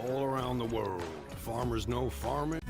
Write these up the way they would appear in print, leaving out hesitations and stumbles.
All around the world, farmers know farming.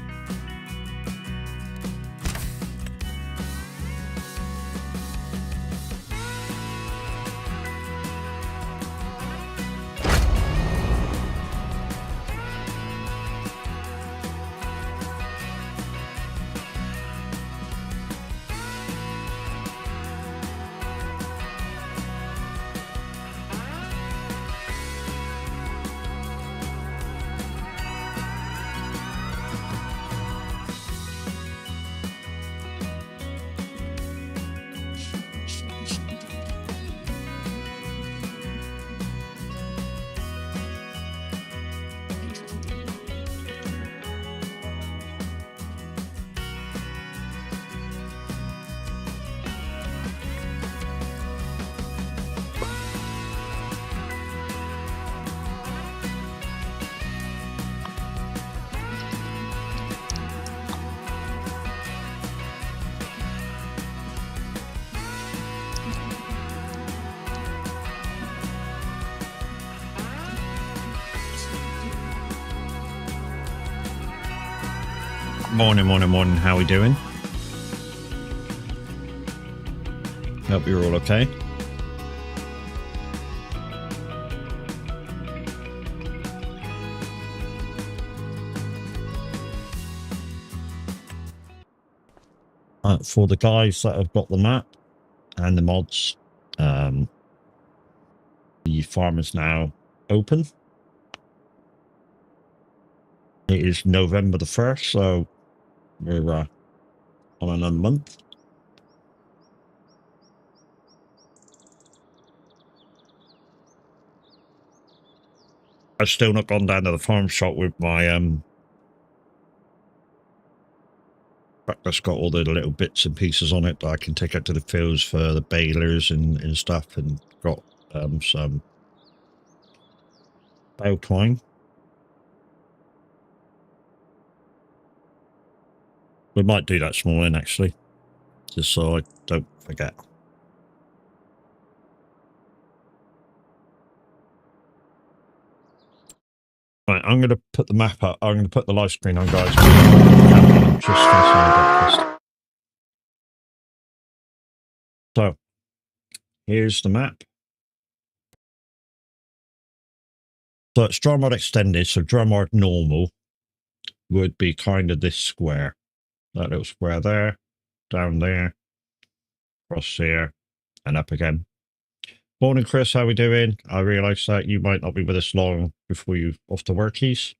Morning. How we doing? Hope you're all okay. For the guys that have got the map and the mods, the farm is now open. It is November the 1st, so we're on another month. I've still not gone down to the farm shop with my that's got all the little bits and pieces on it that I can take out to the fields for the balers and stuff, and got some bow twine. We might do that this morning, actually, just so I don't forget. Right, I'm going to put the map up. I'm going to put the live screen on, guys. Just finishing breakfast. So, here's the map. So it's Drumard Extended, so Drumard Normal would be kind of this square. That little square there, down there, across here, and up again. Morning, Chris. How we doing? I realise that you might not be with us long before you off to workies.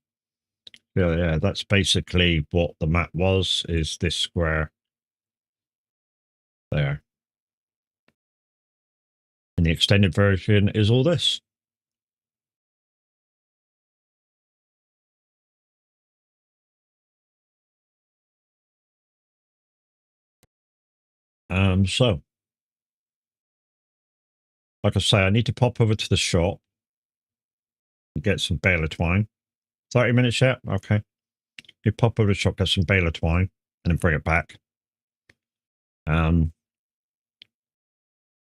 Yeah, that's basically what the map was, is this square there. And the extended version is all this. So, like I say, I need to pop over to the shop and get some baler twine. 30 minutes yet? Okay. You pop over to the shop, get some baler twine, and then bring it back.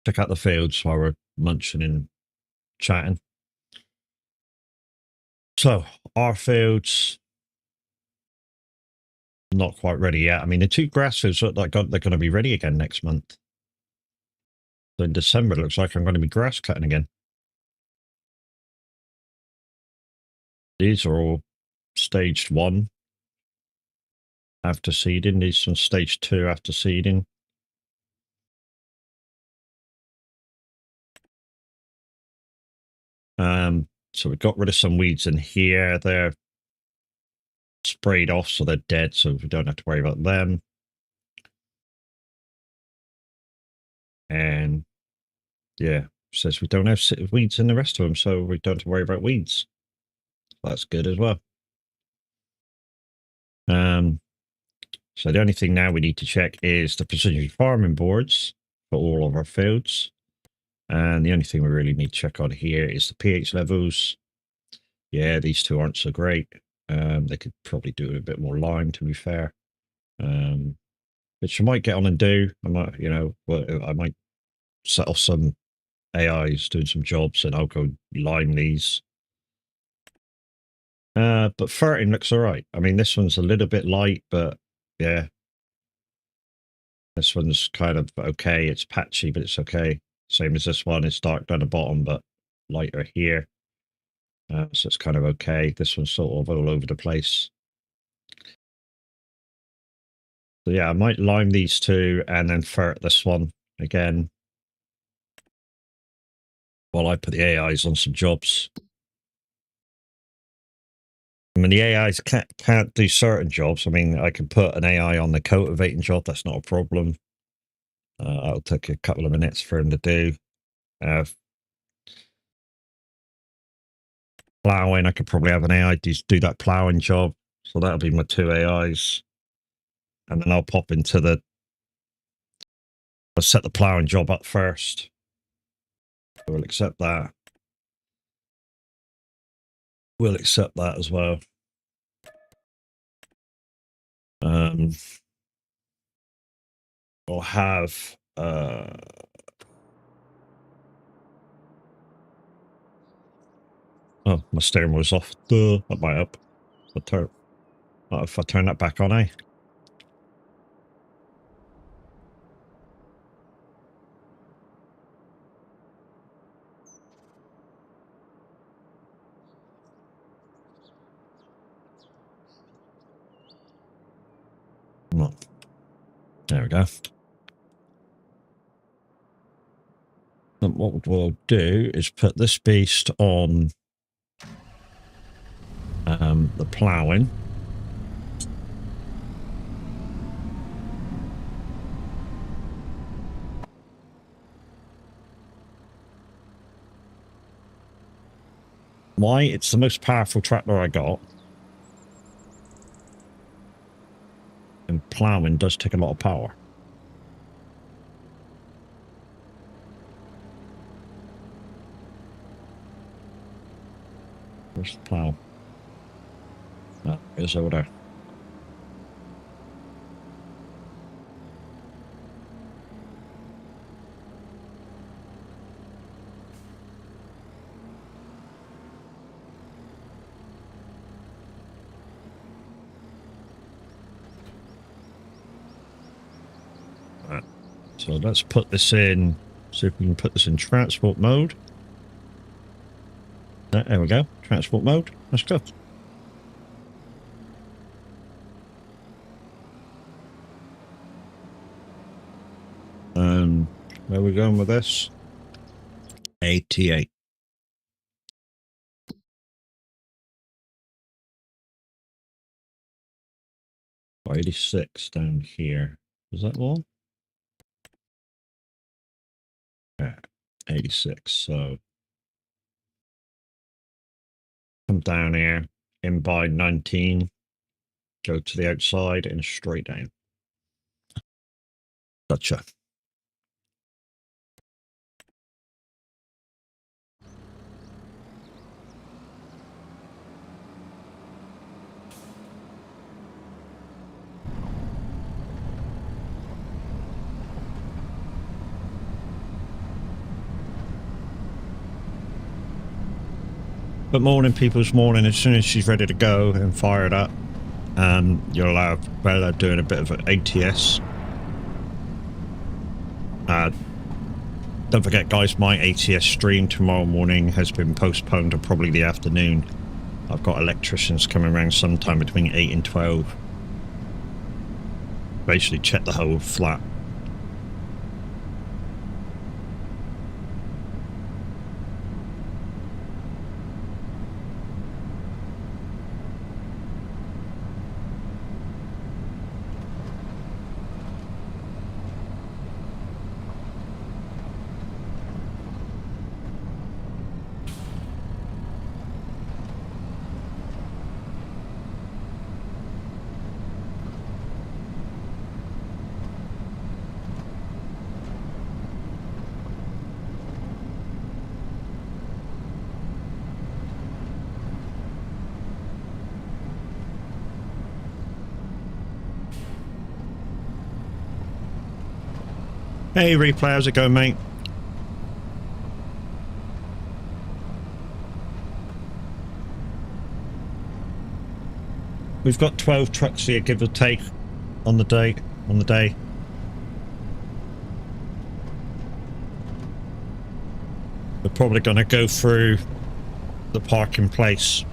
Check out the fields while we're munching and chatting. So, our fields, not quite ready yet. I mean, the two grass fields look like they're going to be ready again next month. So in December, it looks like I'm going to be grass cutting again. These are all staged 1 after seeding. These are stage 2 after seeding. So we got rid of some weeds in here. They're sprayed off, so they're dead, so we don't have to worry about them. And yeah, says we don't have weeds in the rest of them, so we don't have to worry about weeds. That's good as well. So the only thing now we need to check is the precision farming boards for all of our fields. And the only thing we really need to check on here is the pH levels. Yeah, these two aren't so great. They could probably do a bit more lime, to be fair. Which I might get on and do. I might, you know, I might set off some AIs doing some jobs and I'll go lime these. But 13 looks all right. I mean, this one's a little bit light, but yeah. This one's kind of okay. It's patchy, but it's okay. Same as this one. It's dark down the bottom, but lighter here. So it's kind of okay. This one's sort of all over the place. So yeah, I might lime these two and then fert this one again while I put the AIs on some jobs. I mean, the AIs can't do certain jobs. I mean, I can put an AI on the cultivating job. That's not a problem. It'll take a couple of minutes for him to do. Plowing, I could probably have an AI do that plowing job. So that'll be my two AIs. And then I'll pop into I'll set the plowing job up first. So we'll accept that. We'll accept that as well. I'll have oh, my steering wheel's off. Duh, that might help. If I turn that back on, eh? No. There we go. And what we'll do is put this beast on the ploughing. Why? It's the most powerful tractor I got. And ploughing does take a lot of power. Where's the plough? Oh, it's over there. Right. So let's put this in, see if we can put this in transport mode. There we go, transport mode. Let's go. Where are we going with this? 88. 86 down here. Is that one? Yeah, 86. So come down here, in by 19, go to the outside and straight down. Gotcha. But morning, people's morning, as soon as she's ready to go and fire it up, you'll have Bella doing a bit of an ATS. Don't forget, guys, my ATS stream tomorrow morning has been postponed to probably the afternoon. I've got electricians coming around sometime between 8 and 12. Basically check the whole flat. Hey Replay, how's it going, mate? We've got 12 trucks here, give or take, on the day. We're probably going to go through the parking place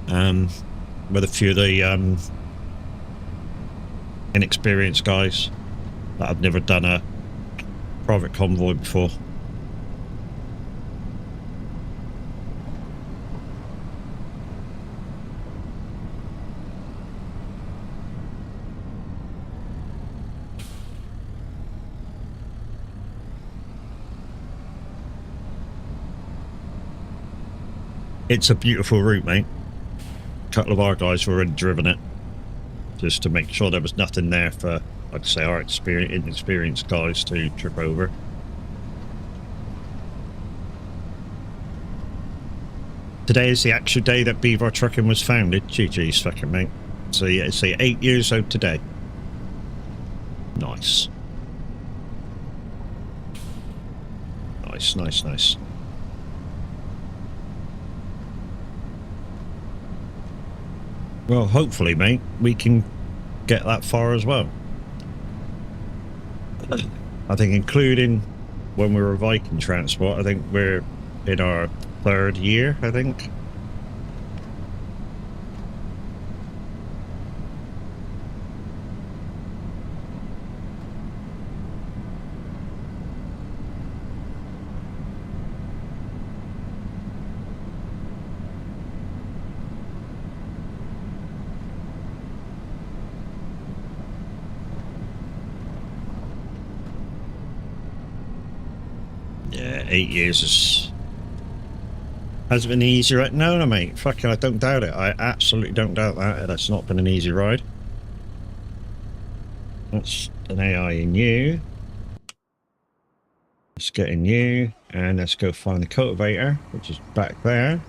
with a few of the inexperienced guys that have never done a private convoy before. It's a beautiful route, mate. A couple of our guys have already driven it just to make sure there was nothing there for, like I say, our inexperienced guys to trip over. Today is the actual day that Beaver Trucking was founded. GG's fucking mate. So yeah, it's 8 years old today. Nice. Nice. Well, hopefully, mate, we can get that far as well. I think including when we were Viking Transport, I think we're in our 3rd year, I think. Yeah, 8 years hasn't been easy, right? No, mate. Fucking, I don't doubt it. I absolutely don't doubt that. That's not been an easy ride. That's an AI in you. Let's get in you, and let's go find the cultivator, which is back there.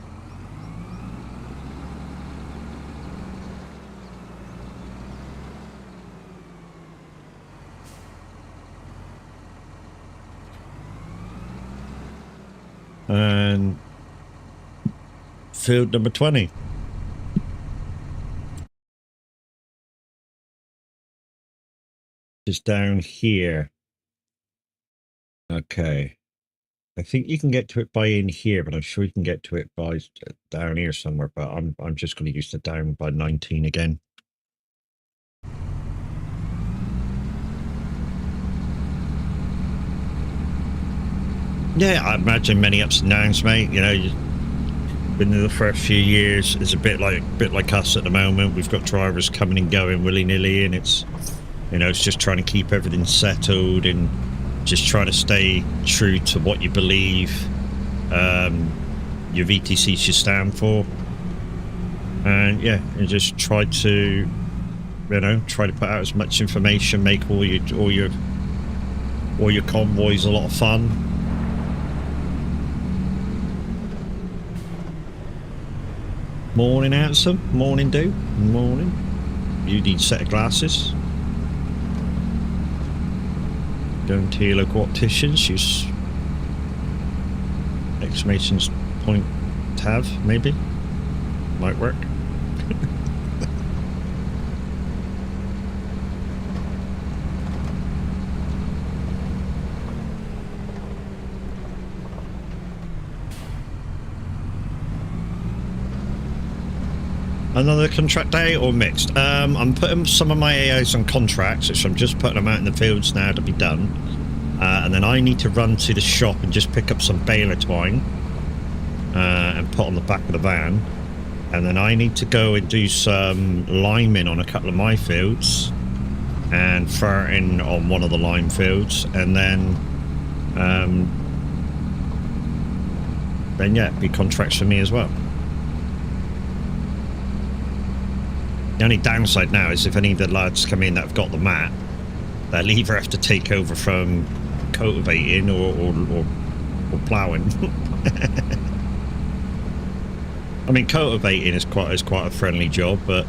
And field number 20. Is down here. Okay. I think you can get to it by in here, but I'm sure you can get to it by down here somewhere, but I'm just going to use the down by 19 again. Yeah, I imagine many ups and downs, mate. You know, been in the first few years. It's a bit like us at the moment. We've got drivers coming and going willy-nilly, and it's, you know, it's just trying to keep everything settled and just trying to stay true to what you believe your VTC should stand for. And yeah, and just try to, you know, try to put out as much information, make all your convoys a lot of fun. Morning, handsome. Morning, dude. Morning. You need a set of glasses. Going to your local opticians. Use exclamation point tab, maybe. Might work. Another contract day or mixed? I'm putting some of my AOs on contracts, which I'm just putting them out in the fields now to be done. And then I need to run to the shop and just pick up some baler twine and put on the back of the van. And then I need to go and do some liming on a couple of my fields and ferreting on one of the lime fields. And then yeah, be contracts for me as well. The only downside now is if any of the lads come in that have got the map, they'll either have to take over from cultivating or ploughing. I mean, cultivating is quite a friendly job, but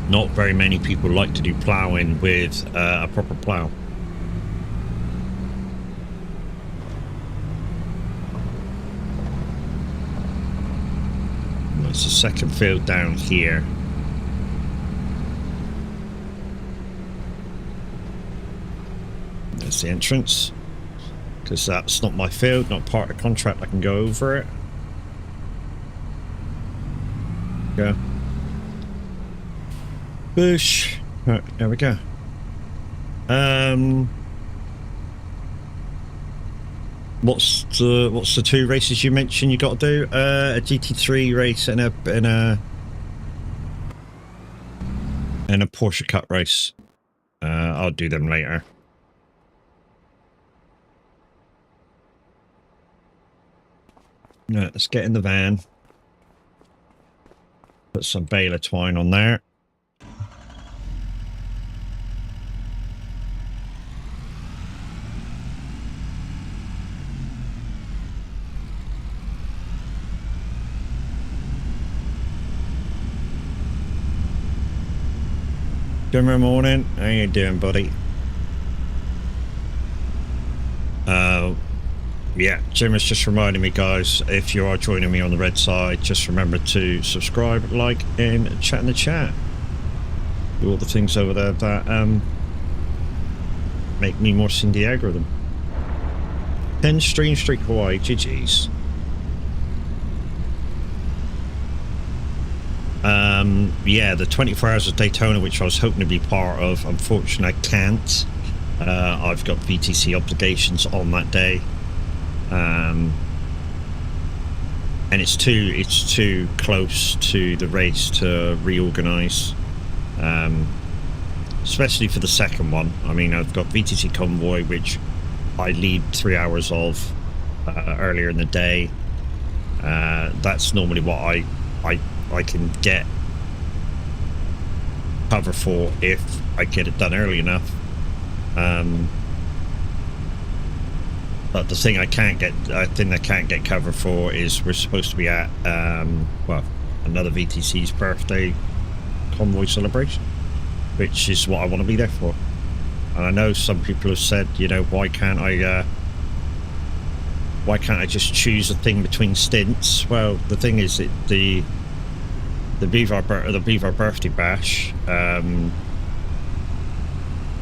Not very many people like to do ploughing with a proper plough. There's a second field down here. There's the entrance. Because that's not my field, not part of the contract. I can go over it. Go. Bush. Right, there we go. What's the two races you mentioned you got to do? A GT3 race and a Porsche Cup race. I'll do them later. Right, let's get in the van. Put some baler twine on there. Good morning. How you doing, buddy? Yeah, Jim has just reminded me, guys, if you are joining me on the red side, just remember to subscribe, like, and chat in the chat. Do all the things over there that make me more Cindy algorithm. 10 stream streak Hawaii, GG's. Yeah, the 24 hours of Daytona, which I was hoping to be part of, unfortunately I can't. I've got VTC obligations on that day. And it's too close to the race to reorganize, especially for the second one. I mean, I've got VTC Convoy, which I lead 3 hours of earlier in the day. That's normally what I can get cover for if I get it done early enough. But the thing I can't get cover for is we're supposed to be at well, another VTC's birthday convoy celebration, which is what I want to be there for. And I know some people have said, you know, why can't I just choose a thing between stints? Well, the thing is that the Beaver birthday bash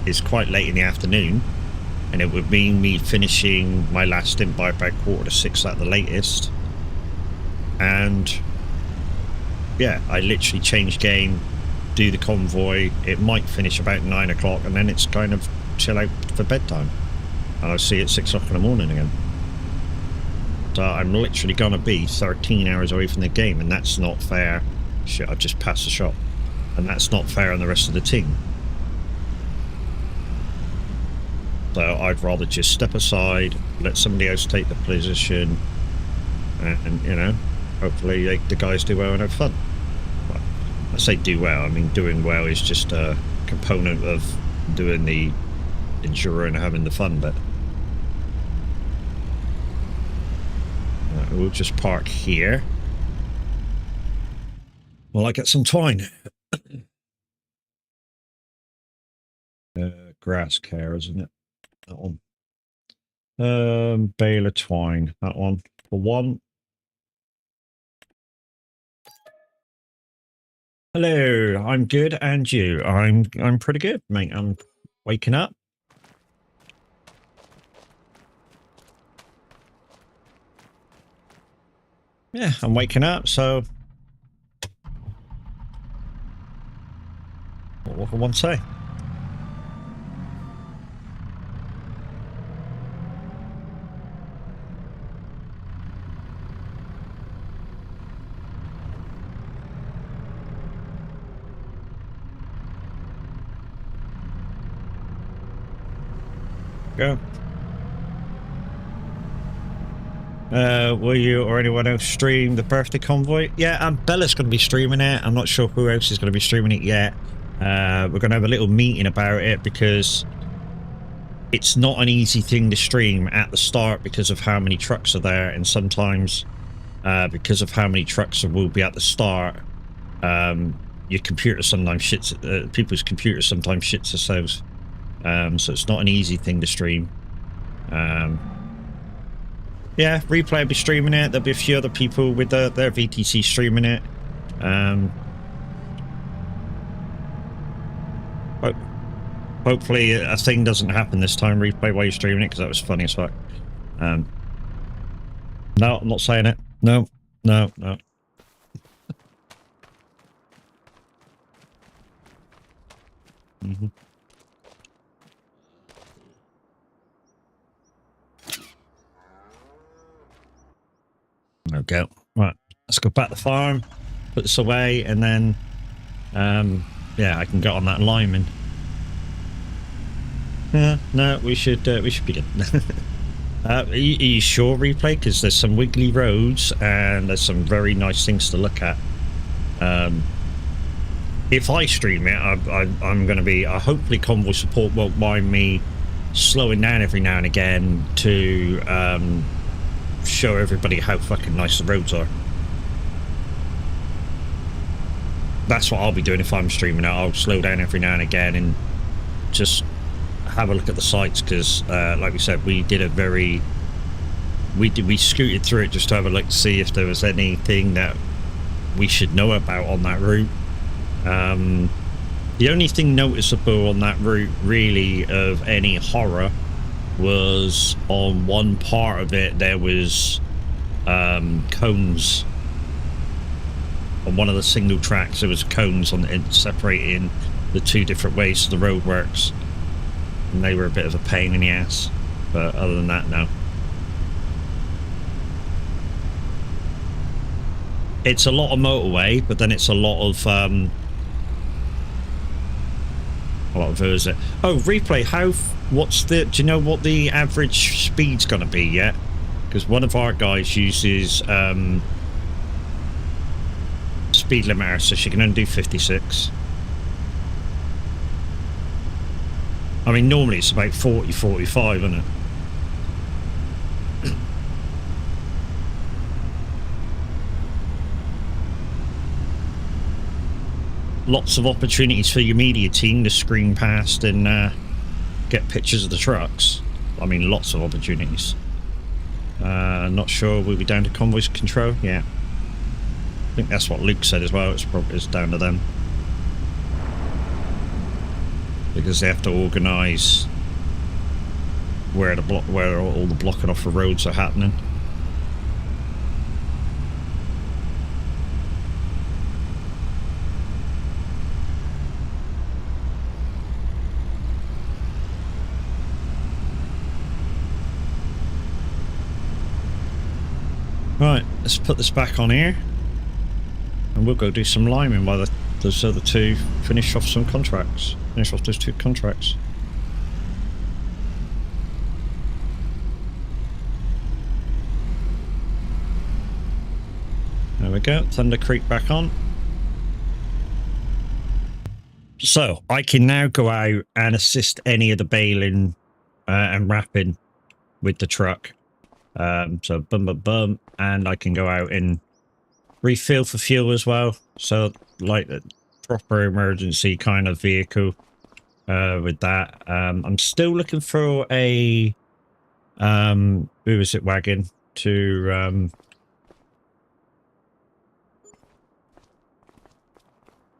is quite late in the afternoon, and it would mean me finishing my last stint by about 5:45 at the latest. And yeah, I literally change game, do the convoy. It might finish about 9 o'clock, and then it's kind of chill out for bedtime, and I'll see you at 6 o'clock in the morning again. So I'm literally gonna be 13 hours away from the game, and that's not fair. Shit, I've just passed the shot, and that's not fair on the rest of the team. So I'd rather just step aside, let somebody else take the position, and you know, hopefully the guys do well and have fun. Well, I say do well, I mean doing well is just a component of doing the enduro and having the fun bit. We'll just park here while I get some twine. Grass care, isn't it? That one. Baler twine. That one for one. Hello, I'm good, and you? I'm pretty good, mate. I'm waking up. Yeah, I'm waking up, so what can one say? Go. Will you or anyone else stream the birthday convoy? Yeah, Bella's going to be streaming it. I'm not sure who else is going to be streaming it yet. We're going to have a little meeting about it because it's not an easy thing to stream at the start because of how many trucks are there, and sometimes because of how many trucks will be at the start, your computer sometimes shits. People's computers sometimes shits themselves. So it's not an easy thing to stream. Yeah, Replay will be streaming it. There'll be a few other people with their VTC streaming it. Hopefully a thing doesn't happen this time, Replay, while you're streaming it, because that was funny as fuck. No, I'm not saying it. No. Okay, right. Let's go back to the farm, put this away, and then, yeah, I can get on that lineman. Yeah, no, we should be good. Are you sure, Replay? Because there's some wiggly roads and there's some very nice things to look at. If I stream it, I'm going to be... hopefully convoy support won't mind me slowing down every now and again to show everybody how fucking nice the roads are. That's what I'll be doing if I'm streaming it. I'll slow down every now and again and just have a look at the sites, because like we said, we did a very... We scooted through it just to have a look to see if there was anything that we should know about on that route. The only thing noticeable on that route, really, of any horror, was on one part of it there was cones. On one of the single tracks there was cones on it separating the two different ways the road works, and they were a bit of a pain in the ass, but other than that, no. It's a lot of motorway, but then it's a lot of is it? Oh, Replay, what's the... Do you know what the average speed's gonna be yet? Because one of our guys uses speed limiter, so she can only do 56. I mean, normally it's about 40, 45, isn't it? Lots of opportunities for your media team to screen past and get pictures of the trucks. I mean, lots of opportunities. Not sure we'll be down to convoys control. Yeah, I think that's what Luke said as well. It's down to them, because they have to organise where all the blocking off the roads are happening. Right, let's put this back on here, and we'll go do some liming while those other two finish off some contracts. Finish off those two contracts. There we go, Thunder Creek back on. So, I can now go out and assist any of the baling and wrapping with the truck. So boom, and I can go out and refill for fuel as well. So like a proper emergency kind of vehicle with that. I'm still looking for a who is it, wagon to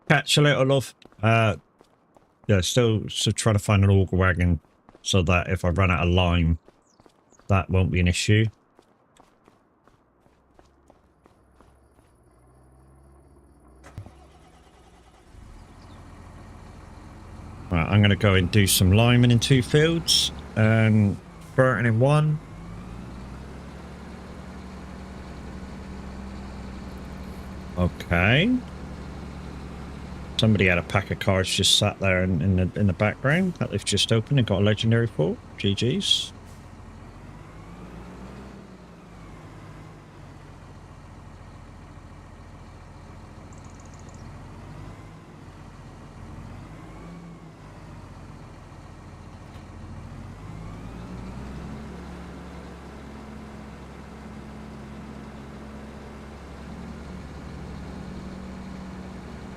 catch a little of. Yeah, still trying to find an auger wagon so that if I run out of lime, that won't be an issue. Right, I'm going to go and do some liming in 2 fields and burning in 1. Okay. Somebody had a pack of cards just sat there in the background that they've just opened and got a legendary for. GG's.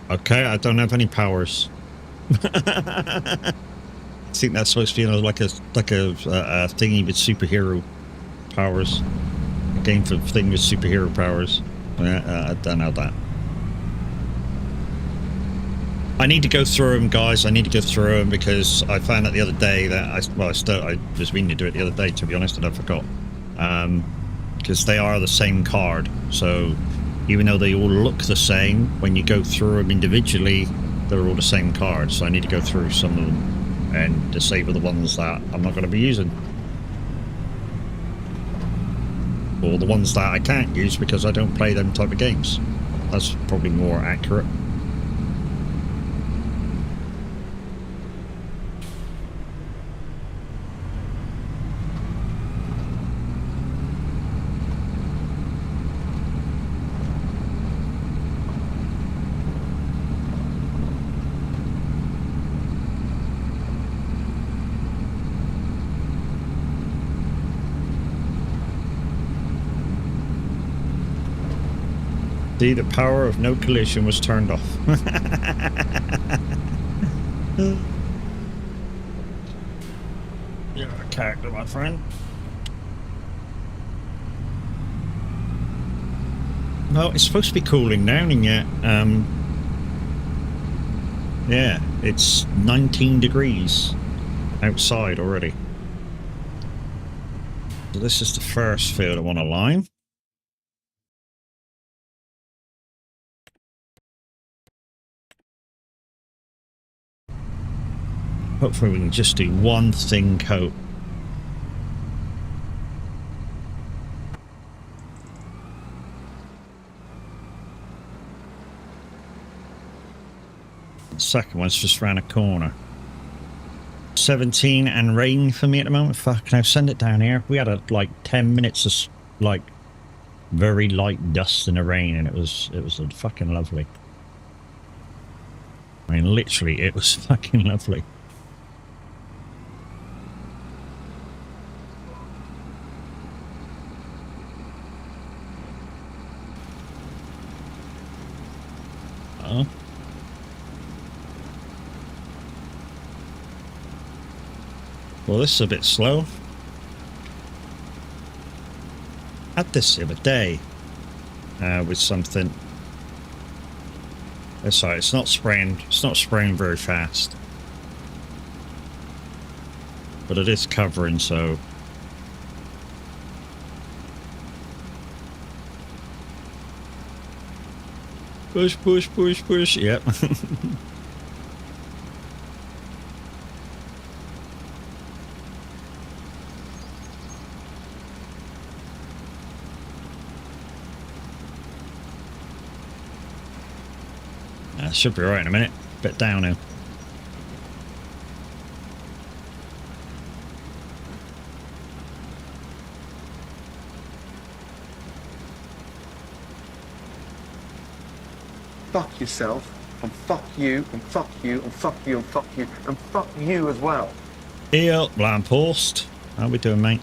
Okay, I don't have any powers. I think that's supposed to be like a thingy with superhero powers. A game for thing with superhero powers. I don't know that. I need to go through them, guys. I need to go through them because I found out the other day that I was meaning to do it the other day, to be honest, and I forgot. Because they are the same card. So even though they all look the same, when you go through them individually, they're all the same card. So I need to go through some of them and disable the ones that I'm not going to be using. Or the ones that I can't use because I don't play them type of games. That's probably more accurate. See, the power of no collision was turned off. You're a character, my friend. Well, it's supposed to be cooling down, and yet, yeah, it's 19 degrees outside already. So this is the first field I want to line. Hopefully we can just do one thin coat. The second one's just round a corner. 17 and rain for me at the moment. Fuck, can I send it down here? We had like 10 minutes of like very light dust in the rain, and it was fucking lovely. I mean, literally, it was fucking lovely. Oh. Well, this is a bit slow. Had this the other day with something. Sorry, it's not spraying. It's not spraying very fast, but it is covering. So push, push, push, push. Yep. Should be right in a minute. Bit down now. Fuck yourself, and fuck you, and fuck you, and fuck you, and fuck you, and fuck you as well. Heel, lamppost. How we doing, mate?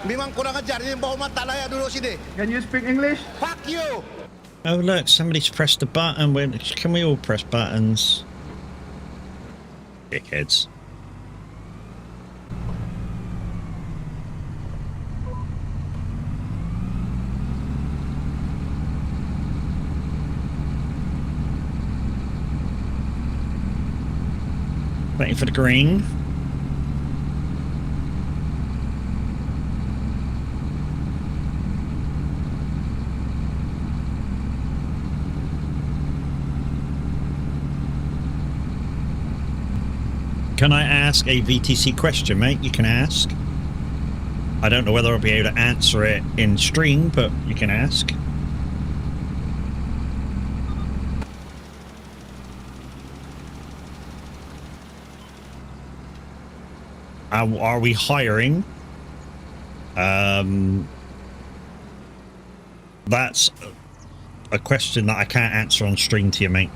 Memang kurang ajar ni bawa mata layak duduk sini. Can you speak English? Fuck you. Oh look, somebody's pressed a button. Can we all press buttons? Dickheads. Waiting for the green. Can I ask a VTC question, mate? You can ask. I don't know whether I'll be able to answer it in stream, but you can ask. Are we hiring? That's a question that I can't answer on stream to you, mate.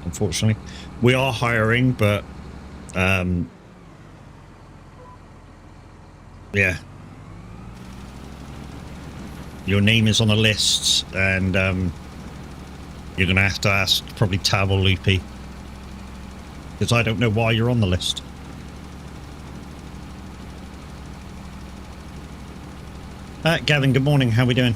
Unfortunately, we are hiring, but yeah. your name is on a list, and you're going to have to ask probably Tav or Loopy, because I don't know why you're on the list. Gavin, good morning. How we doing?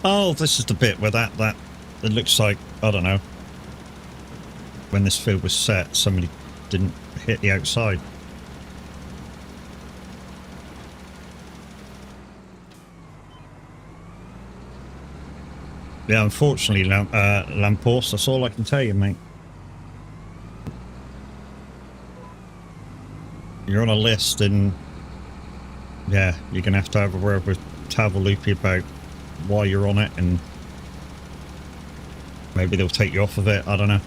Oh, this is the bit where that it looks like, I don't know, when this field was set, somebody didn't hit the outside. Yeah, unfortunately, Lampos, that's all I can tell you, mate. You're on a list, and yeah, you're going to have a word with Tav or Loopy about why you're on it, and maybe they'll take you off of it. I don't know.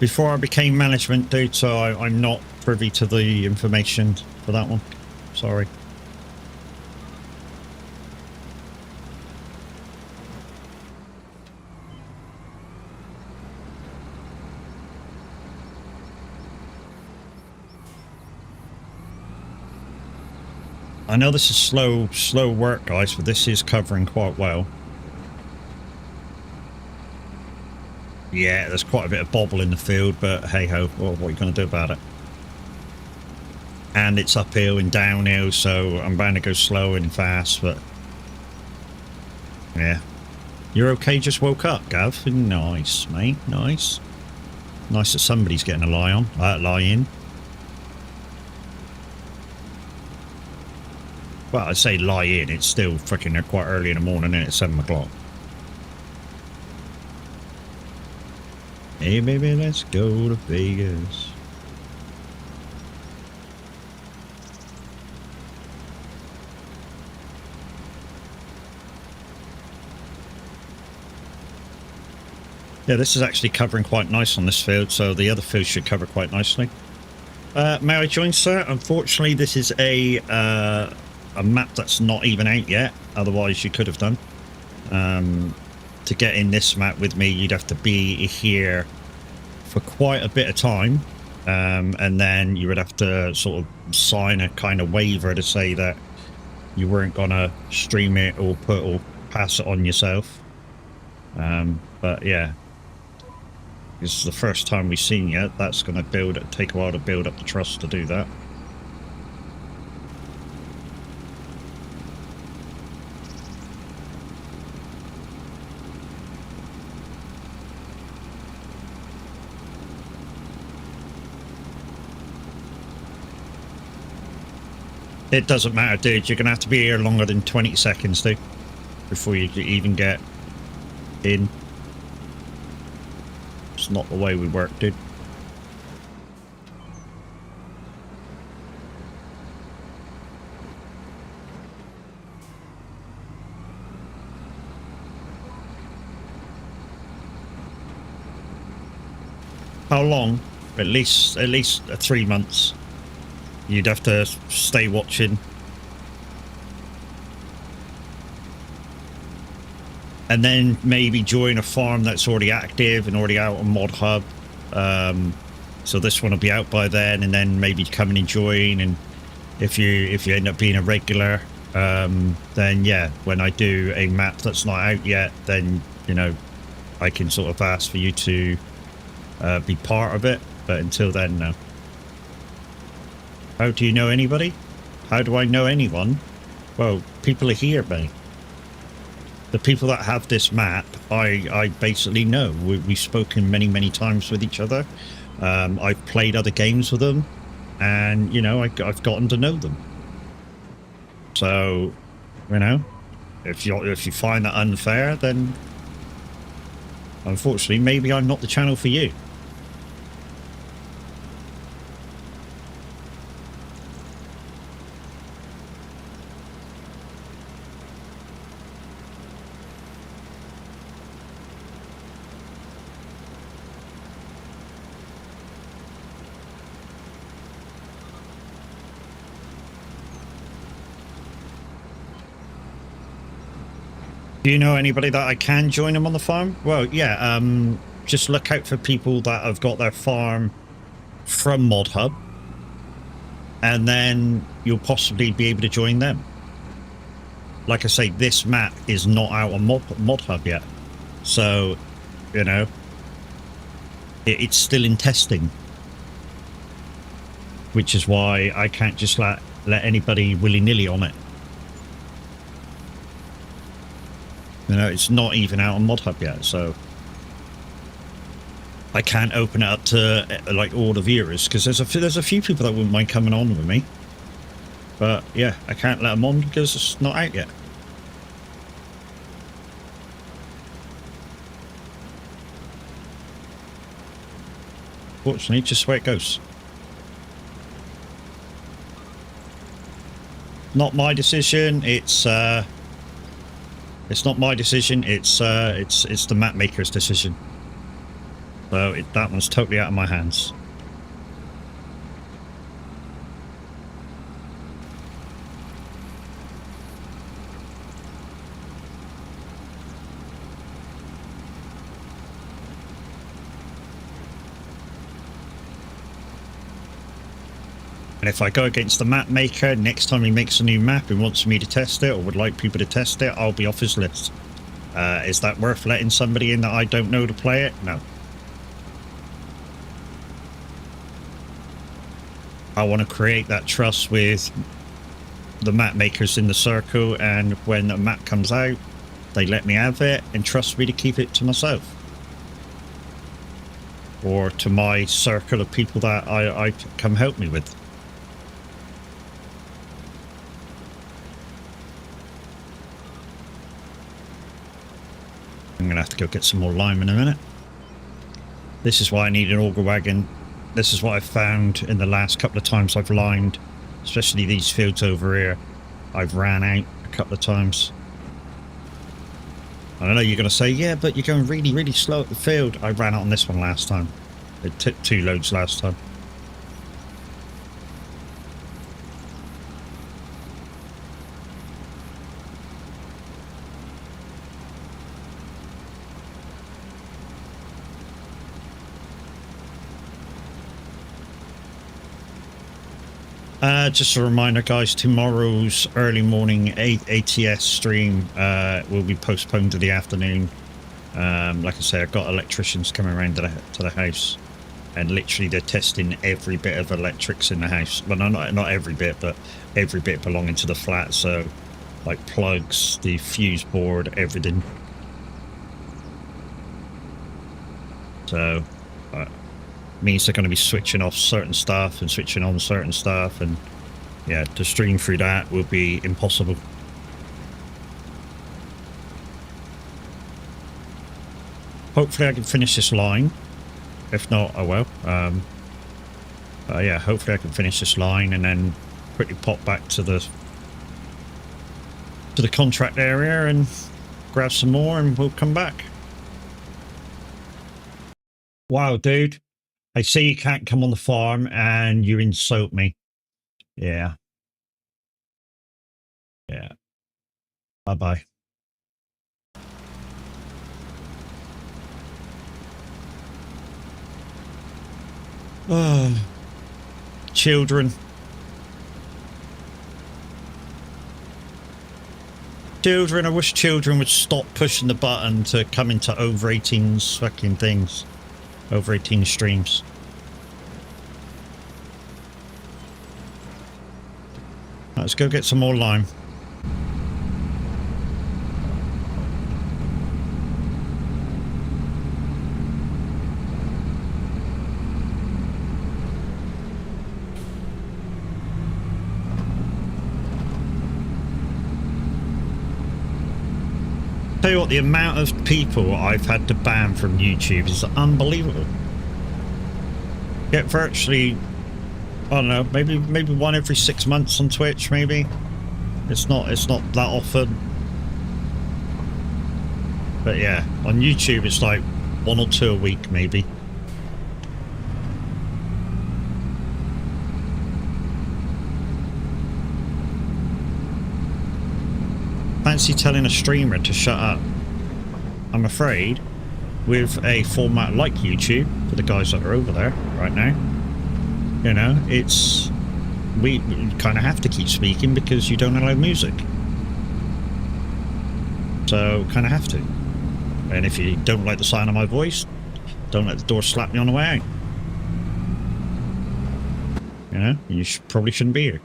Before I became management, dude, so I'm not privy to the information for that one. Sorry. I know this is slow work, guys, but this is covering quite well. Yeah, there's quite a bit of bobble in the field, but hey-ho, what are you going to do about it? And it's uphill and downhill, so I'm bound to go slow and fast, but yeah. You're okay, just woke up, Gav? Nice, mate, nice. Nice that somebody's getting a lie in. Well, I say lie in, it's still freaking quite early in the morning, and it's 7 o'clock. Hey baby, let's go to Vegas. Yeah, this is actually covering quite nice on this field, so the other field should cover quite nicely. May I join, sir? Unfortunately, this is a map that's not even out yet, otherwise you could have done. To get in this map with me, you'd have to be here for quite a bit of time, and then you would have to sort of sign a kind of waiver to say that you weren't gonna stream it or pass it on yourself. But yeah, this is the first time we've seen you. That's gonna take a while to build up the trust to do that. It doesn't matter, dude. You're going to have to be here longer than 20 seconds, dude, before you even get in. It's not the way we work, dude. How long? At least 3 months. You'd have to stay watching. And then maybe join a farm that's already active and already out on Mod Hub. So this one will be out by then, and then maybe come in and join. And if you end up being a regular, then yeah, when I do a map that's not out yet, then, you know, I can sort of ask for you to be part of it. But until then, no. How do you know anybody? How do I know anyone? Well, people are here, mate. The people that have this map, I basically know. We've spoken many times with each other. I've played other games with them, and, you know, I've gotten to know them. So, you know, if you find that unfair, then unfortunately, maybe I'm not the channel for you. Do you know anybody that I can join them on the farm? Well, yeah, just look out for people that have got their farm from Mod Hub, and then you'll possibly be able to join them. Like I say, this map is not out on Mod Hub yet, so, you know, it's still in testing, which is why I can't just let anybody willy-nilly on it. You know, it's not even out on Mod Hub yet, so I can't open it up to like all the viewers, because there's a few people that wouldn't mind coming on with me, but yeah, I can't let them on because it's not out yet. Fortunately, just the way it goes. Not my decision. It's not my decision. It's the map maker's decision. So that one's totally out of my hands. And if I go against the map maker, next time he makes a new map and wants me to test it or would like people to test it, I'll be off his list. Is that worth letting somebody in that I don't know to play it? No. I want to create that trust with the map makers in the circle, and when a map comes out, they let me have it and trust me to keep it to myself. Or to my circle of people that I come help me with. I'm gonna have to go get some more lime in a minute. This is why I need an auger wagon. This is what I've found in the last couple of times I've limed, especially these fields over here. I've ran out a couple of times. I know you're gonna say, yeah, but you're going really, really slow at the field. I ran out on this one last time. It took 2 loads last time. Just a reminder, guys, tomorrow's early morning ATS stream will be postponed to the afternoon. Like I say, I've got electricians coming around to the house, and literally they're testing every bit of electrics in the house. Well, no, not every bit, but every bit belonging to the flat. So, like plugs, the fuse board, everything. So, means they're going to be switching off certain stuff and switching on certain stuff, and yeah, to stream through that will be impossible. Hopefully I can finish this line. If not, I will. Yeah, hopefully I can finish this line and then quickly pop back to the contract area and grab some more, and we'll come back. Wow, dude. I say you can't come on the farm and you insult me. Yeah. Yeah. Bye-bye. Oh, children. Children, I wish children would stop pushing the button to come into over 18's fucking things. Over 18 streams. Let's go get some more lime. Tell you what, the amount of people I've had to ban from YouTube is unbelievable. Get virtually, I don't know, maybe one every 6 months on Twitch. Maybe it's not that often. But yeah, on YouTube it's like 1 or 2 a week, maybe. Fancy telling a streamer to shut up? I'm afraid with a format like YouTube, for the guys that are over there right now, you know, it's we kind of have to keep speaking because you don't allow music, so kind of have to. And if you don't like the sound of my voice, don't let the door slap me on the way out. You know, you probably shouldn't be here.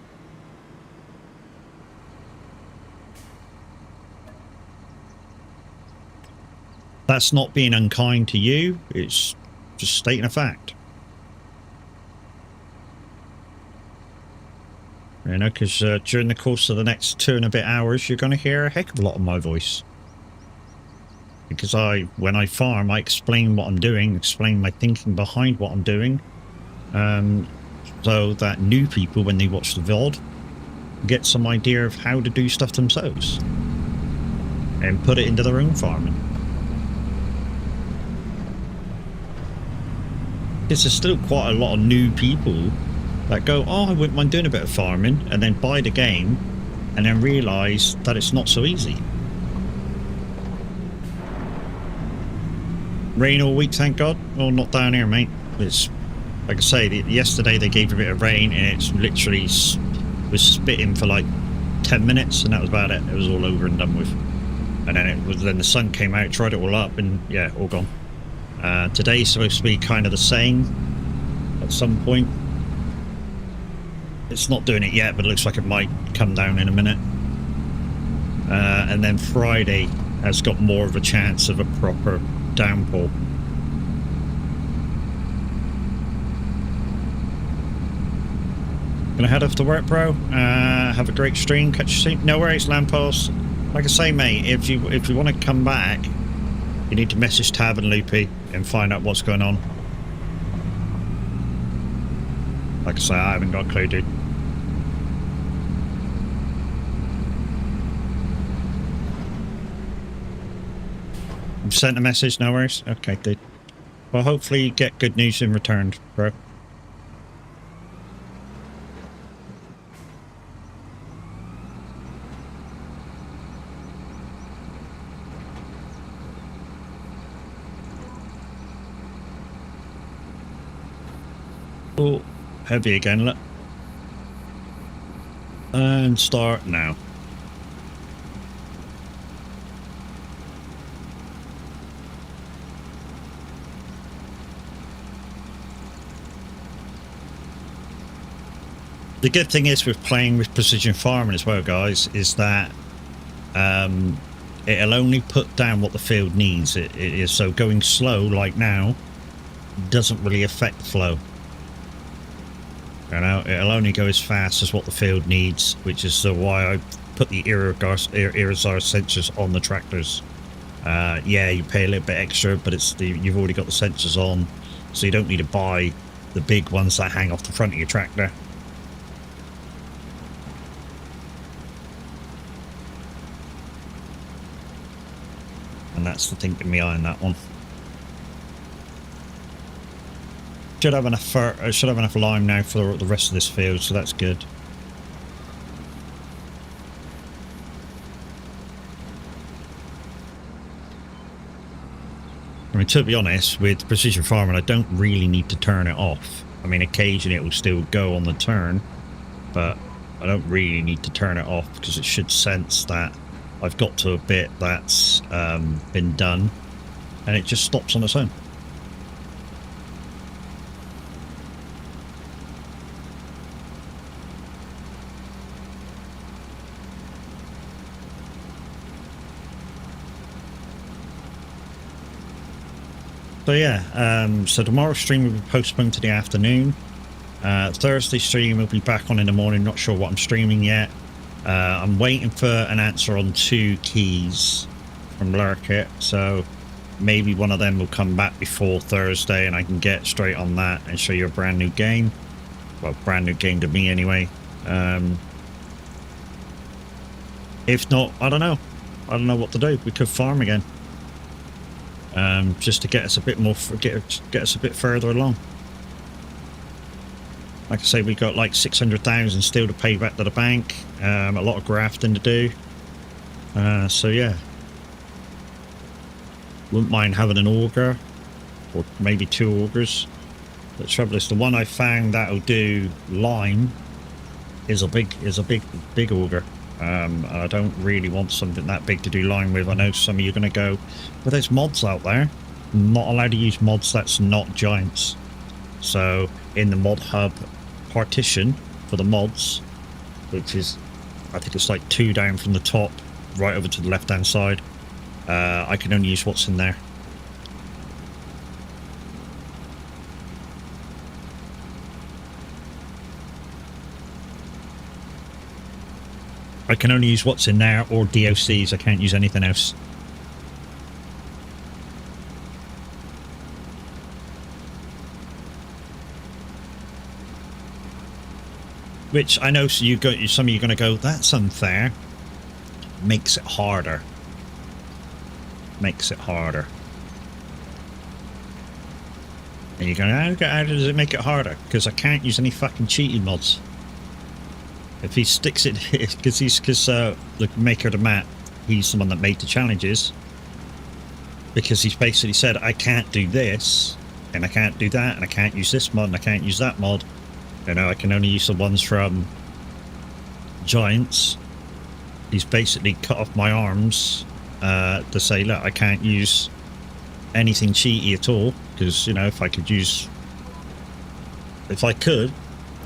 That's not being unkind to you, it's just stating a fact. You know, because during the course of the next 2 and a bit hours, you're going to hear a heck of a lot of my voice. Because when I farm, I explain what I'm doing, explain my thinking behind what I'm doing. So that new people, when they watch the VOD, get some idea of how to do stuff themselves. And put it into their own farming. Because there's still quite a lot of new people that go, oh, I wouldn't mind doing a bit of farming, and then buy the game, and then realise that it's not so easy. Rain all week, thank God. Well, not down here, mate. It's, like I say, yesterday they gave a bit of rain, and it's literally was spitting for like 10 minutes, and that was about it. It was all over and done with. And then the sun came out, tried it all up, and yeah, all gone. Today's supposed to be kind of the same at some point. It's not doing it yet, but it looks like it might come down in a minute. And then Friday has got more of a chance of a proper downpour. Gonna head off to work, bro. Have a great stream. Catch you soon. No worries, Lamppost. Like I say, mate, if you want to come back, you need to message Tab and Loopy and find out what's going on. Like I say, I haven't got a clue, dude. I've sent a message, no worries. Okay, dude. Well, hopefully you get good news in return, bro. Oh, heavy again, look. And start now. The good thing is with playing with precision farming as well, guys, is that it'll only put down what the field needs. It is so going slow like now doesn't really affect the flow. You know, it'll only go as fast as what the field needs, which is why I put the Irizar sensors on the tractors. Yeah, you pay a little bit extra, but you've already got the sensors on, so you don't need to buy the big ones that hang off the front of your tractor. And that's the thinking behind that one. Should have enough lime now for the rest of this field, so that's good. I mean, to be honest, with precision farming, I don't really need to turn it off. I mean, occasionally it will still go on the turn, but I don't really need to turn it off because it should sense that I've got to a bit that's been done, and it just stops on its own. So yeah, so tomorrow's stream will be postponed to the afternoon. Thursday stream will be back on in the morning. Not sure what I'm streaming yet. I'm waiting for an answer on 2 keys from Lurkit, so maybe one of them will come back before Thursday and I can get straight on that and show you a brand new game. Well, brand new game to me anyway. If not, I don't know. I don't know what to do. We could farm again. Just to get us a bit more, get us a bit further along. Like I say, we got like 600,000 still to pay back to the bank. A lot of grafting to do. So yeah. Wouldn't mind having an auger, or maybe 2 augers. The trouble is, the one I found that'll do lime is a big auger. I don't really want something that big to do lime with. I know some of you are going to go, but there's mods out there. I'm not allowed to use mods that's not giants. So in the mod hub partition for the mods, which is, I think it's like 2 down from the top, right over to the left hand side, I can only use what's in there. I can only use what's in there or DOCs. I can't use anything else. Which I know some of you are going to go, that's unfair. Makes it harder. Makes it harder. And you're going, how does it make it harder? Because I can't use any fucking cheating mods. If he sticks it, because the maker of the map, he's the one that made the challenges. Because he's basically said, I can't do this, and I can't do that, and I can't use this mod, and I can't use that mod. You know, I can only use the ones from Giants. He's basically cut off my arms to say, look, I can't use anything cheaty at all. Because, you know, if I could,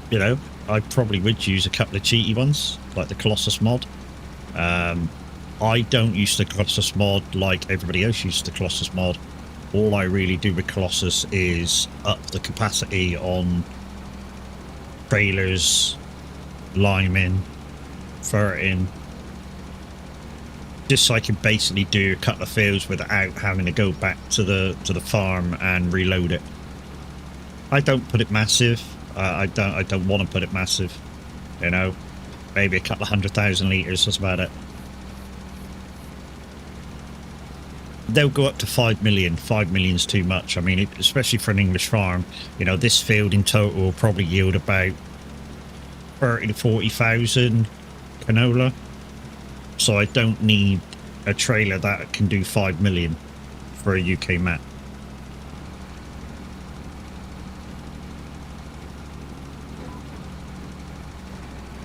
you know, I probably would use a couple of cheaty ones, like the Colossus mod. I don't use the Colossus mod like everybody else uses the Colossus mod. All I really do with Colossus is up the capacity on trailers, liming, ferreting, just so I can basically do a couple of fields without having to go back to the farm and reload it. I don't put it massive. I don't want to put it massive. You know, maybe a couple of 100,000 litres. That's about it. They'll go up to 5 million. 5 million's too much. I mean, especially for an English farm. You know, this field in total will probably yield about 30 to 40,000 canola. So I don't need a trailer that can do 5 million for a UK map.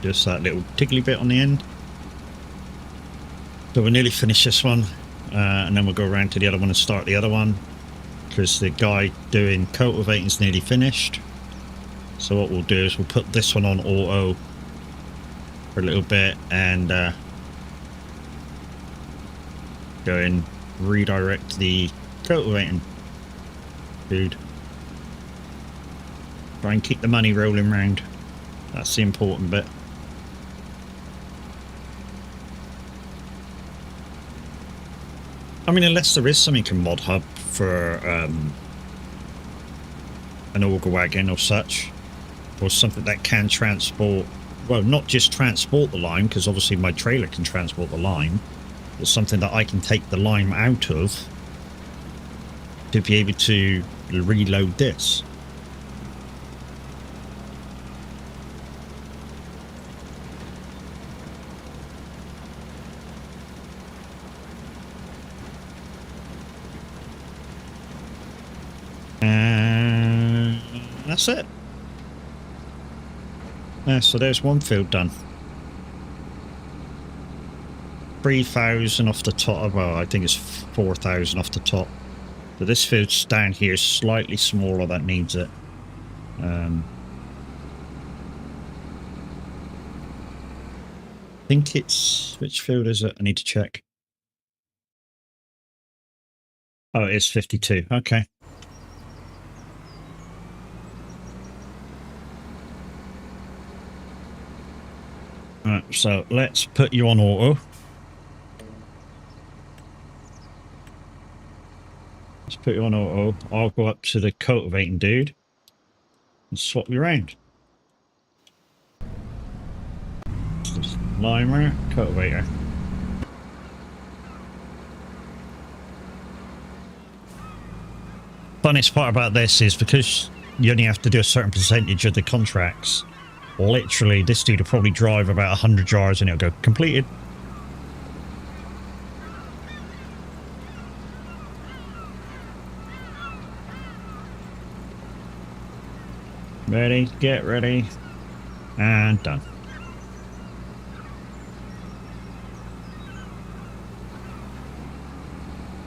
Just that little tickly bit on the end. So we'll nearly finish this one, and then we'll go around to the other one and start the other one, because the guy doing cultivating is nearly finished. So what we'll do is we'll put this one on auto for a little bit and go and redirect the cultivating food. Try and keep the money rolling round. That's the important bit. I mean, unless there is something in Mod Hub for an auger wagon or such, or something that can transport, well, not just transport the lime, because obviously my trailer can transport the lime, but something that I can take the lime out of to be able to reload this. And that's it. Yeah, so there's one field done. 3,000 off the top. Well, I think it's 4,000 off the top. So this field's down here, slightly smaller, that needs it. I think it's... which field is it? I need to check. Oh, it is 52. Okay. Alright, so let's put you on auto. Let's put you on auto. I'll go up to the cultivating dude and swap you around. Limer, cultivator. Funniest part about this is because you only have to do a certain percentage of the contracts. Literally, this dude will probably drive about 100 yards and it'll go completed. Ready, get ready, and done.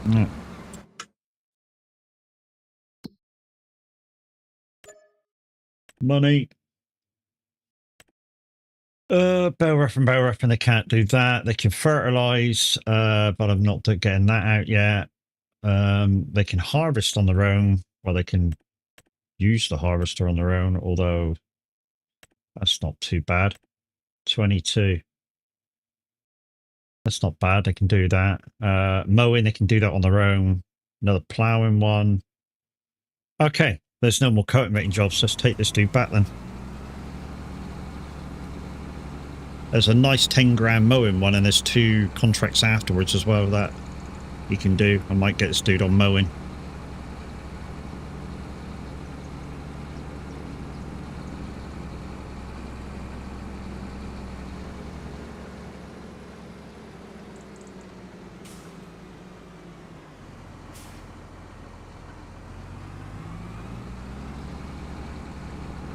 Mm. Money. Bell ref and they can't do that. They can fertilize, but I'm not getting that out yet. They can harvest on their own. Well, they can use the harvester on their own, although that's not too bad. 22. That's not bad. They can do that. Mowing, they can do that on their own. Another ploughing one. Okay, there's no more cultivating jobs. Let's take this dude back then. There's a nice 10 grand mowing one, and there's 2 contracts afterwards as well that you can do. I might get this dude on mowing.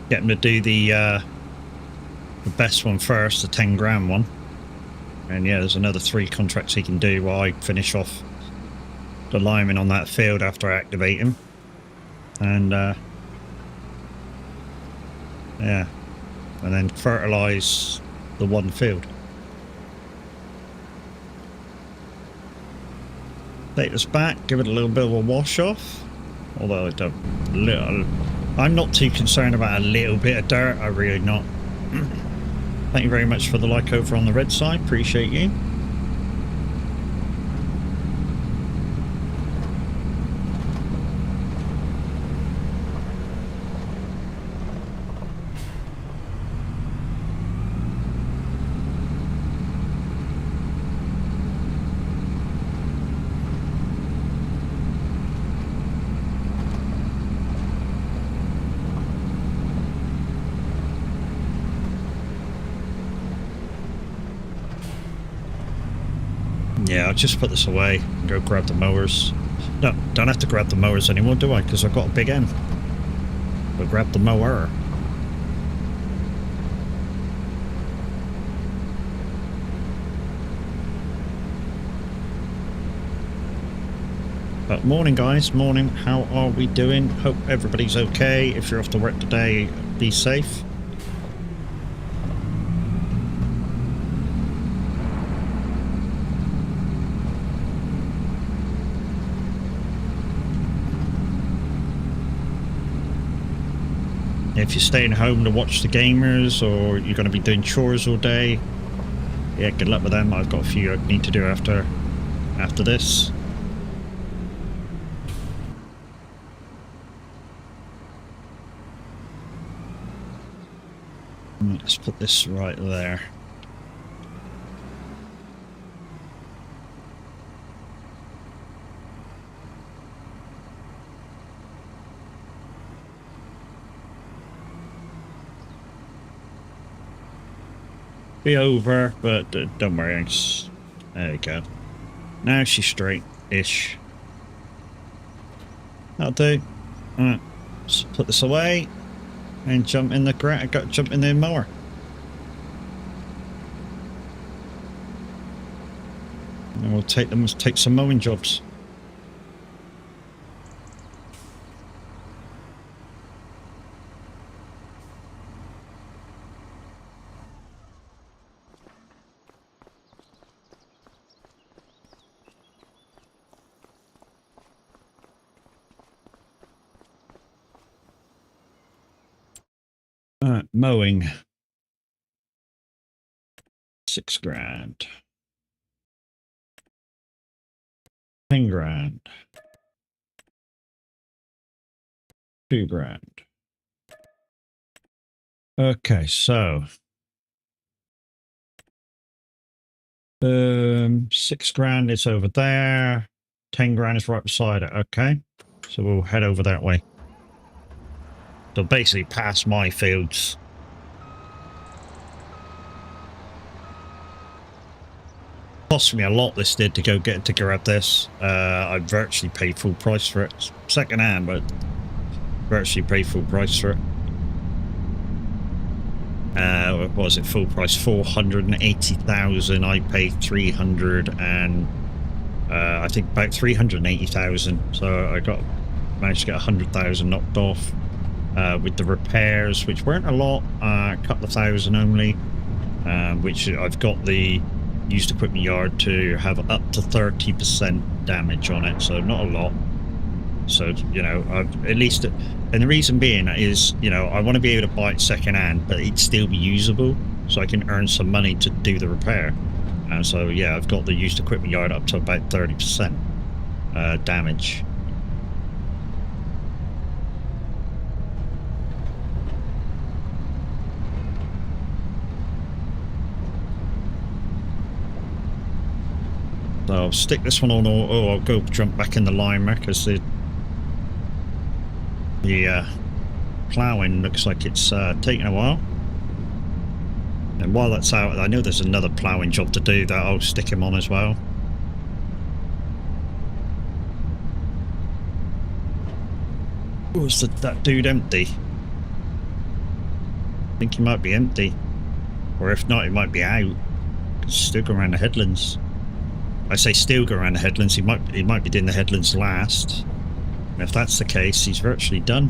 Get him to do the best one first, the 10 grand one. And yeah, there's another 3 contracts he can do while I finish off the lineman on that field after I activate him. And yeah, and then fertilize the one field. Take this back, give it a little bit of a wash off. Although I don't, I'm not too concerned about a little bit of dirt, I really not. Thank you very much for the like over on the red side, appreciate you. Yeah, I'll just put this away and go grab the mowers. No, don't have to grab the mowers anymore, do I? Because I've got a big M. I'll grab the mower. But morning, guys. Morning. How are we doing? Hope everybody's okay. If you're off to work today, be safe. If you're staying home to watch the gamers, or you're going to be doing chores all day, yeah, good luck with them. I've got a few I need to do after this. Let's put this right there. Be over, but don't worry. There you go. Now she's straight-ish. That'll do. Alright, let's put this away and jump in the jump in the mower. And we'll take some mowing jobs. Alright, mowing. 6 grand. 10 grand. $2,000. Okay, so 6,000 is over there. 10,000 is right beside it. Okay, so we'll head over that way. So basically, past my fields. Cost me a lot. This did to grab this. I virtually paid full price for it. It's second hand, but virtually paid full price for it. What was it? Full price 480,000. I paid 300 and I think about 380,000. So I managed to get 100,000 knocked off with the repairs, which weren't a lot, a couple of thousand only. Which I've got the used equipment yard to have up to 30% damage on it, so not a lot. So, you know, at least, and the reason being is, you know, I want to be able to buy it second hand, but it'd still be usable, so I can earn some money to do the repair. And so, yeah, I've got the used equipment yard up to about 30% damage. So I'll stick this one on auto. I'll go jump back in the limer because the ploughing looks like it's taking a while. And while that's out, I know there's another ploughing job to do that I'll stick him on as well. Oh, is that dude empty? I think he might be empty. Or if not, he might be out. He's still going around the headlands. I say still go around the headlands. He might be doing the headlands last. And if that's the case, he's virtually done.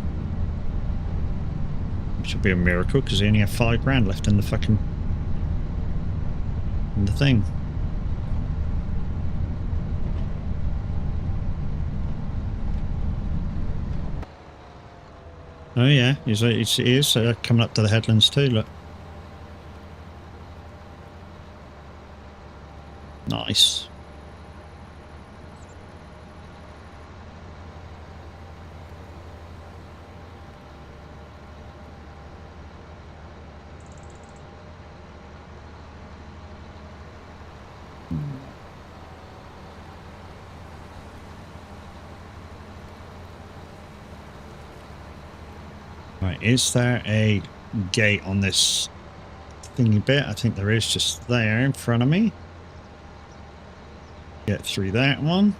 Which would be a miracle because he only have 5 grand left in the fucking thing. Oh yeah, he is coming up to the headlands too. Look, nice. Right, is there a gate on this thingy bit? I think there is, just there in front of me. Get through that one.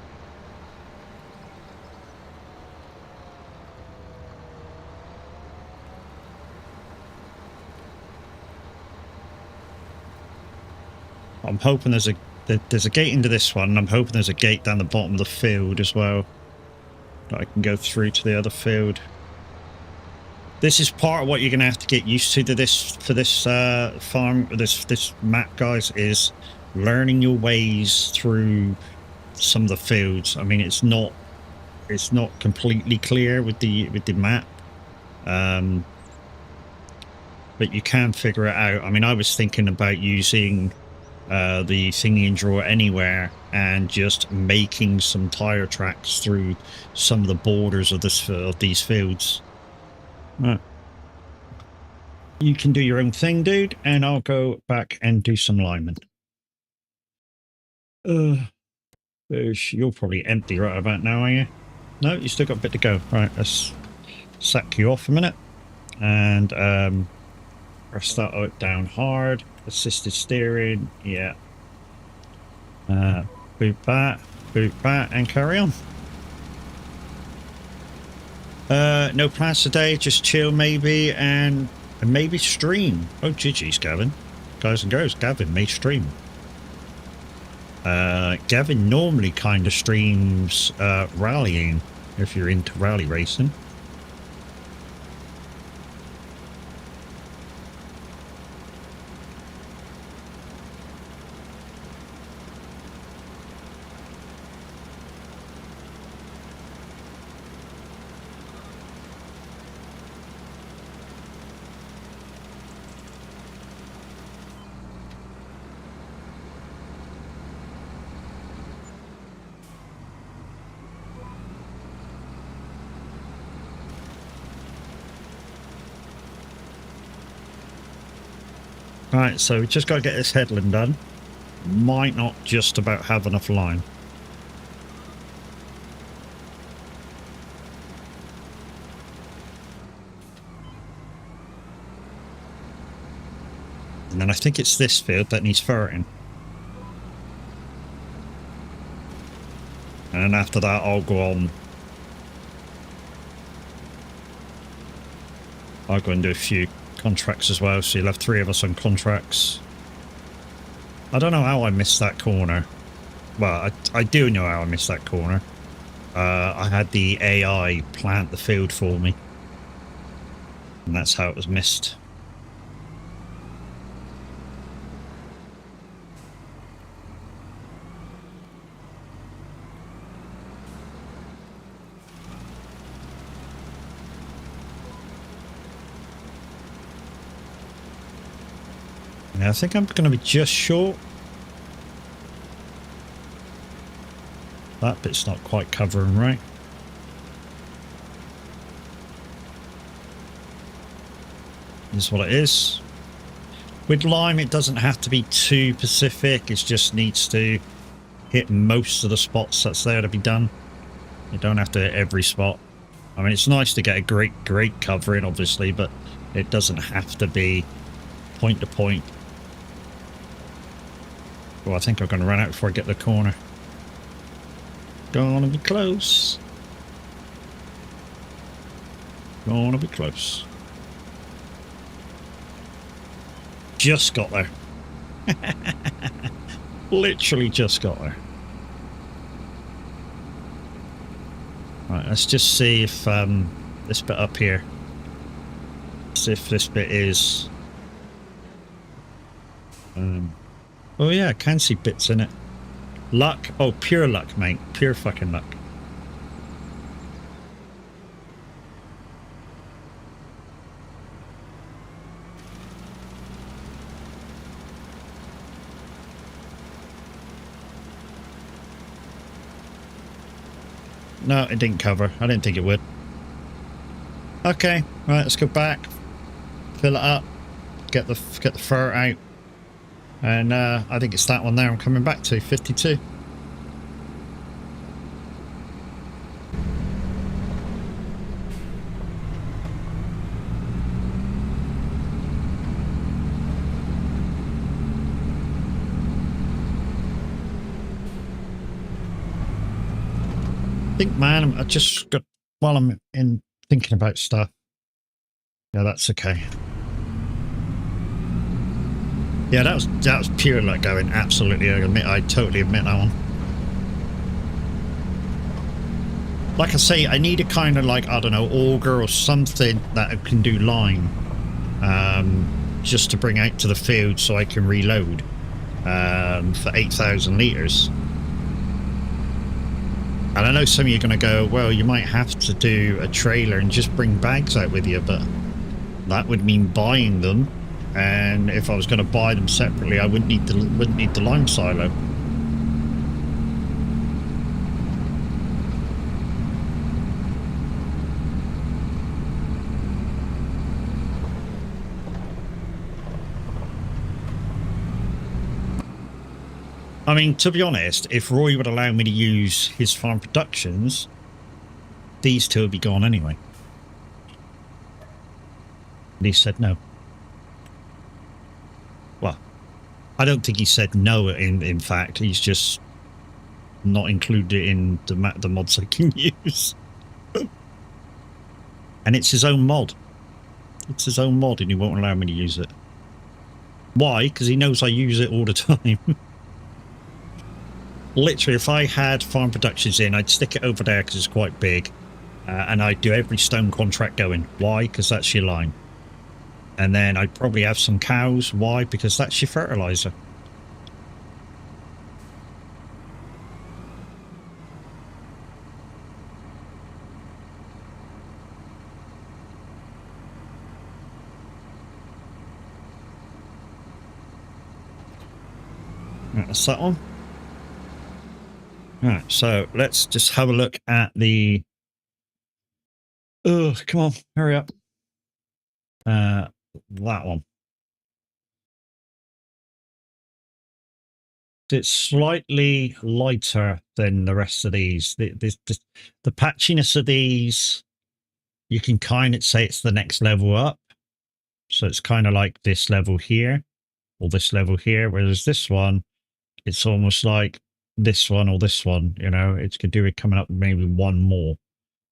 I'm hoping there's a gate into this one, and I'm hoping there's a gate down the bottom of the field as well that I can go through to the other field. This is part of what you're going to have to get used to this farm, this map, guys, is learning your ways through some of the fields. I mean, it's not completely clear with the map, but you can figure it out. I mean, I was thinking about using the thingy and draw anywhere and just making some tire tracks through some of the borders of these fields. Right. You can do your own thing, dude, and I'll go back and do some linemen. You're probably empty right about now, are you? No, you still got a bit to go. Right, let's sack you off a minute. And press that out down hard. Assisted steering, yeah. Boot that, and carry on. No plans today, just chill maybe, and maybe stream. Oh, GG's, Gavin. Guys and girls, Gavin may stream. Gavin normally kind of streams rallying, if you're into rally racing. Right, so we just got to get this headland done. Might not just about have enough line. And then I think it's this field that needs ferreting. And then after that, I'll go on. I'll go and do a few contracts as well. So you'll have 3 of us on contracts. I don't know how I missed that corner. Well, I do know how I missed that corner. I had the AI plant the field for me. And that's how it was missed. Now, I think I'm going to be just short. That bit's not quite covering right. This is what it is. With lime, it doesn't have to be too specific. It just needs to hit most of the spots that's there to be done. You don't have to hit every spot. I mean, it's nice to get a great covering, obviously, but it doesn't have to be point to point. Well, I think I'm going to run out before I get to the corner. Gonna be close. Gonna be close. Just got there. Literally just got there. Right, let's just see if this bit up here. See if this bit is. Oh yeah, I can see bits in it. Luck. Oh, pure luck, mate. Pure fucking luck. No, it didn't cover. I didn't think it would. Okay, right, let's go back. Fill it up. Get the fur out. And I think it's that one there I'm coming back to, 52. I think, man, I just got, while I'm in thinking about stuff. Yeah, that's okay. Yeah, that was pure luck going. Absolutely, I totally admit that one. Like I say, I need a kind of like, I don't know, auger or something that can do line, just to bring out to the field so I can reload for 8,000 litres. And I know some of you are going to go, well, you might have to do a trailer and just bring bags out with you, but that would mean buying them. And if I was going to buy them separately, I wouldn't need the lime silo. I mean, to be honest, if Roy would allow me to use his farm productions, these two would be gone anyway. And he said no. Well, I don't think he said no, in fact. He's just not included in the mods I can use. And it's his own mod. It's his own mod and he won't allow me to use it. Why? Because he knows I use it all the time. Literally, if I had farm productions in, I'd stick it over there because it's quite big. And I'd do every stone contract going. Why? Because that's your line. And then I'd probably have some cows. Why? Because that's your fertilizer. Right, that's that one. All right, so let's just have a look at the... Oh, come on, hurry up. That one. it's slightly lighter than the rest of these. The patchiness of these, you can kind of say it's the next level up. So it's kind of like this level here, or this level here, whereas this one, it's almost like this one or this one, you know, it could do it coming up maybe one more.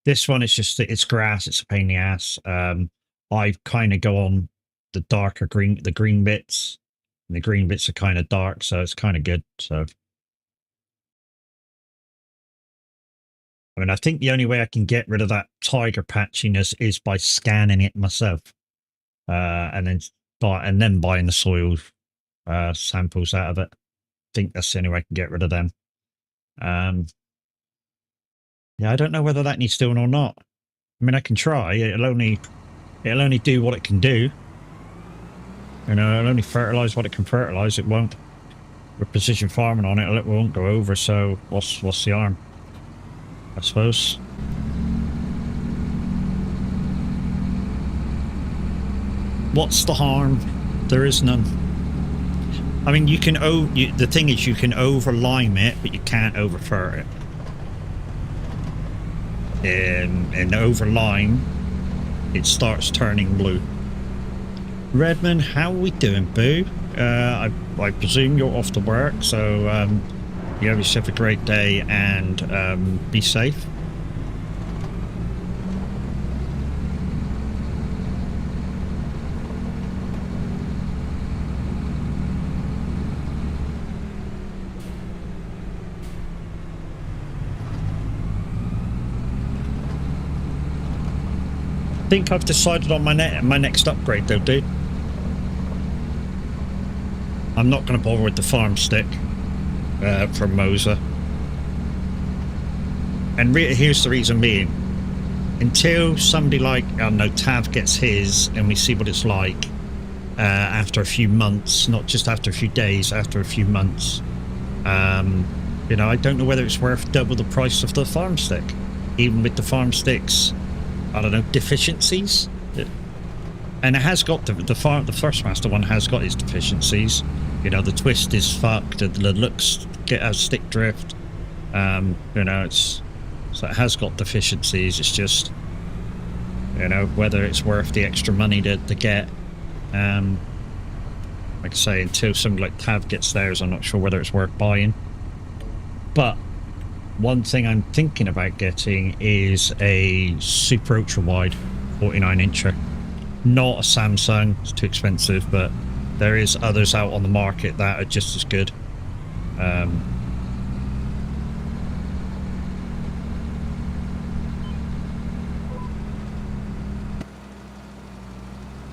This one, it's just, it's grass, it's a pain in the ass. I kind of go on the darker green, the green bits, and the green bits are kind of dark, so it's kind of good. So, I mean, I think the only way I can get rid of that tiger patchiness is by scanning it myself, and then buying the soil samples out of it. I think that's the only way I can get rid of them. Yeah, I don't know whether that needs doing or not. I mean, I can try. It'll only do what it can do. You know, it'll only fertilize what it can fertilize. It won't. With precision farming on it, it won't go over. So what's the harm? I suppose. What's the harm? There is none. I mean, you can the thing is, you can over lime it, but you can't over fert it. And over lime, it starts turning blue. Redmond, how are we doing, boo? I presume you're off to work, so you have yourself a great day and be safe. I think I've decided on my next upgrade though, dude. I'm not going to bother with the farm stick from Moser. And here's the reason being. Until somebody like, I don't know, Tav gets his and we see what it's like after a few months, not just after a few days, after a few months. You know, I don't know whether it's worth double the price of the farm stick. Even with the farm sticks, I don't know, deficiencies. And it has got the First Master one has got its deficiencies. You know, the twist is fucked. The looks get a stick drift. You know, so it has got deficiencies. It's just, you know, whether it's worth the extra money to get. Like I say, until somebody like Tav gets theirs, I'm not sure whether it's worth buying. But one thing I'm thinking about getting is a super ultra wide 49-incher. Not a Samsung, it's too expensive, but there is others out on the market that are just as good.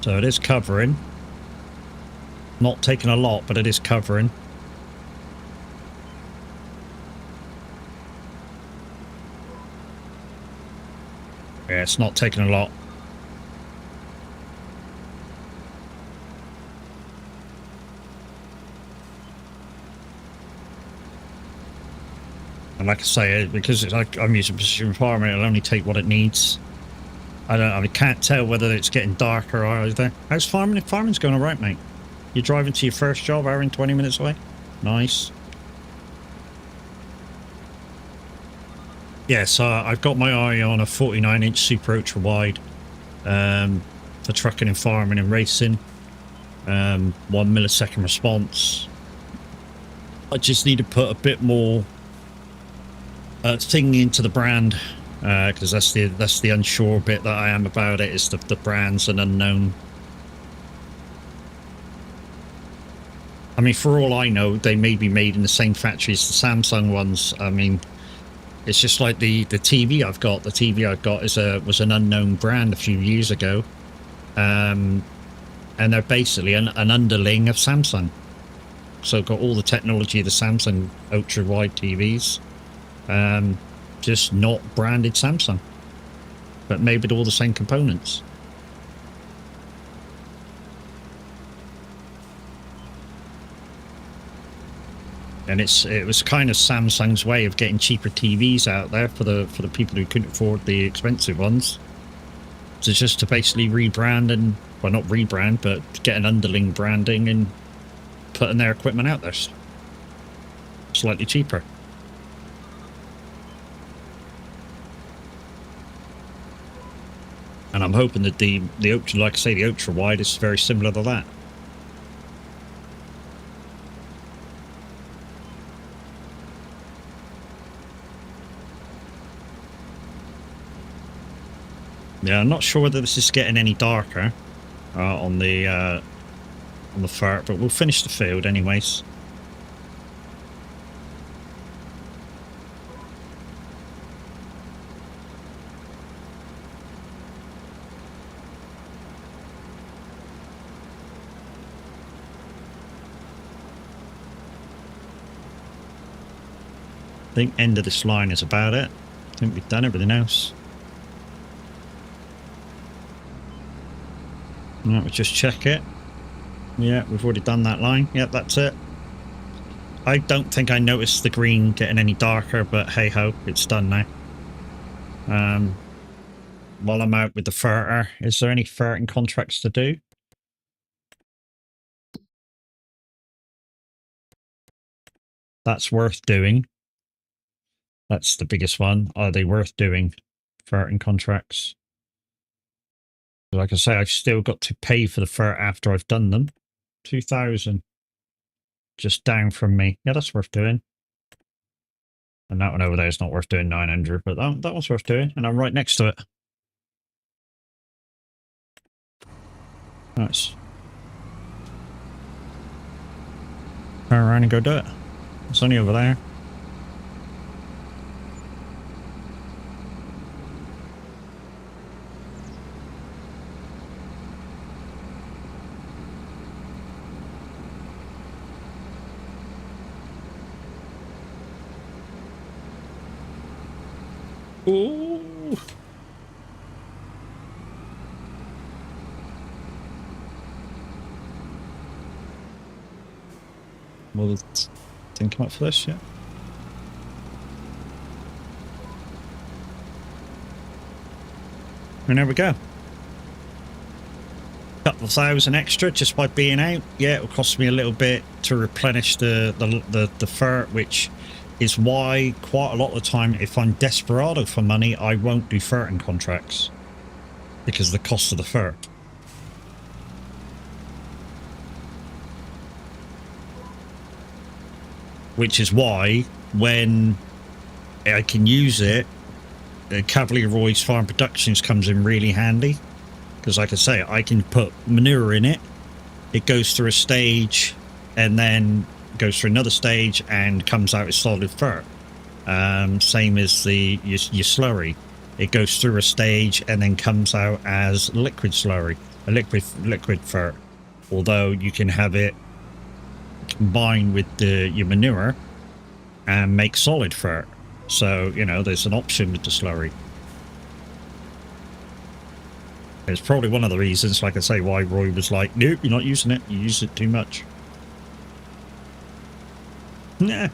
So it is covering. Not taking a lot, but it is covering. Yeah, it's not taking a lot. And like I say, because it's like I'm using precision farming, it'll only take what it needs. I can't tell whether it's getting darker or either. How's farming? Farming's going alright, mate. You're driving to your first job, hour and 20 minutes away. Nice. Yeah, so I've got my eye on a 49-inch super ultra wide for trucking and farming and racing. 1 millisecond response. I just need to put a bit more thing into the brand because that's the unsure bit that I am about it, is the brand's an unknown. I mean, for all I know, they may be made in the same factory as the Samsung ones. I mean, it's just like the TV I've got. The TV I've got was an unknown brand a few years ago, and they're basically an underling of Samsung. So got all the technology of the Samsung ultra wide TVs, just not branded Samsung, but made with all the same components. And it was kind of Samsung's way of getting cheaper TVs out there for the people who couldn't afford the expensive ones. So just to basically rebrand and, well, not rebrand, but get an underling branding and putting their equipment out there. slightly cheaper. And I'm hoping that the ultra, like I say, the ultra wide is very similar to that. Yeah, I'm not sure whether this is getting any darker on the fart, but we'll finish the field anyways. I think end of this line is about it. I think we've done everything else. Right, we'll just check it. Yeah, we've already done that line. Yep, that's it. I don't think I noticed the green getting any darker, but hey ho, it's done now. While I'm out with the ferter, is there any ferting contracts to do? That's worth doing. That's the biggest one. Are they worth doing? Ferting contracts. Like I say, I've still got to pay for the fert after I've done them. 2,000. Just down from me. Yeah, that's worth doing. And that one over there is not worth doing 900, but that one's worth doing. And I'm right next to it. Nice. Turn around and go do it. It's only over there. Ooh. Well, didn't come up for this yet. And there we go. Couple of thousand extra just by being out. Yeah, it'll cost me a little bit to replenish the fert, which is why quite a lot of the time, if I'm desperado for money, I won't do ferting contracts because of the cost of the fert. Which is why when I can use it, Cavalier Roy's Farm Productions comes in really handy. Because like I say, I can put manure in it, it goes through a stage, and then goes through another stage and comes out as solid fert. Same as your slurry. It goes through a stage and then comes out as liquid slurry, a liquid fert. Although you can have it combine with your manure and make solid fert. So, you know, there's an option with the slurry. It's probably one of the reasons, like I say, why Roy was like, nope, you're not using it. You use it too much. Nah.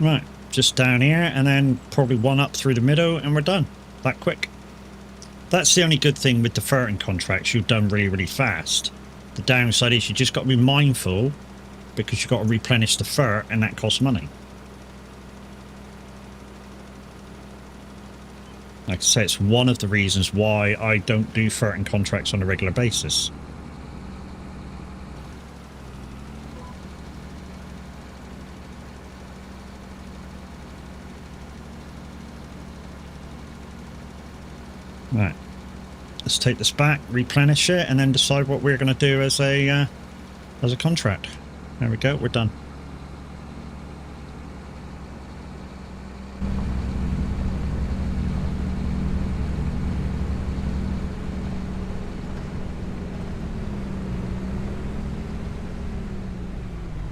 Right, just down here, and then probably one up through the middle, and we're done. That quick. That's the only good thing with the ferting contracts. You've done really, really fast. The downside is you just got to be mindful because you've got to replenish the fert, and that costs money. Like I say, it's one of the reasons why I don't do ferting contracts on a regular basis. Right, let's take this back, replenish it, and then decide what we're going to do as a contract. There we go, we're done.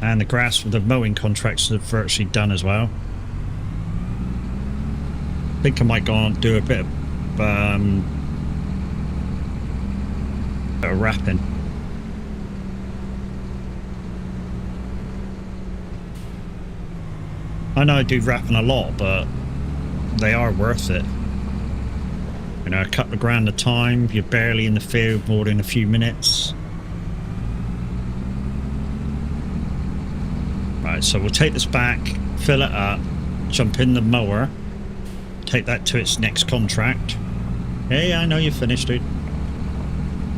And the grass with the mowing contracts are virtually done as well. I think I might go on and do a bit of wrapping. I know I do wrapping a lot, but they are worth it. You know, a couple of grand a time, you're barely in the field more than a few minutes. Right, so we'll take this back, fill it up, jump in the mower, take that to its next contract. Hey, I know you're finished, dude.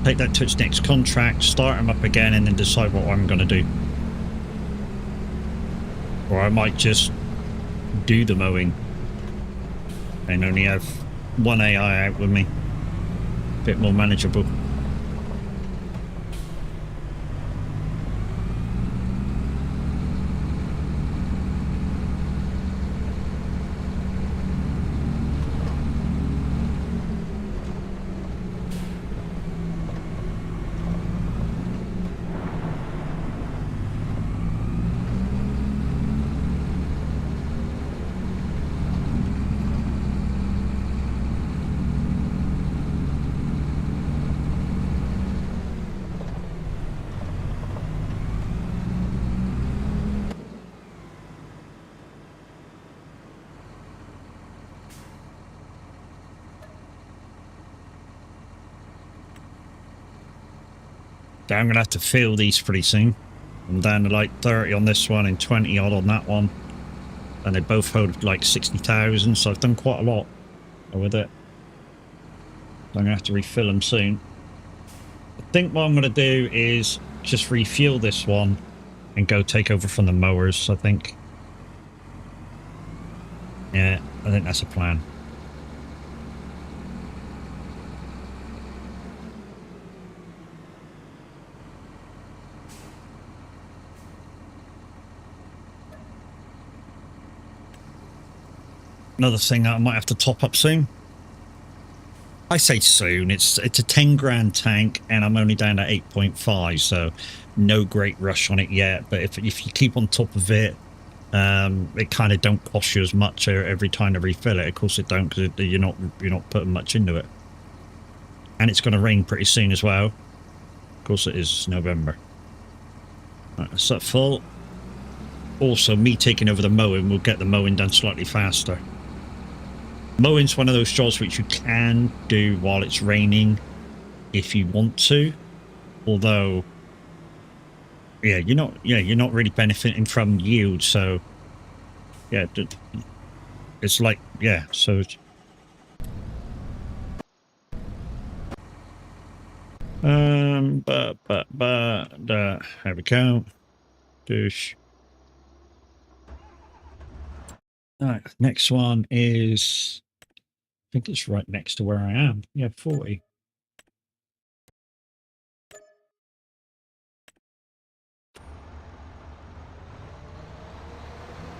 Take that to its next contract, start them up again, and then decide what I'm going to do. Or I might just do the mowing and only have one AI out with me. A bit more manageable. I'm going to have to fill these pretty soon. I'm down to like 30 on this one and 20 odd on that one. And they both hold like 60,000, so I've done quite a lot with it. I'm going to have to refill them soon. I think what I'm going to do is just refuel this one and go take over from the mowers, I think. Yeah, I think that's a plan. Another thing that I might have to top up soon. I say soon. It's a 10 grand tank, and I'm only down to 8.5, so no great rush on it yet. But if you keep on top of it, it kind of don't cost you as much every time to refill it. Of course, it don't, because you're not putting much into it. And it's going to rain pretty soon as well. Of course, it is November. Right, that's that full. Also, me taking over the mowing will get the mowing done slightly faster. Mowing's one of those jobs which you can do while it's raining if you want to, although you're not really benefiting from yield, so yeah, it's like, yeah, so there we go. Douche. Alright, next one is, I think it's right next to where I am. Yeah, 40.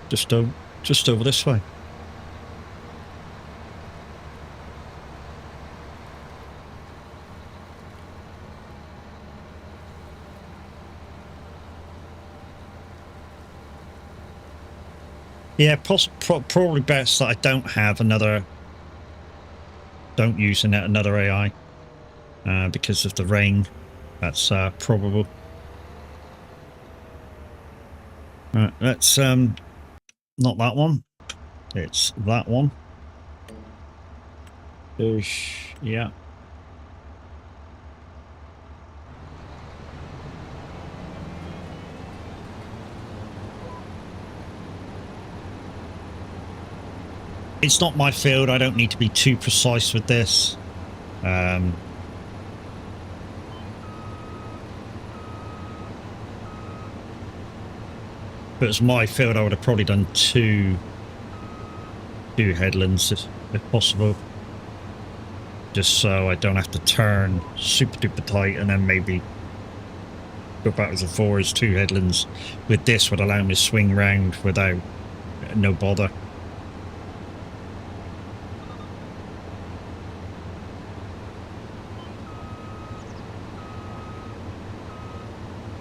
Just over this way. Yeah, probably best that I don't have another. Don't use another AI because of the rain. That's probable. Right, let's not that one. It's that one. Yeah. It's not my field. I don't need to be too precise with this. But it's my field. I would have probably done two headlands if possible, just so I don't have to turn super duper tight and then maybe go backwards and forwards. Two headlands with this would allow me to swing round without no bother.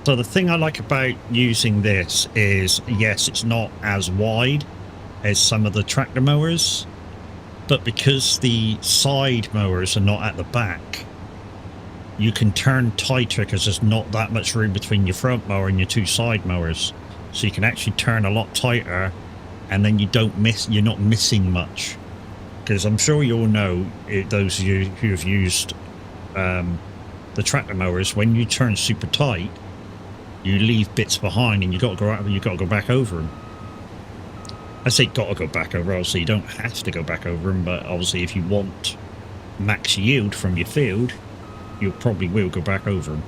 So the thing I like about using this is, yes, it's not as wide as some of the tractor mowers, but because the side mowers are not at the back, you can turn tighter because there's not that much room between your front mower and your two side mowers. So you can actually turn a lot tighter and then you're not missing much. Because I'm sure you all know, those of you who have used the tractor mowers, when you turn super tight, you leave bits behind, and you got to go back over them. I say got to go back over. Obviously, you don't have to go back over them, but obviously, if you want max yield from your field, you probably will go back over them.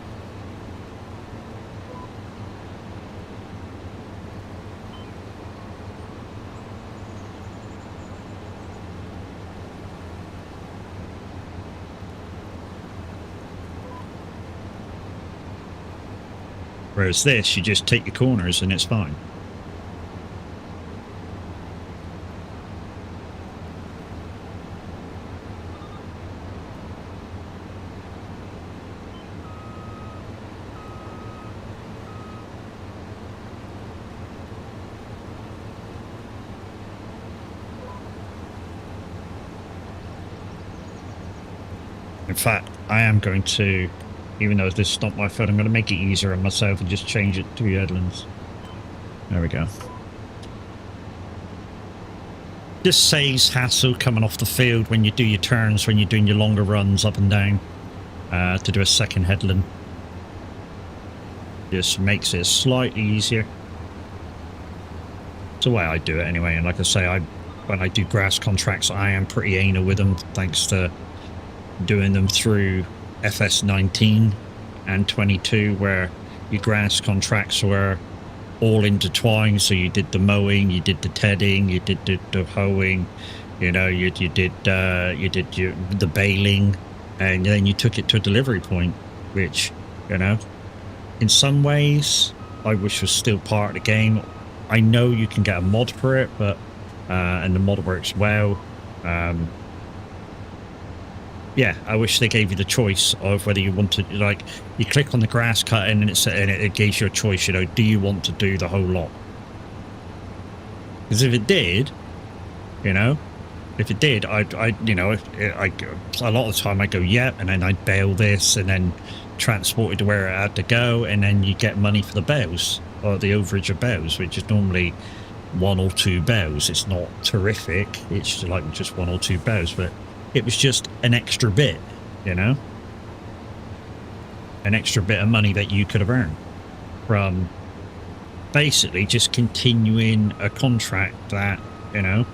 Whereas this, you just take your corners and it's fine. In fact, I am going to, even though this is not my fault, I'm going to make it easier on myself and just change it to headlands. There we go. Just saves hassle coming off the field when you do your turns, when you're doing your longer runs up and down, to do a second headland. Just makes it slightly easier. It's the way I do it anyway, and like I say, when I do grass contracts, I am pretty anal with them, thanks to doing them through FS19 and 22, where your grass contracts were all intertwined. So you did the mowing, you did the tedding, you did the hoeing, you know, you did the baling, and then you took it to a delivery point, which, you know, in some ways I wish was still part of the game. I know you can get a mod for it, but and the mod works well. Yeah, I wish they gave you the choice of whether you want to, like, you click on the grass cutting and it gives you a choice, you know, do you want to do the whole lot? Because if it did, you know, if it did, you know, a lot of the time I go, yeah, and then I'd bail this and then transport it to where it had to go, and then you get money for the bales, or the overage of bales, which is normally 1 or 2 bales. It's not terrific, it's like just 1 or 2 bales, but it was just an extra bit, you know? An extra bit of money that you could have earned from basically just continuing a contract that, you know,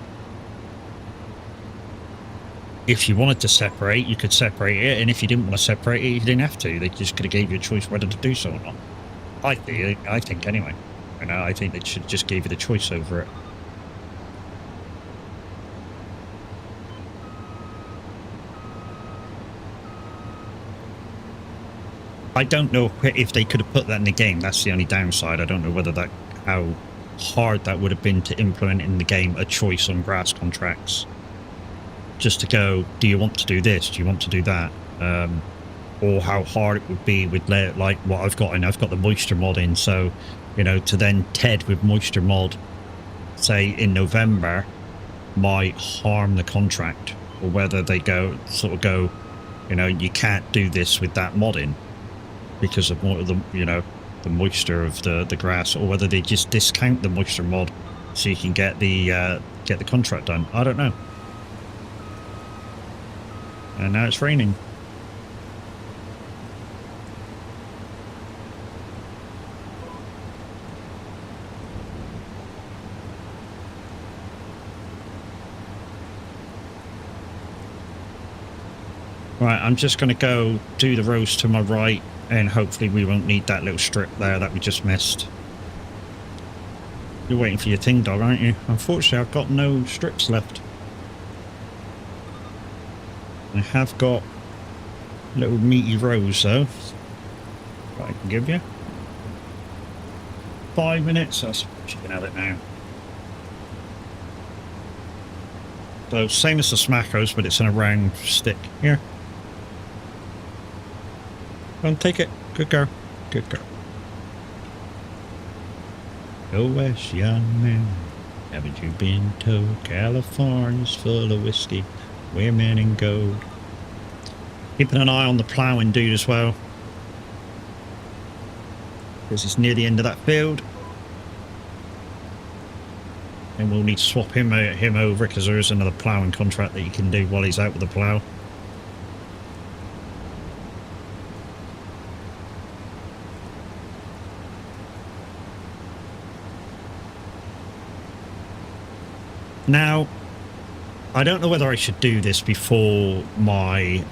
if you wanted to separate, you could separate it, and if you didn't want to separate it, you didn't have to. They just could have gave you a choice whether to do so or not. I think anyway. You know, I think they should just give you the choice over it. I don't know if they could have put that in the game. That's the only downside. I don't know whether how hard that would have been to implement in the game, a choice on grass contracts. Just to go, do you want to do this? Do you want to do that? Or how hard it would be with, like, what I've got in. I've got the moisture mod in, so, you know, to then TED with moisture mod, say in November, might harm the contract. Or whether they sort of go, you know, you can't do this with that mod in, because of the, you know, the moisture of the grass, or whether they just discount the moisture mod so you can get the contract done. I don't know. And now it's raining. Right, I'm just going to go do the rows to my right, and hopefully we won't need that little strip there that we just missed. You're waiting for your ting dog, aren't you? Unfortunately, I've got no strips left. I have got little meaty rows though, that I can give you. 5 minutes, that's what you can have it now. So same as the Smackos, but it's in a round stick. Here. Go and take it. Good girl. Good girl. Go west, young man. Haven't you been told California's full of whiskey, women and gold? Keeping an eye on the ploughing dude as well, because it's near the end of that field. and we'll need to swap him over because there is another ploughing contract that you can do while he's out with the plough. Now, I don't know whether I should do this before my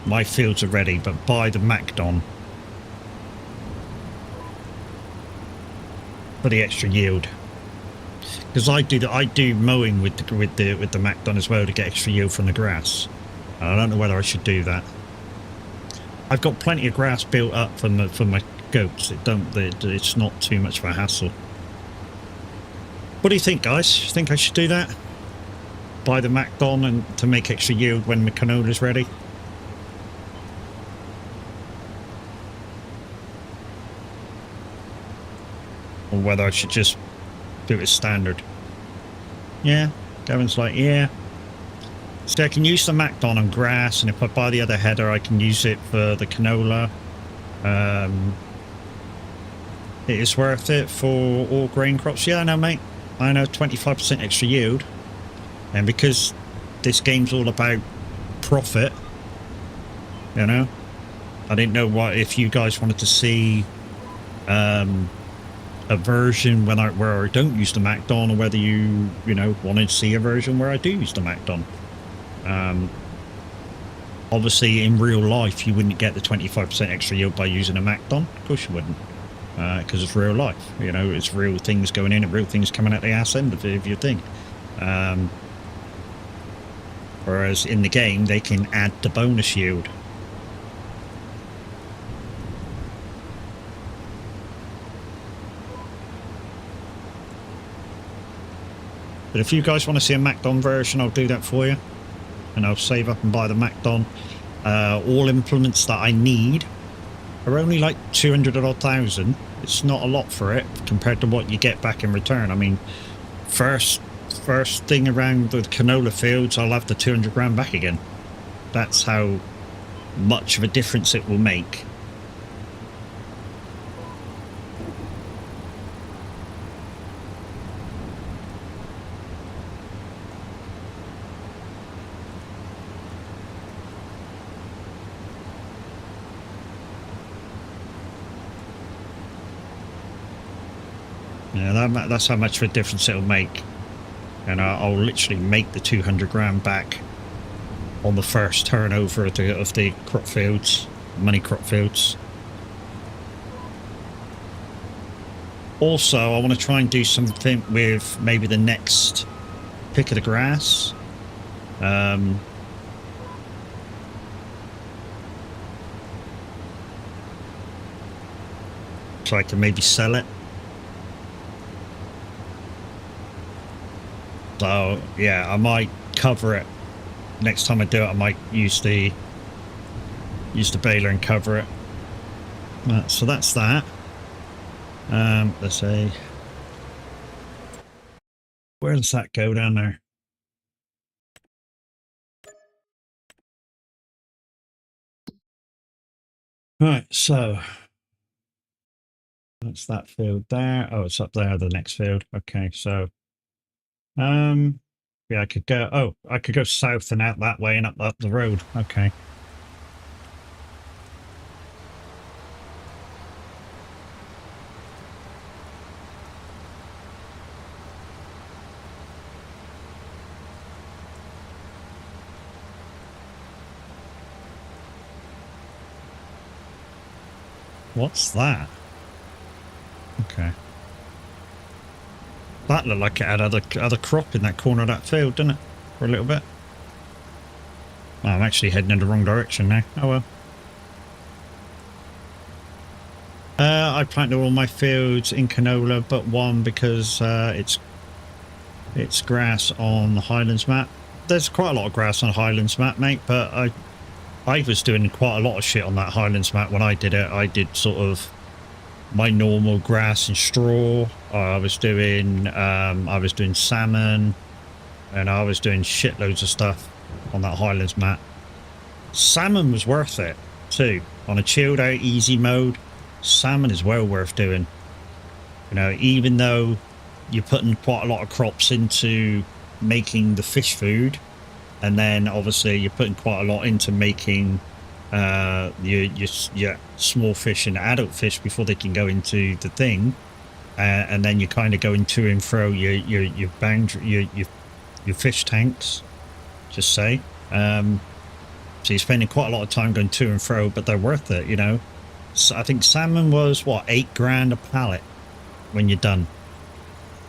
my fields are ready, but buy the Macdon for the extra yield, because I do mowing with the Macdon as well to get extra yield from the grass. And I don't know whether I should do that. I've got plenty of grass built up for my goats. It's not too much of a hassle. What do you think, guys? Think I should do that? Buy the Macdon and to make extra yield when the canola's ready? Or whether I should just do it standard? Yeah, Gavin's like, yeah. See, I can use the Macdon on grass, and if I buy the other header, I can use it for the canola. It is worth it for all grain crops. Yeah, I know, mate. I know, 25% extra yield. And because this game's all about profit, you know, I didn't know if you guys wanted to see a version where I don't use the Macdon, or whether you know, wanted to see a version where I do use the Macdon. Obviously, in real life, you wouldn't get the 25% extra yield by using a Macdon. Of course you wouldn't. Because it's real life, you know, it's real things going in and real things coming out the ass end of your thing. Whereas in the game, they can add the bonus yield. But if you guys want to see a Macdon version, I'll do that for you. And I'll save up and buy the Macdon. All implements that I need are only like 200 odd thousand. It's not a lot for it compared to what you get back in return. I mean, first thing around the canola fields, I'll have the 200 grand back again. That's how much of a difference it will make. Yeah, that's how much of a difference it'll make. And I'll literally make the 200 grand back on the first turnover of the crop fields, money crop fields. Also, I want to try and do something with maybe the next pick of the grass. So I can maybe sell it. So yeah, I might cover it next time I do it. I might use the baler and cover it. So that's that. Let's see, where does that go down there? Right, so that's that field there. Oh, it's up there, the next field. Okay, so yeah, I could go south and out that way and up the road. Okay. What's that? Okay. That looked like it had other crop in that corner of that field, didn't it? For a little bit. Oh, I'm actually heading in the wrong direction now. Oh well. I planted all my fields in canola but one because it's grass on the Highlands map. There's quite a lot of grass on the Highlands map, mate, but I was doing quite a lot of shit on that Highlands map when I did it. I did sort of my normal grass and straw. I was doing salmon, and I was doing shitloads of stuff on that Highlands map. Salmon was worth it too. On a chilled out easy mode, salmon is well worth doing. You know, even though you're putting quite a lot of crops into making the fish food, and then obviously you're putting quite a lot into making your small fish and adult fish before they can go into the thing, and then you're kind of going to and fro your fish tanks, just say. So you're spending quite a lot of time going to and fro, but they're worth it, you know. So I think salmon was what, $8 a pallet when you're done,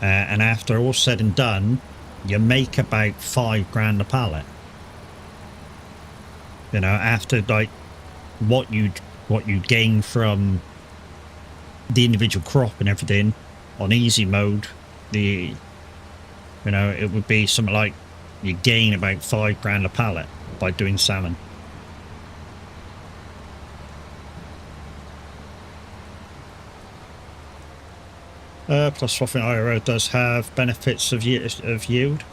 and after all said and done, you make about $5 a pallet. You know, after like what you gain from the individual crop and everything on easy mode, you know, it would be something like you gain about $5 a pallet by doing salmon. Plus swapping IRO does have benefits of yield.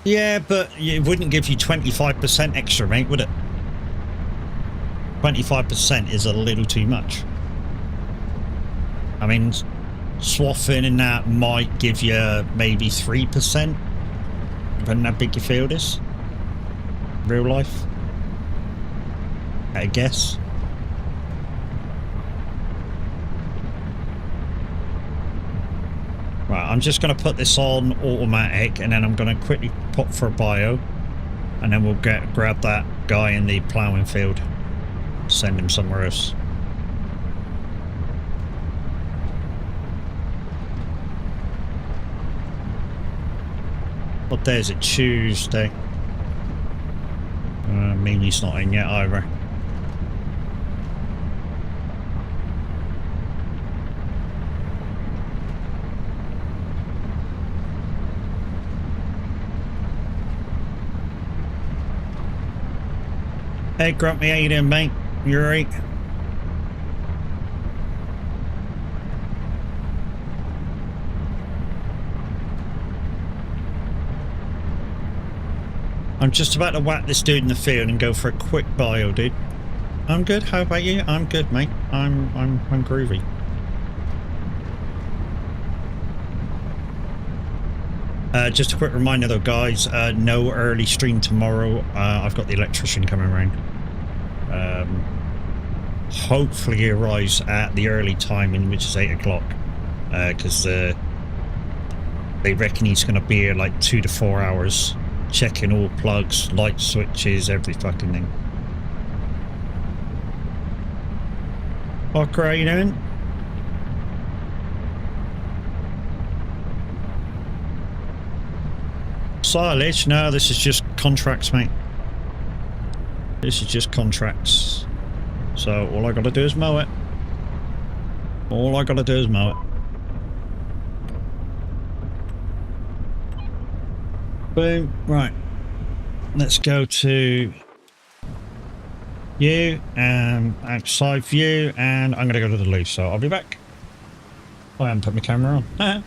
Yeah, but it wouldn't give you 25% extra, mate, would it? 25% is a little too much. I mean, swapping and that might give you maybe 3%, depending on how big your field is. Real life, I guess. Right, I'm just going to put this on automatic, and then I'm going to quickly pop for a bio, and then we'll grab that guy in the ploughing field, send him somewhere else. What day is it? Tuesday. Meanie's not in yet either. Hey Grumpy, how you doing, mate? You alright? I'm just about to whack this dude in the field and go for a quick bio, dude. I'm good. How about you? I'm good, mate. I'm groovy. Just a quick reminder though, guys, no early stream tomorrow. I've got the electrician coming around. Hopefully he arrives at the early timing, which is 8 o'clock, because they reckon he's going to be here like 2 to 4 hours, checking all plugs, light switches, every fucking thing. What, how you doing? Silage? No, this is just contracts, mate. This is just contracts. So all I gotta do is mow it. All I gotta do is mow it. Boom. Right. Let's go to you and outside view, and I'm gonna go to the loo, so I'll be back. I haven't put my camera on.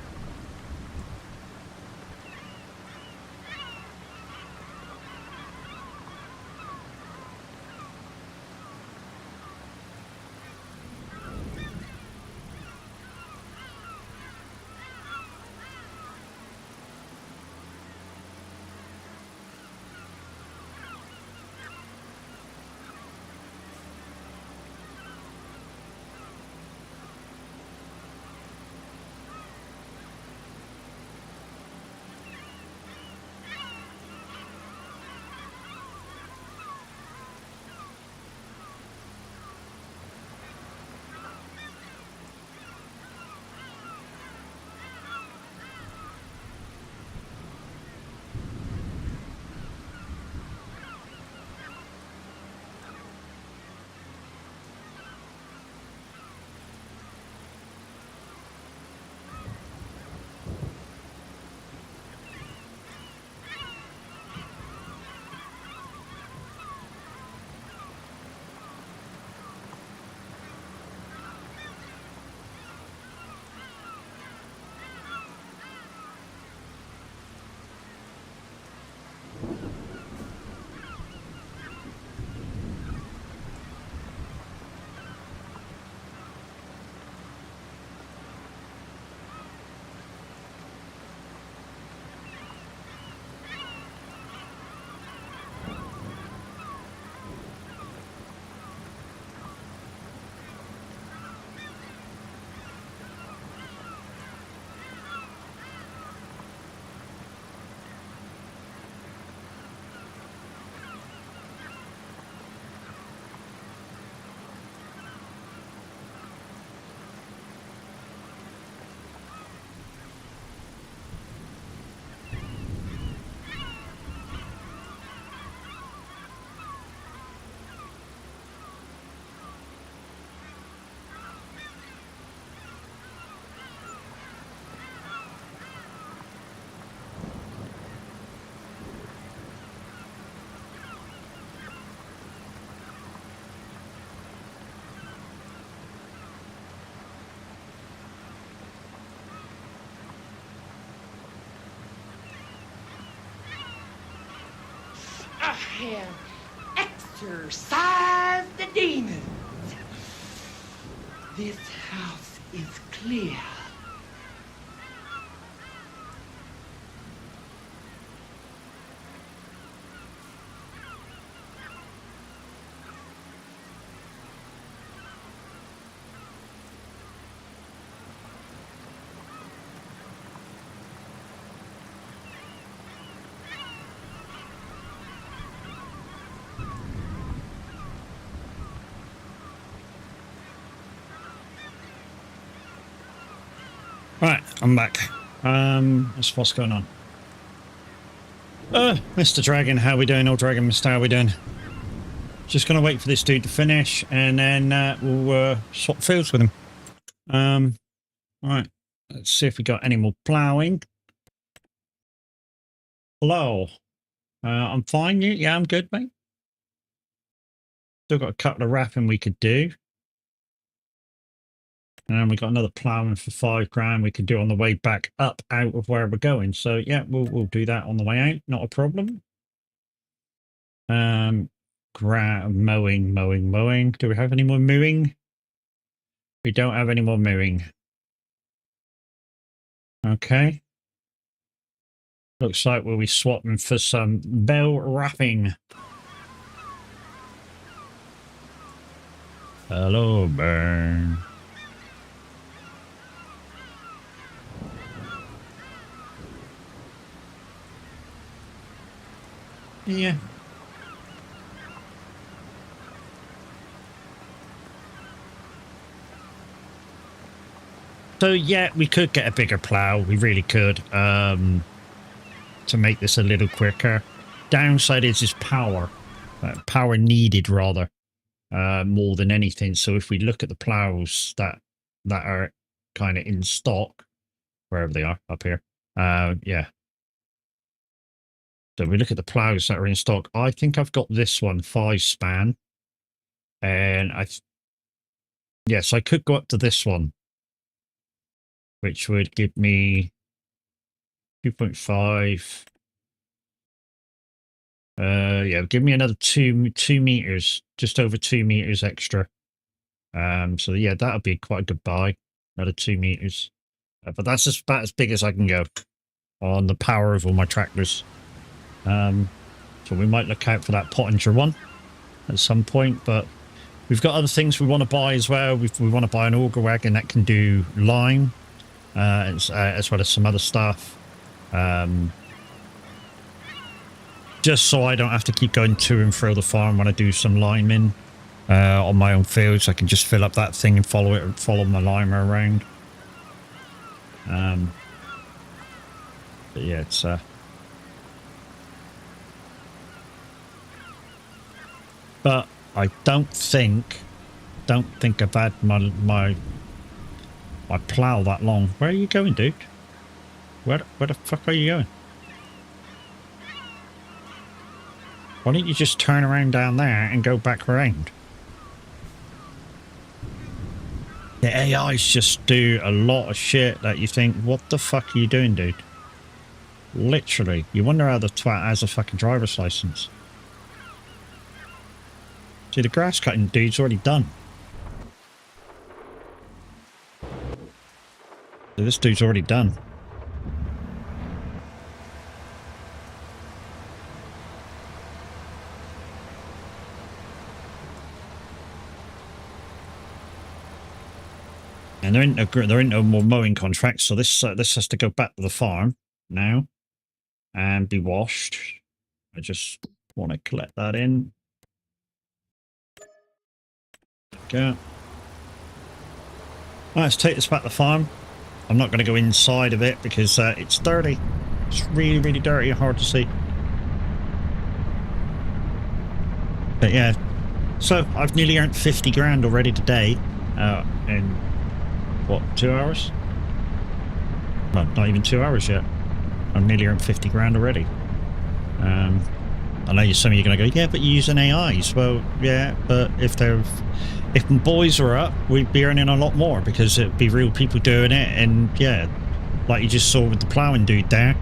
I have exorcised the demons. This house is clear. Right, I'm back. What's going on? Mr. Dragon, how we doing? Old Dragon, Mister, how we doing? Just gonna wait for this dude to finish, and then we'll swap fields with him. Right, let's see if we got any more ploughing. Hello. I'm fine. You? Yeah, I'm good, mate. Still got a couple of wrapping we could do. And we got another ploughing for £5 we could do on the way back up out of where we're going. So yeah, we'll do that on the way out. Not a problem. Mowing. Do we have any more mowing? We don't have any more mowing. Okay. Looks like we'll be swapping for some bell wrapping. Hello, Burn. Yeah. So yeah, we could get a bigger plow. We really could. To make this a little quicker. Downside is power. Power needed rather. More than anything. So if we look at the plows that are kind of in stock, wherever they are up here. Yeah. So we look at the plows that are in stock. I think I've got this one, 5-span. And yes, I could go up to this one, which would give me 2.5. Yeah, give me another 2 meters, just over 2 meters extra. So yeah, that'll be quite a good buy. Another 2 meters. But that's just about as big as I can go on the power of all my tractors. So we might look out for that Pottinger one at some point, but we've got other things we want to buy as well. We want to buy an auger wagon that can do lime, as well as some other stuff. Just so I don't have to keep going to and fro the farm when I do some liming on my own fields. I can just fill up that thing and follow my limer around. But yeah, it's but I don't think I've had my plow that long. Where are you going, dude? Where the fuck are you going? Why don't you just turn around down there and go back around? The AIs just do a lot of shit that you think, what the fuck are you doing, dude? Literally. You wonder how the twat has a fucking driver's license. See, the grass cutting dude's already done. So this dude's already done. And there ain't no more mowing contracts, so this has to go back to the farm now and be washed. I just want to collect that in. Go. Right, let's take this back to the farm. I'm not going to go inside of it because it's dirty. It's really, really dirty and hard to see. But yeah, so I've nearly earned 50 grand already today in what, 2 hours? No, not even 2 hours yet. I've nearly earned 50 grand already. I know some of you are going to go, yeah, but you're using AIs. Well, yeah, but if my boys are up, we'd be earning a lot more because it'd be real people doing it. And yeah, like you just saw with the ploughing dude there,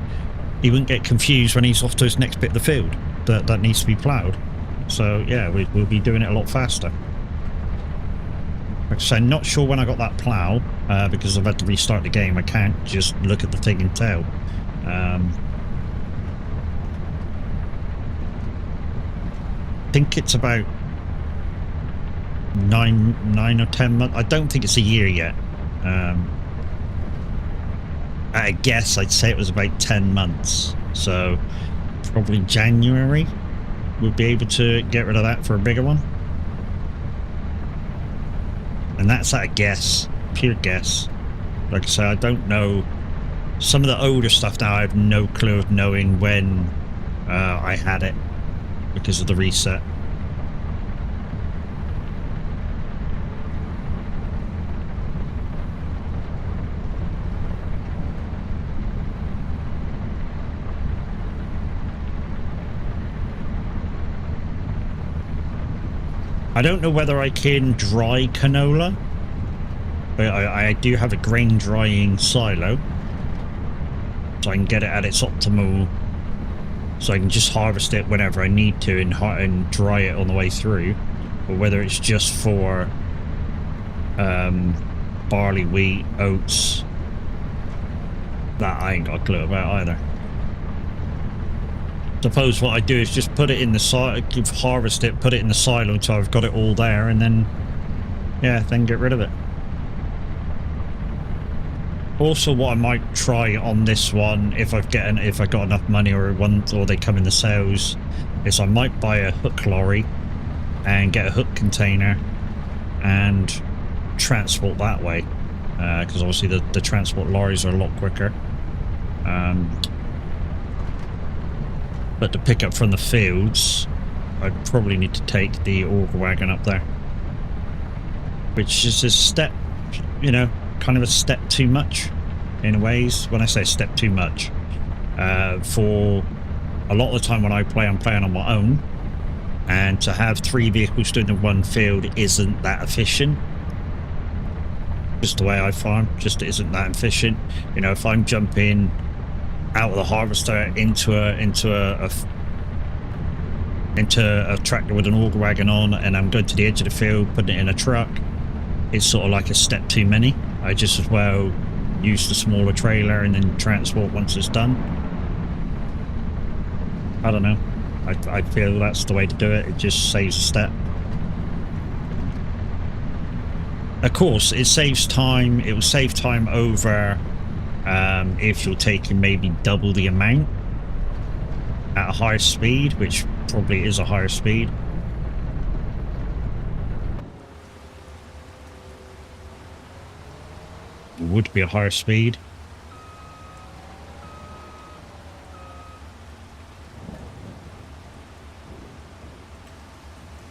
he wouldn't get confused when he's off to his next bit of the field. that needs to be ploughed. So yeah, we'll be doing it a lot faster. Like I said, not sure when I got that plough, because I've had to restart the game. I can't just look at the thing and tell. I think it's about 9 or 10 months. I don't think it's a year yet. I guess I'd say it was about 10 months. So probably January we'll be able to get rid of that for a bigger one. And that's at a guess, pure guess. Like I say, I don't know. Some of the older stuff now I have no clue of knowing when I had it because of the reset. I don't know whether I can dry canola, but I do have a grain drying silo, so I can get it at its optimal, so I can just harvest it whenever I need to and dry it on the way through, or whether it's just for barley, wheat, oats, that I ain't got a clue about either. Suppose what I do is just put it in the silo, harvest it, put it in the silo until I've got it all there, and then, yeah, then get rid of it. Also, what I might try on this one, if I got enough money, or they come in the sales, is I might buy a hook lorry and get a hook container and transport that way, because obviously the transport lorries are a lot quicker. But to pick up from the fields, I'd probably need to take the auger wagon up there. Which is a step, you know, kind of a step too much in ways. When I say step too much, for a lot of the time when I play, I'm playing on my own. And to have 3 vehicles doing in one field isn't that efficient. Just the way I farm, just isn't that efficient. You know, if I'm jumping out of the harvester into a tractor with an auger wagon on, and I'm going to the edge of the field, putting it in a truck, it's sort of like a step too many. I just as well use the smaller trailer and then transport once it's done. I don't know. I feel that's the way to do it. It just saves a step. Of course, it saves time. It will save time over if you're taking maybe double the amount at a higher speed, which probably is a higher speed. It would be a higher speed.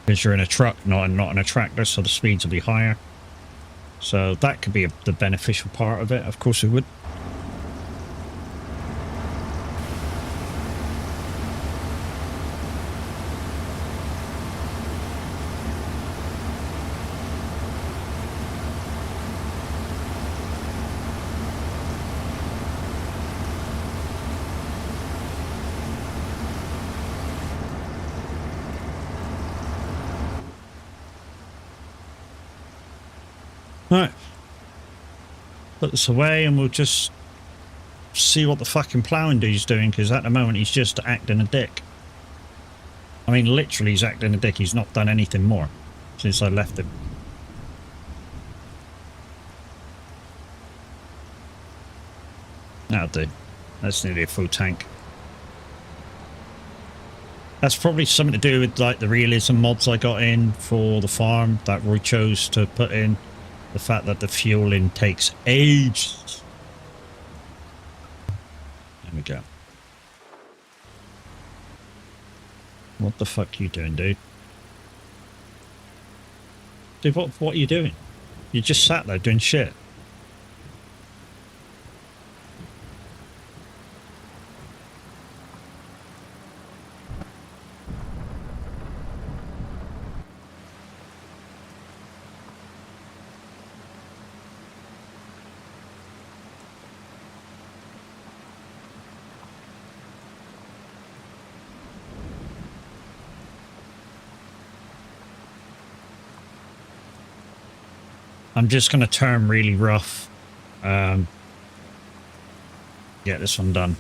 Because you're in a truck, not in a tractor, so the speeds will be higher. So that could be the beneficial part of it. Of course it would. Right. Put this away and we'll just see what the fucking ploughing dude's doing, because at the moment he's just acting a dick. I mean, literally he's acting a dick. He's not done anything more since I left him. That'll do. That's nearly a full tank. That's probably something to do with like the realism mods I got in for the farm that Roy chose to put in. The fact that the fueling takes ages. There we go. What the fuck are you doing, dude? Dude, what are you doing? You just sat there doing shit. I'm just going to turn really rough. Get this one done.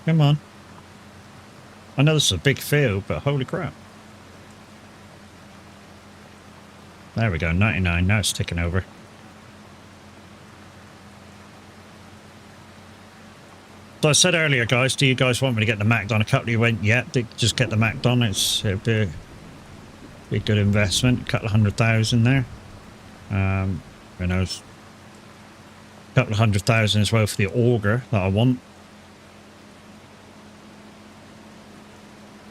Come on. I know this is a big field, but holy crap. There we go, 99. Now it's ticking over. So I said earlier, guys, do you guys want me to get the Mac done? A couple of you went, yeah, just get the Mac done. It'd be a good investment. A couple of 100,000 there. Who knows? A couple of 100,000 as well for the auger that I want.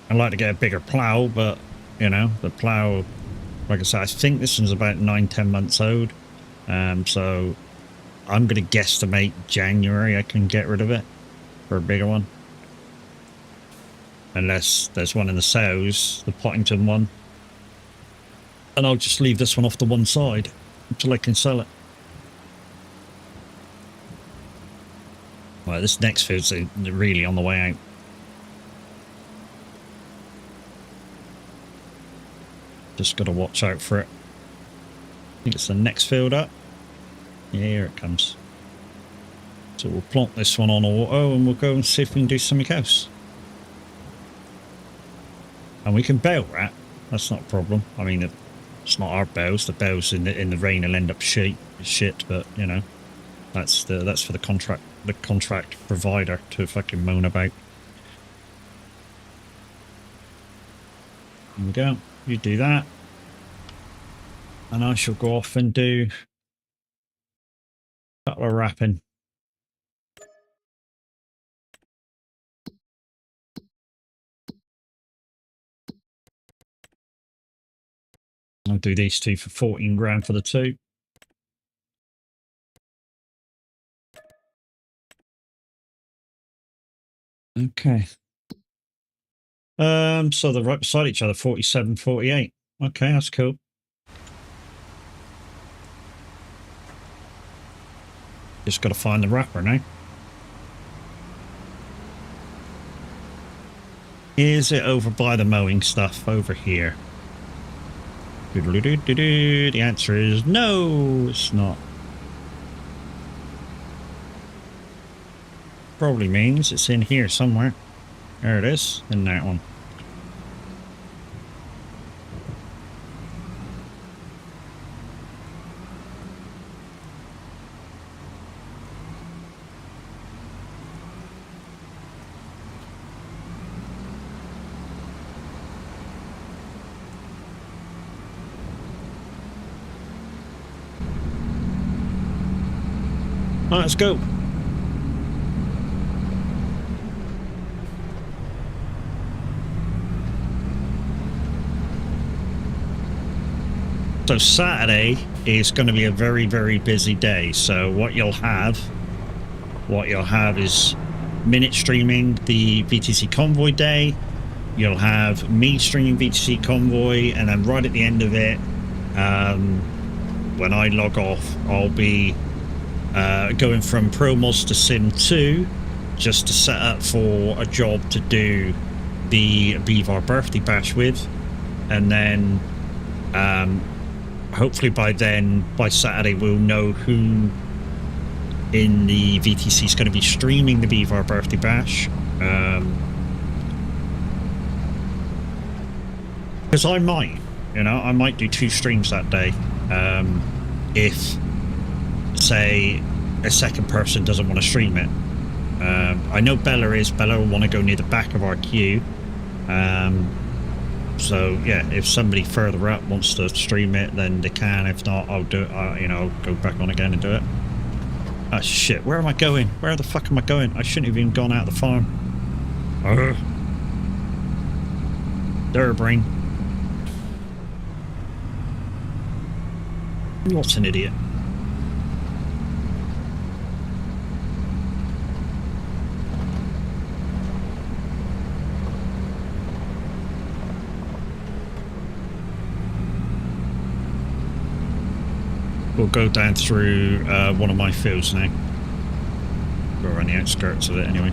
I'd like to get a bigger plow, but, you know, the plow, like I said, I think this one's about 9-10 months old. So I'm going to guesstimate January I can get rid of it for a bigger one. Unless there's one in the Sows, the Pottington one. And I'll just leave this one off to one side until I can sell it. Well, this next field's really on the way out. Just got to watch out for it. I think it's the next field up. Yeah, here it comes. So we'll plonk this one on auto and we'll go and see if we can do something else. And we can bail rat. That's not a problem. I mean, it's not our bales. The bales in the rain will end up shit. But you know, that's for the contract provider to fucking moan about. There we go. You do that, and I shall go off and do a couple of wrapping. I'll do these two for 14 grand for the two. Okay. So they're right beside each other, 47, 48. Okay, that's cool. Just got to find the wrapper now. Is it over by the mowing stuff over here? The answer is no, it's not. Probably means it's in here somewhere. There it is, in that one. All right, let's go. So Saturday is going to be a very, very busy day. So what you'll have is Minute streaming the VTC Convoy day. You'll have me streaming VTC Convoy, and then right at the end of it, when I log off, I'll be going from ProMods to Sim 2 just to set up for a job to do the Beaver birthday bash with, and then hopefully by Saturday we'll know who in the VTC is going to be streaming the Beaver birthday bash, because I might do 2 streams that day, if say a second person doesn't want to stream it. I know Bella will want to go near the back of our queue, so yeah, if somebody further up wants to stream it, then they can. If not, I'll do it. I'll go back on again and do it. Ah, shit, where am I going? Where the fuck am I going? I shouldn't have even gone out of the farm. There, brain. What an idiot. We'll go down through one of my fields now. We're around the outskirts of it anyway.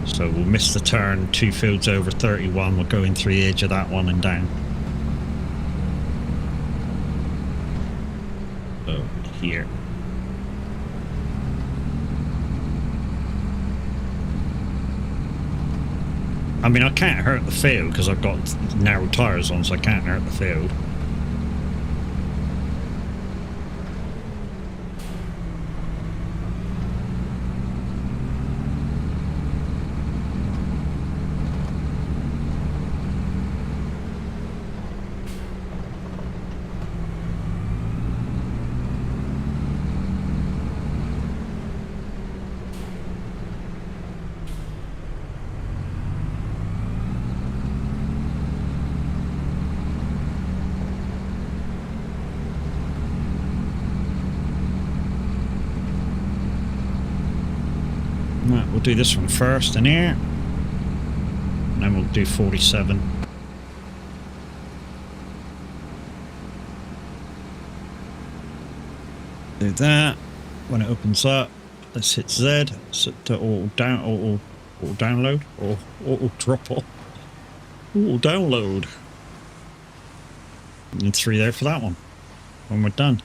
So we'll miss the turn 2 fields over 31. We'll go in through the edge of that one and down. So here. I mean, I can't hurt the field because I've got narrow tyres on, so I can't hurt the field. Right, we'll do this one first in here, and then we'll do 47. Do that. When it opens up, let's hit Z, set to auto download, or auto drop off, auto download, and 3 there for that one. When we're done.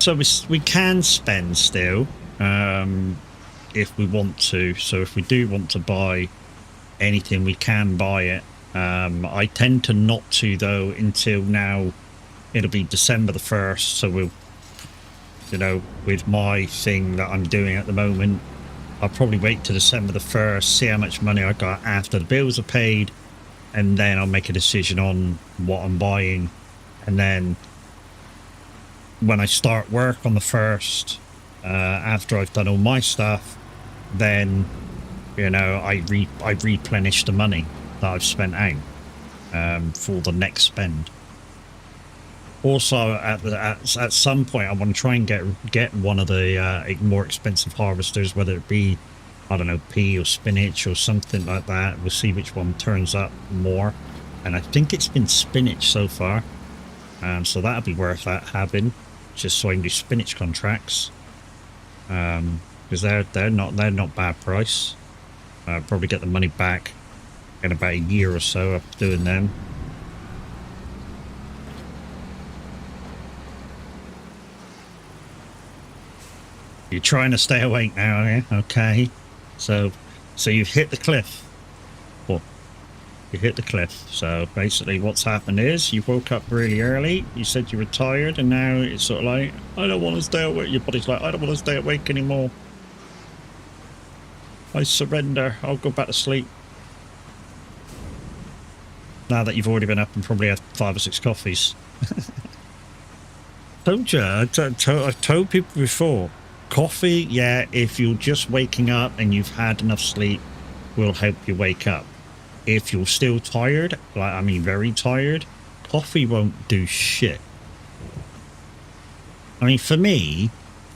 So we can spend still, if we want to. So if we do want to buy anything, we can buy it. I tend to not to though until now. It'll be December the 1st. So we'll, you know, with my thing that I'm doing at the moment, I'll probably wait till December the 1st, see how much money I got after the bills are paid, and then I'll make a decision on what I'm buying, and then when I start work on the 1st, after I've done all my stuff, then, you know, I replenish the money that I've spent out for the next spend. Also, at some point, I want to try and get one of the more expensive harvesters, whether it be, I don't know, pea or spinach or something like that. We'll see which one turns up more. And I think it's been spinach so far, so that'll be worth having. Just so I can do spinach contracts, because they're not bad price. Probably get the money back in about a year or so of doing them. You're trying to stay awake now, yeah? Okay. So you've hit the cliff. Well, you hit the cliff. So basically what's happened is you woke up really early, you said you were tired, and now it's sort of like, I don't want to stay awake. Your body's like, I don't want to stay awake anymore. I surrender. I'll go back to sleep. Now that you've already been up and probably had 5 or 6 coffees. Told you, I've told people before, coffee, yeah, if you're just waking up and you've had enough sleep, will help you wake up. If you're still tired, like, I mean very tired, coffee won't do shit. I mean, for me,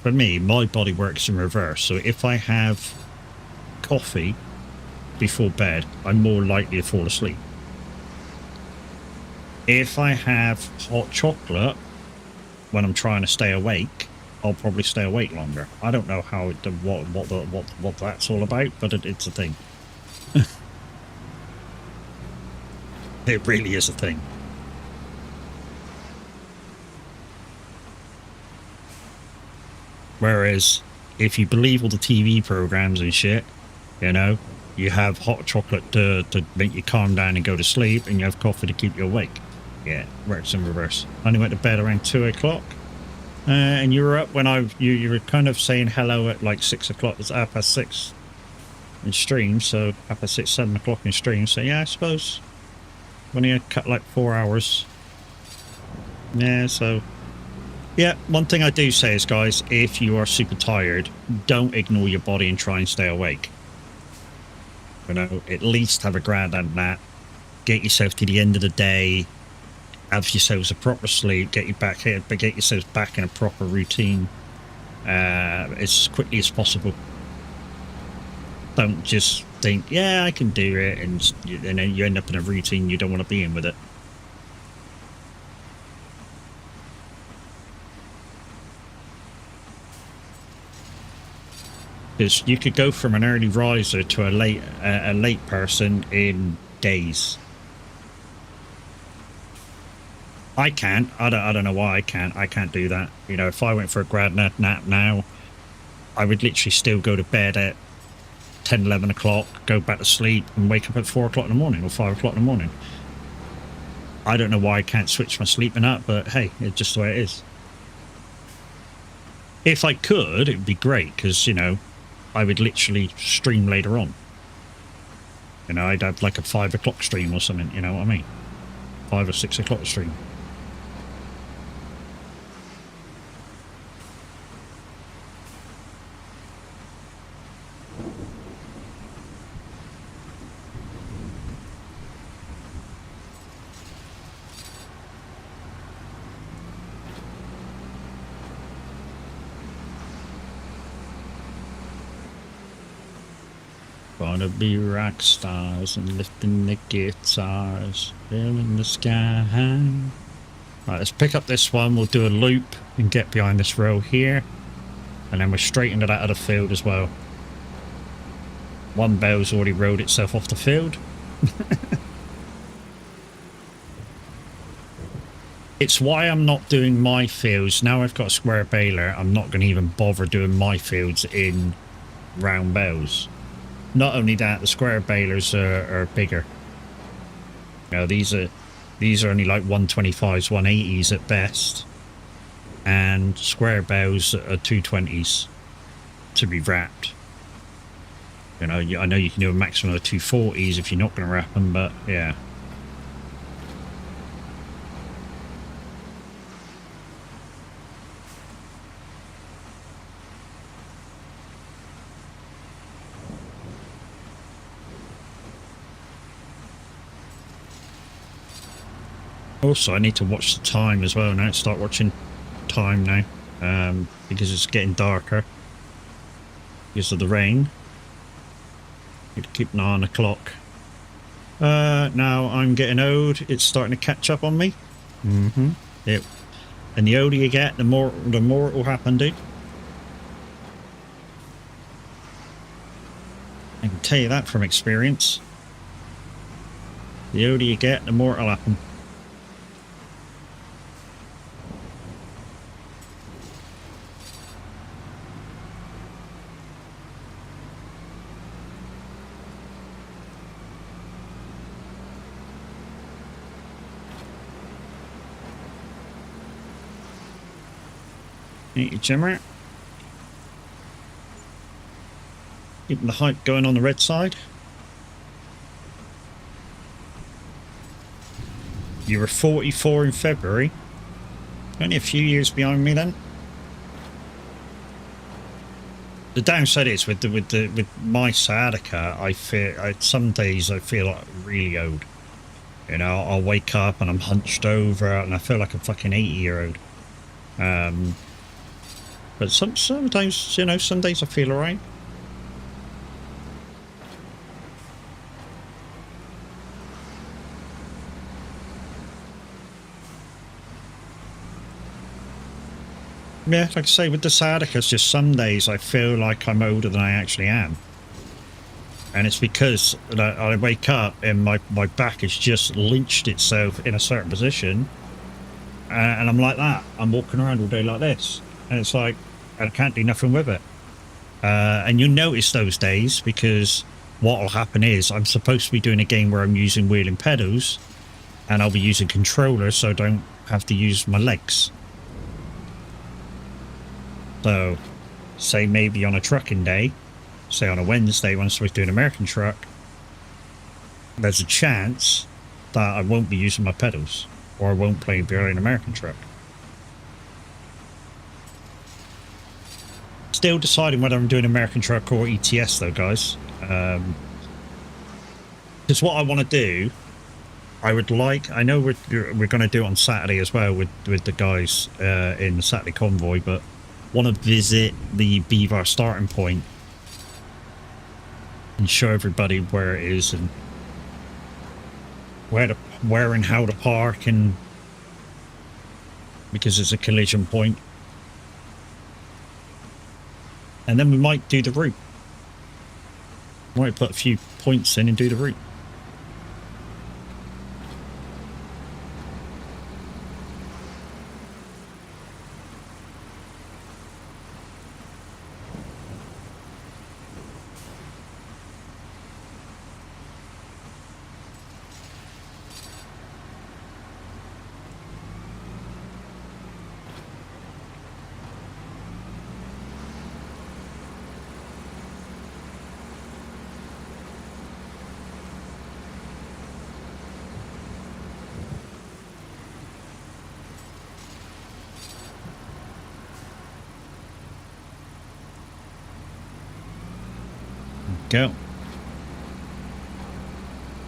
my body works in reverse. So if I have coffee before bed, I'm more likely to fall asleep. If I have hot chocolate when I'm trying to stay awake, I'll probably stay awake longer. I don't know how what that's all about, but it's a thing. It really is a thing. Whereas, if you believe all the TV programs and shit, you know, you have hot chocolate to make you calm down and go to sleep, and you have coffee to keep you awake. Yeah, works in reverse. I only went to bed around 2 o'clock, and you were up when you were kind of saying hello at like 6 o'clock. It's 6:30 in stream, so 6:30, 7 o'clock in stream. So yeah, I suppose when you cut like 4 hours. Yeah, so Yeah, one thing I do say is, guys, if you are super tired, don't ignore your body and try and stay awake. You know, at least have a grand nap. Get yourself to the end of the day. Have yourselves a proper sleep. Get yourselves back in a proper routine as quickly as possible. Don't just think, yeah, I can do it, and then you end up in a routine you don't want to be in with it. Because you could go from an early riser to a late person in days. I can't. I don't know why I can't. I can't do that. You know, if I went for a grad nap now, I would literally still go to bed at 10, 11 o'clock, go back to sleep, and wake up at 4 o'clock in the morning or 5 o'clock in the morning. I don't know why I can't switch my sleeping up, but hey, it's just the way it is. If I could, it would be great, because, you know, I would literally stream later on. You know, I'd have like a 5 o'clock stream or something, you know what I mean? 5 or 6 o'clock stream. Gonna be rock stars and lifting the guitars, filling the sky. Right, let's pick up this one. We'll do a loop and get behind this row here, and then we're straight into that other field as well. One bell's already rode itself off the field. It's why I'm not doing my fields now. I've got a square baler. I'm not going to even bother doing my fields in round bells. Not only that, the square balers are bigger. You know, these are only like 125s, 180s at best, and square bells are 220s to be wrapped. You know, I know you can do a maximum of 240s if you're not going to wrap them, but yeah. Also, I need to watch the time as well now. Start watching time now, because it's getting darker because of the rain. Need to keep an eye on the clock. Now I'm getting old. It's starting to catch up on me. Yep. And the older you get, the more it will happen, dude. I can tell you that from experience. The older you get, the more it'll happen. Eat your Jimmer. Keeping the hype going on the red side. You were 44 in February. Only a few years behind me then. The downside is with my sciatica, I feel some days I feel like really old. You know, I'll wake up and I'm hunched over and I feel like a fucking 80-year-old. But sometimes, you know, some days I feel alright. Yeah, like I say, with the sciatica, it's just some days I feel like I'm older than I actually am. And it's because I wake up and my back has just lynched itself in a certain position. And I'm like that. I'm walking around all day like this. And it's like, I can't do nothing with it. And you'll notice those days, because what will happen is I'm supposed to be doing a game where I'm using wheeling pedals, and I'll be using controllers so I don't have to use my legs. So, say maybe on a trucking day, say on a Wednesday when I'm supposed to do an American truck, there's a chance that I won't be using my pedals, or I won't play behind an American truck. still deciding whether I'm doing American Truck or ETS though, guys. Because what I want to do, I would like, I know we're going to do it on Saturday as well with the guys in the Saturday convoy, but want to visit the Beaver starting point and show everybody where it is and where and how to park, and because it's a collision point. And then we might do the route. Might put a few points in and do the route. Go.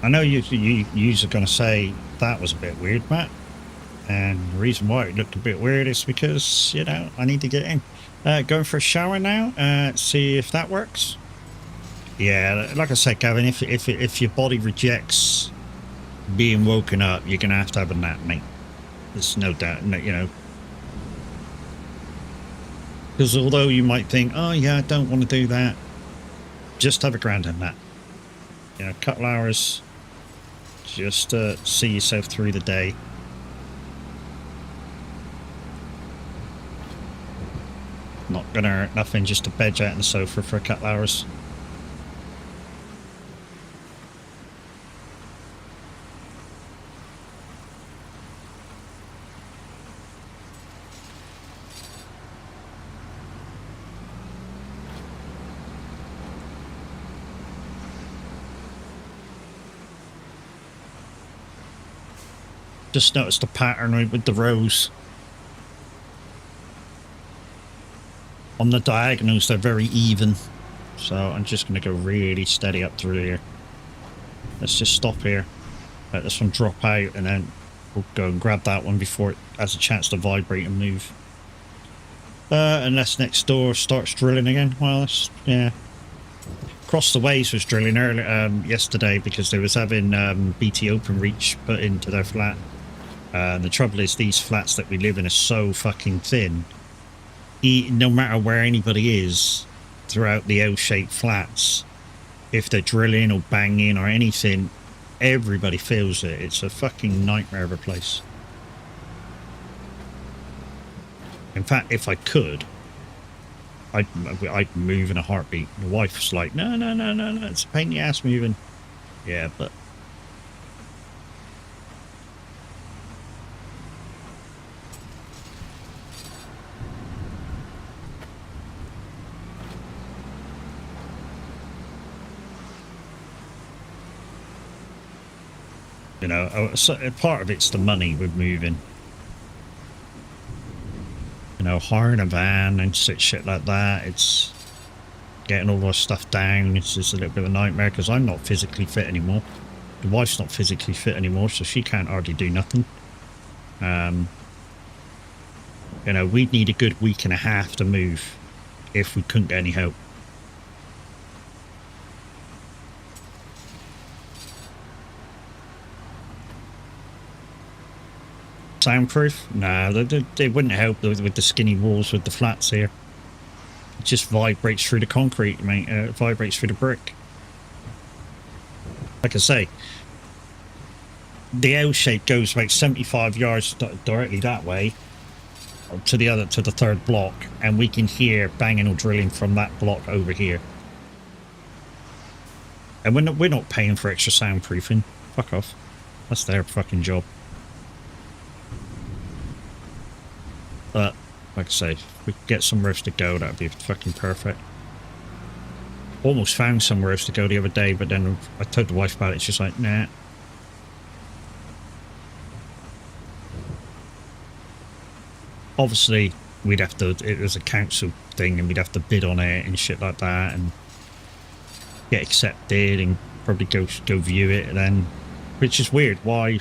I know you are going to say that was a bit weird, Matt, and the reason why it looked a bit weird is because, you know, I need to get in. Going for a shower now, see if that works. Yeah, like I said, Gavin, if your body rejects being woken up, you're going to have a nap, mate. There's no doubt, you know. Because although you might think, oh yeah, I don't want to do that, just have a grand in that. You know, a couple hours, just to see yourself through the day. Not gonna hurt nothing, just to bed out on the sofa for a couple hours. Just noticed the pattern with the rows. On the diagonals, they're very even. So I'm just going to go really steady up through here. Let's just stop here. Let this one drop out, and then we'll go and grab that one before it has a chance to vibrate and move. Unless next door starts drilling again. Well, that's, yeah. Across the Ways was drilling earlier yesterday because they was having BT Openreach put into their flat. The trouble is, these flats that we live in are so fucking thin. No matter where anybody is throughout the L-shaped flats, if they're drilling or banging or anything, everybody feels it. It's a fucking nightmare of a place. In fact, if I could, I'd move in a heartbeat. My wife's like, no, it's a pain in the ass moving. Yeah, but you know, so part of it's the money with moving. You know, hiring a van and shit like that. It's getting all our stuff down. It's just a little bit of a nightmare because I'm not physically fit anymore. The wife's not physically fit anymore, so she can't hardly do nothing. You know, we'd need a good week and a half to move if we couldn't get any help. Soundproof? Nah, they wouldn't help with the skinny walls with the flats here. It just vibrates through the concrete, mate. It vibrates through the brick. Like I say, the L shape goes about 75 yards directly that way to the third block, and we can hear banging or drilling from that block over here. And we're not paying for extra soundproofing. Fuck off. That's their fucking job. But, like I say, if we could get somewhere else to go, that'd be fucking perfect. Almost found somewhere else to go the other day, but then I told the wife about it, she's like, nah. Obviously, we'd have to, it was a council thing and we'd have to bid on it and shit like that and get accepted and probably go view it then, which is weird. Why?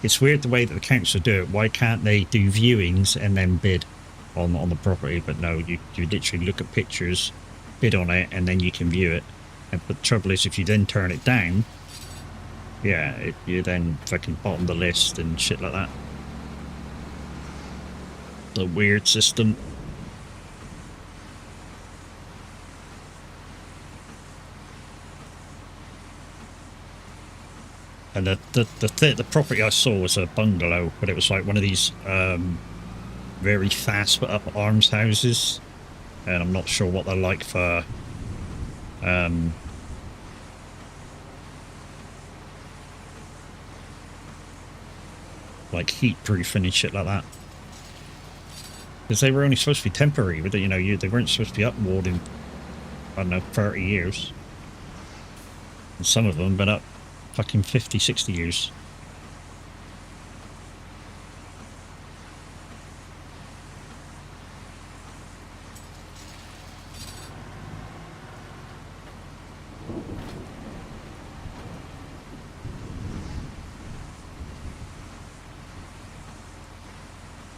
It's weird the way that the council do it. Why can't they do viewings and then bid on the property? But no, you literally look at pictures, bid on it, and then you can view it. But the trouble is, if you then turn it down, yeah, you then fucking bottom the list and shit like that. The weird system. And the property I saw was a bungalow, but it was like one of these very fast put up arms houses, and I'm not sure what they're like for like heat proofing and shit like that, because they were only supposed to be temporary, but you know, they weren't supposed to be up more than, I don't know, 30 years, and some of them been up fucking 50, 60 years.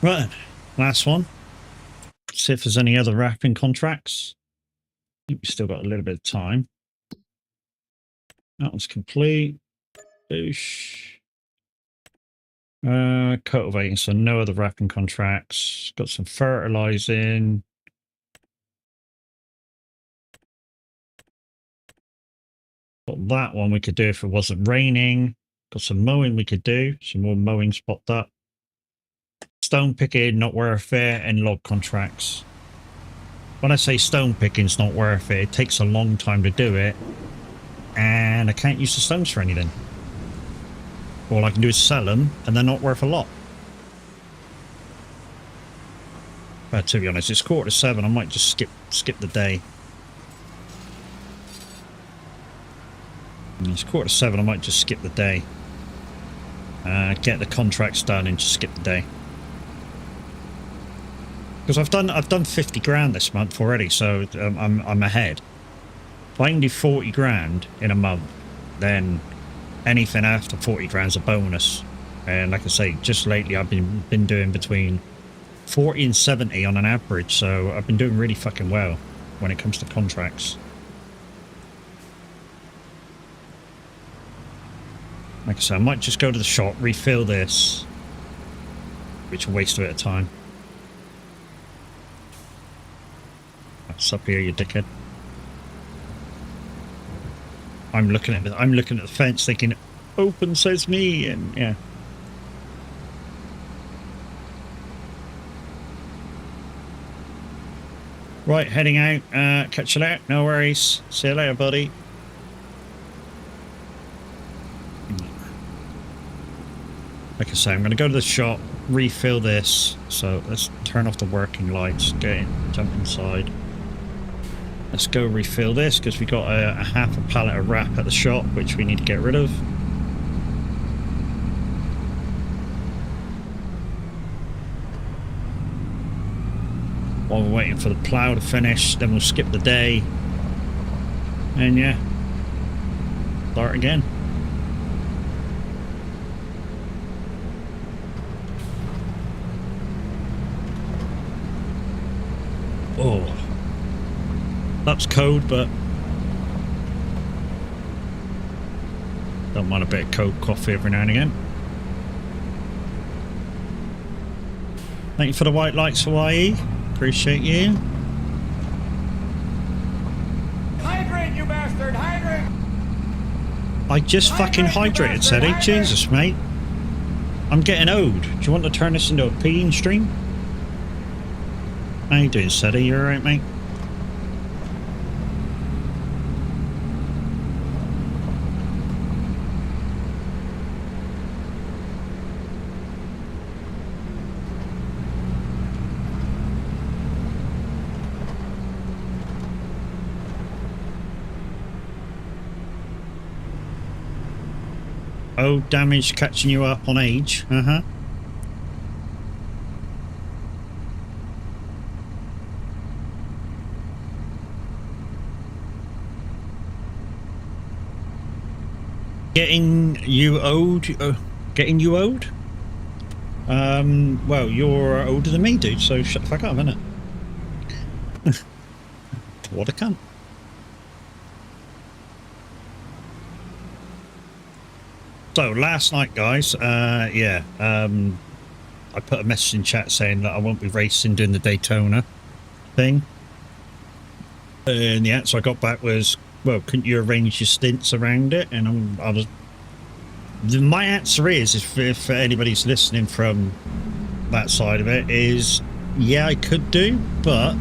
Right, last one. See if there's any other wrapping contracts. I think we've still got a little bit of time. That one's complete. Boosh. Cultivating, so no other wrapping contracts. Got some fertilizing. Got that one we could do if it wasn't raining. Got some mowing we could do. Some more mowing popped up. Stone picking, not worth it, and log contracts. When I say stone picking's not worth it, it takes a long time to do it, and I can't use the stones for anything. All I can do is sell them, and they're not worth a lot. But to be honest, it's 7:15. I might just skip the day. It's 7:15. I might just skip the day. Get the contracts done and just skip the day. Because I've done 50 grand this month already, so I'm ahead. If I can do 40 grand in a month, then anything after 40 grand's a bonus. And like I say, just lately I've been doing between 40 and 70 on an average, so I've been doing really fucking well when it comes to contracts. Like I say, I might just go to the shop, refill this, which will waste a bit of time. What's up here, you dickhead? I'm looking at the fence thinking, open says me, and yeah. Right, heading out. Catch you later. No worries. See you later, buddy. Like I say, I'm going to go to the shop, refill this. So let's turn off the working lights, get in, jump inside. Let's go refill this because we got a half a pallet of wrap at the shop, which we need to get rid of. While we're waiting for the plough to finish, then we'll skip the day. And yeah, start again. Oh, that's cold, but don't mind a bit of cold coffee every now and again. Thank you for the white lights, Hawaii. Appreciate you. Hydrate, you bastard! Hydrate! I just fucking hydrated, Seti. Jesus, mate. I'm getting old. Do you want to turn this into a peeing stream? How you doing, Seti? You alright, mate? Oh, damage catching you up on age. Uh-huh. Getting you owed? Getting you owed? Well, you're older than me, dude, so shut the fuck up, innit? What a cunt. So, last night, guys, yeah, I put a message in chat saying that I won't be racing doing the Daytona thing. And yeah, so I got back was, well, couldn't you arrange your stints around it? And I was... My answer is, if anybody's listening from that side of it, is, yeah, I could do, but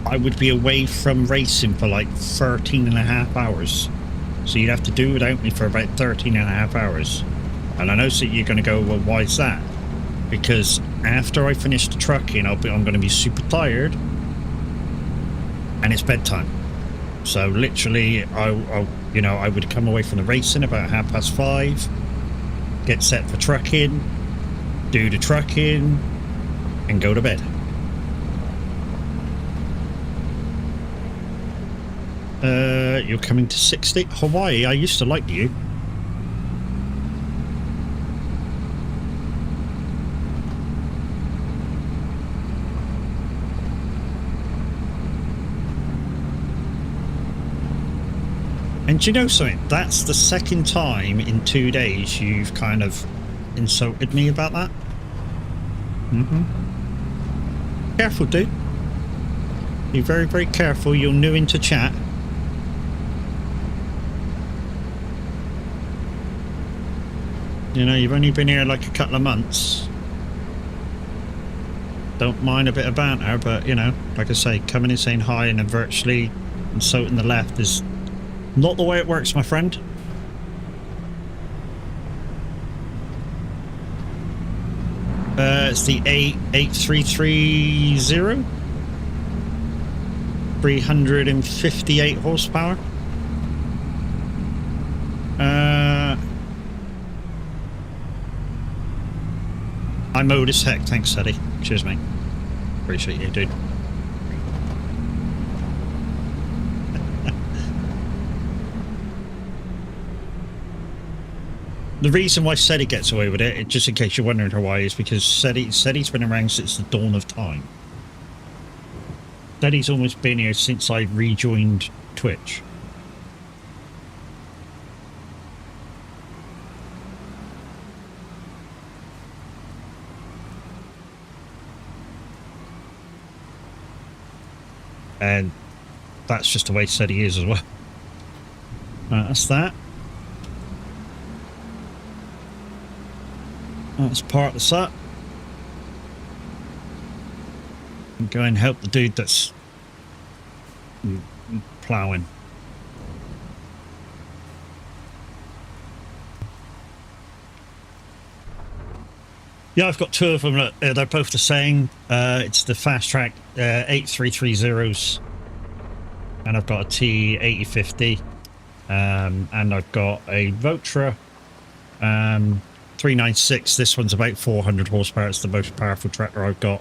I would be away from racing for like 13 and a half hours. So you'd have to do without me for about 13 and a half hours. And I know so you're going to go, well, why is that? Because after I finish the trucking, I'm going to be super tired. And it's bedtime. So literally, I would come away from the racing about 5:30, get set for trucking, do the trucking, and go to bed. You're coming to 60? Hawaii, I used to like you. And do you know something? That's the second time in 2 days you've kind of insulted me about that. Careful, dude. Be very, very careful. You're new into chat. You know, you've only been here like a couple of months. Don't mind a bit of banter, but, you know, like I say, coming in saying hi and then virtually insulting the left is not the way it works, my friend. It's the 8330. 358 horsepower. I'm old as heck, thanks, Eddie. Cheers, mate. Appreciate you, dude. The reason why SETI gets away with it, just in case you're wondering why, is because SETI's been around since the dawn of time. SETI's almost been here since I rejoined Twitch. And that's just the way SETI is as well. That's that. Let's park this up. And go and help the dude that's ploughing. Yeah, I've got two of them. They're both the same. It's the fast track 8330s. And I've got a T8050. And I've got a Votra 396. This one's about 400 horsepower. It's the most powerful tractor I've got.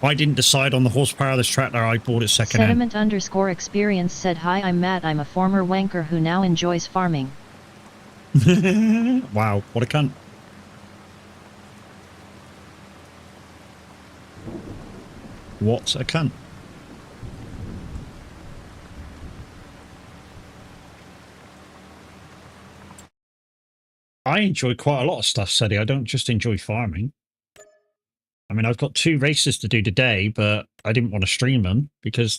I didn't decide on the horsepower of this tractor. I bought it second-hand. Sediment_experience said, hi, I'm Matt. I'm a former wanker who now enjoys farming. Wow, what a cunt. What a cunt. I enjoy quite a lot of stuff, Sadie. I don't just enjoy farming. I mean, I've got 2 races to do today, but I didn't want to stream them because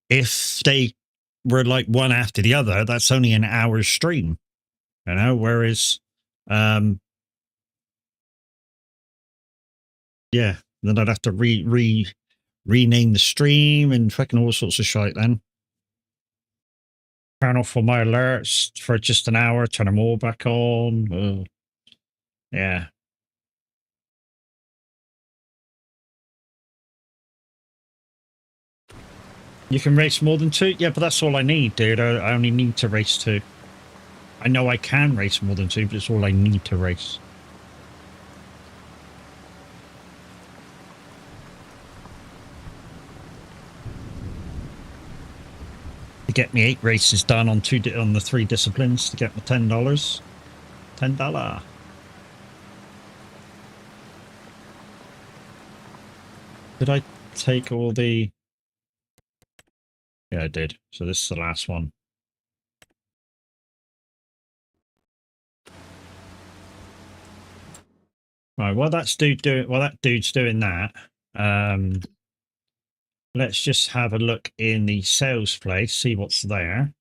if they were like one after the other, that's only an hour's stream, you know. Whereas, yeah, then I'd have to rename the stream and fucking all sorts of shite. Then turn off all my alerts for just an hour, turn them all back on. Yeah. You can race more than 2? Yeah, but that's all I need, dude. I only need to race 2. I know I can race more than 2, but it's all I need to race. to get me 8 races done on on the 3 disciplines to get my $10. $10. Did I take all the... Yeah, I did. So this is the last one. Right, while that dude's doing that, let's just have a look in the sales place, see what's there.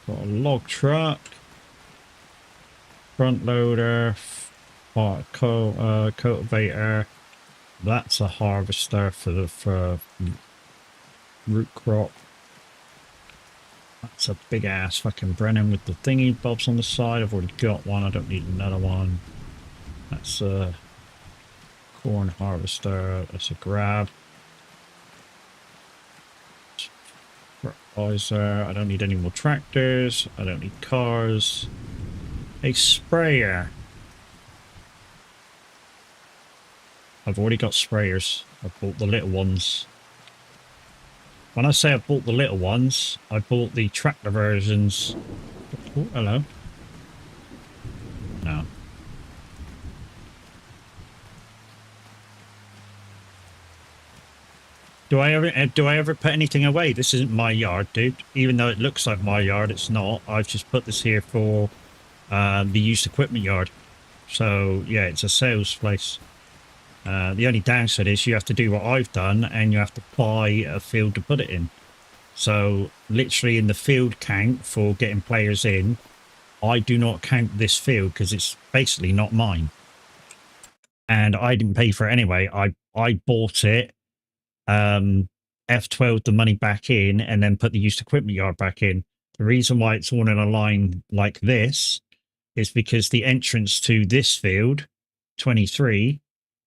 Got a log truck, front loader, cultivator. That's a harvester for root crop. That's a big ass fucking Brennan with the thingy bobs on the side. I've already got one. I don't need another one. That's a corn harvester. That's a grab. Fertilizer. I don't need any more tractors. I don't need cars. A sprayer. I've already got sprayers. I've bought the little ones. When I say I bought the little ones, I bought the tractor versions. Oh, hello. No. Do I ever put anything away? This isn't my yard, dude. Even though it looks like my yard, it's not. I've just put this here for the used equipment yard. So yeah, it's a sales place. The only downside is you have to do what I've done and you have to buy a field to put it in. So literally in the field count for getting players in, I do not count this field because it's basically not mine. And I didn't pay for it anyway. I bought it, F12 the money back in and then put the used equipment yard back in. The reason why it's all in a line like this is because the entrance to this field, 23,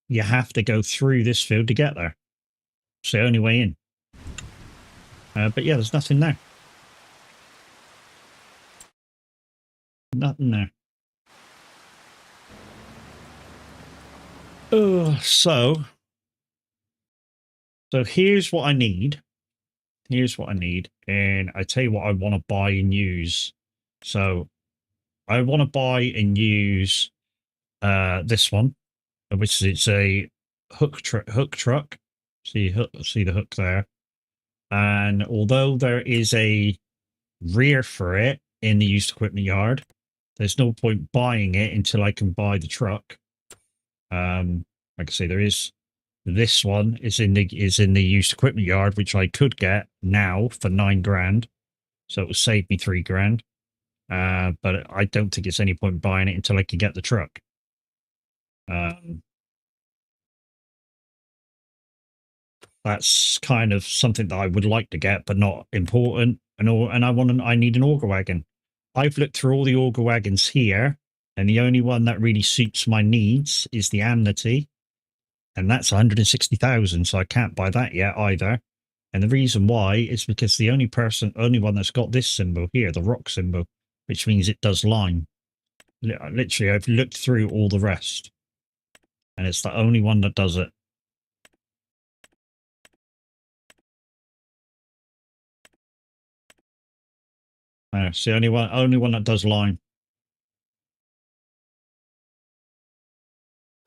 you have to go through this field to get there. It's the only way in. But yeah, there's nothing there. Nothing there. Oh, so here's what I need. Here's what I need. And I tell you what I want to buy and use. So I want to buy and use this one, which is a hook truck. See the hook there. And although there is a rear for it in the used equipment yard, there's no point buying it until I can buy the truck. Like I say, there is this one is in the used equipment yard, which I could get now for $9 grand, so it will save me $3 grand. But I don't think it's any point buying it until I can get the truck. That's kind of something that I would like to get, but not important. And I need an auger wagon. I've looked through all the auger wagons here, and the only one that really suits my needs is the Amnesty, and that's 160,000. So I can't buy that yet either. And the reason why is because the only one that's got this symbol here, the rock symbol, which means it does line. Literally, I've looked through all the rest, and it's the only one that does it. It's the only one that does line.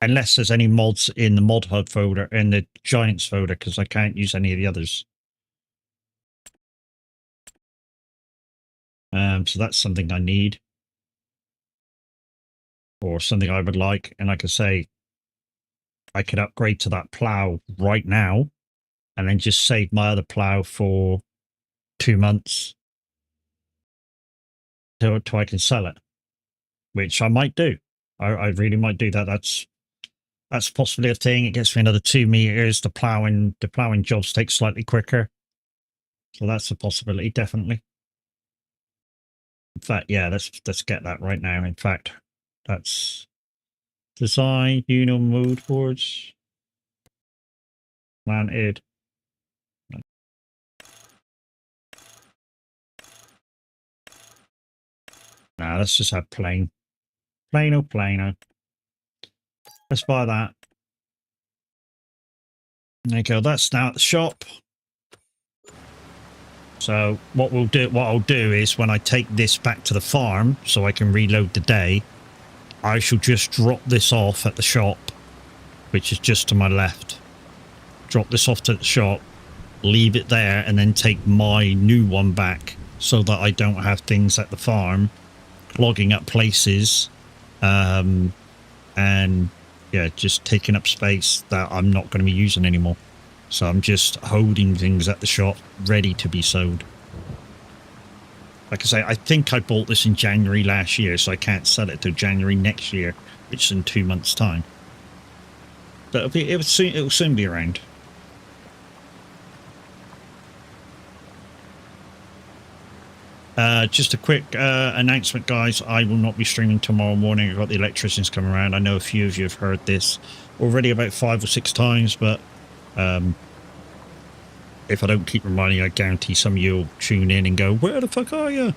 Unless there's any mods in the mod hub folder, in the Giants folder, because I can't use any of the others. So that's something I need. Or something I would like. And like I say, I could upgrade to that plow right now and then just save my other plow for 2 months till I can sell it, which I might do. I really might do that. That's possibly a thing. It gets me another 2 meters. The plowing jobs take slightly quicker, so that's a possibility, definitely. In fact, yeah, let's get that right now. In fact, that's design, mood boards, planted. Nah, let's just have plain. Plain-o, plain-o. Let's buy that. There you go. That's now at the shop. So what I'll do is when I take this back to the farm so I can reload the day, I shall just drop this off at the shop, which is just to my left. Drop this off to the shop, leave it there, and then take my new one back so that I don't have things at the farm clogging up places, and yeah, just taking up space that I'm not going to be using anymore. So I'm just holding things at the shop ready to be sold. Like I say, I think I bought this in January last year, so I can't sell it till January next year, which is in 2 months' time. But it'll soon be around. Just a quick announcement, guys. I will not be streaming tomorrow morning. I've got the electricians coming around. I know a few of you have heard this already about 5 or 6 times, but if I don't keep reminding you, I guarantee some of you will tune in and go, where the fuck are you?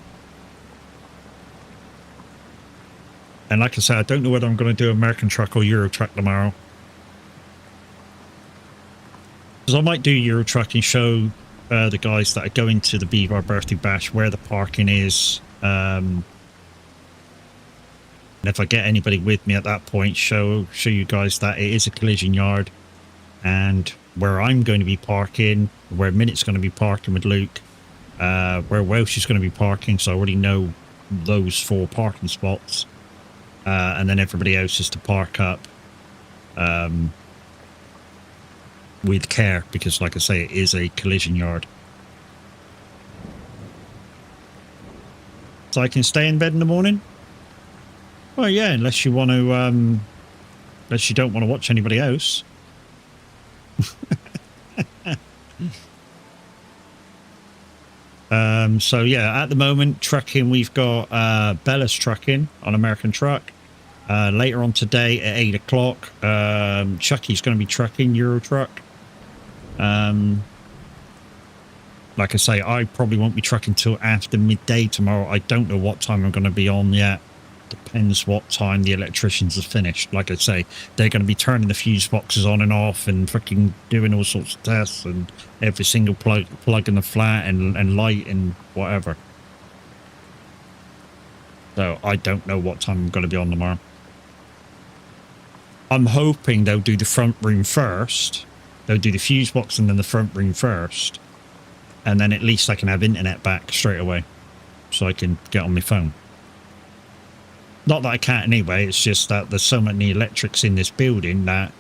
And like I said, I don't know whether I'm going to do American Truck or Euro Truck tomorrow. Because I might do Euro Truck and show the guys that are going to the Beaver birthday bash where the parking is. And if I get anybody with me at that point, show you guys that it is a collision yard, and where I'm going to be parking, where Minute's going to be parking with Luke, where Welsh is going to be parking, so I already know those 4 parking spots, and then everybody else is to park up with care, because like I say, it is a collision yard. So I can stay in bed in the morning? Well, yeah, unless you want to, unless you don't want to watch anybody else. So yeah, at the moment, trucking, we've got Bella's trucking on American Truck. Later on today at 8 o'clock, Chucky's going to be trucking Euro Truck. Like I say, I probably won't be trucking till after midday tomorrow. I don't know what time I'm going to be on yet. Depends what time the electricians have finished. Like I say, they're going to be turning the fuse boxes on and off and fucking doing all sorts of tests and every single plug in the flat and light and whatever. So I don't know what time I'm going to be on tomorrow. I'm hoping they'll do the front room first. They'll do the fuse box and then the front room first. And then at least I can have internet back straight away. So I can get on my phone. Not that I can't anyway, it's just that there's so many electrics in this building that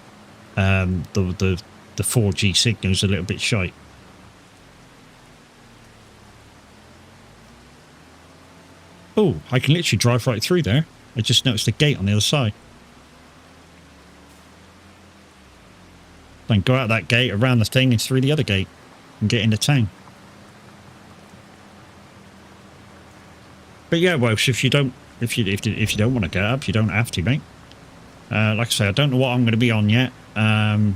the 4G signal's a little bit shite. Oh, I can literally drive right through there. I just noticed the gate on the other side. Then go out that gate, around the thing, and through the other gate, and get into town. But yeah, Welsh, if you don't want to get up, you don't have to, mate. Like I say, I don't know what I'm going to be on yet. I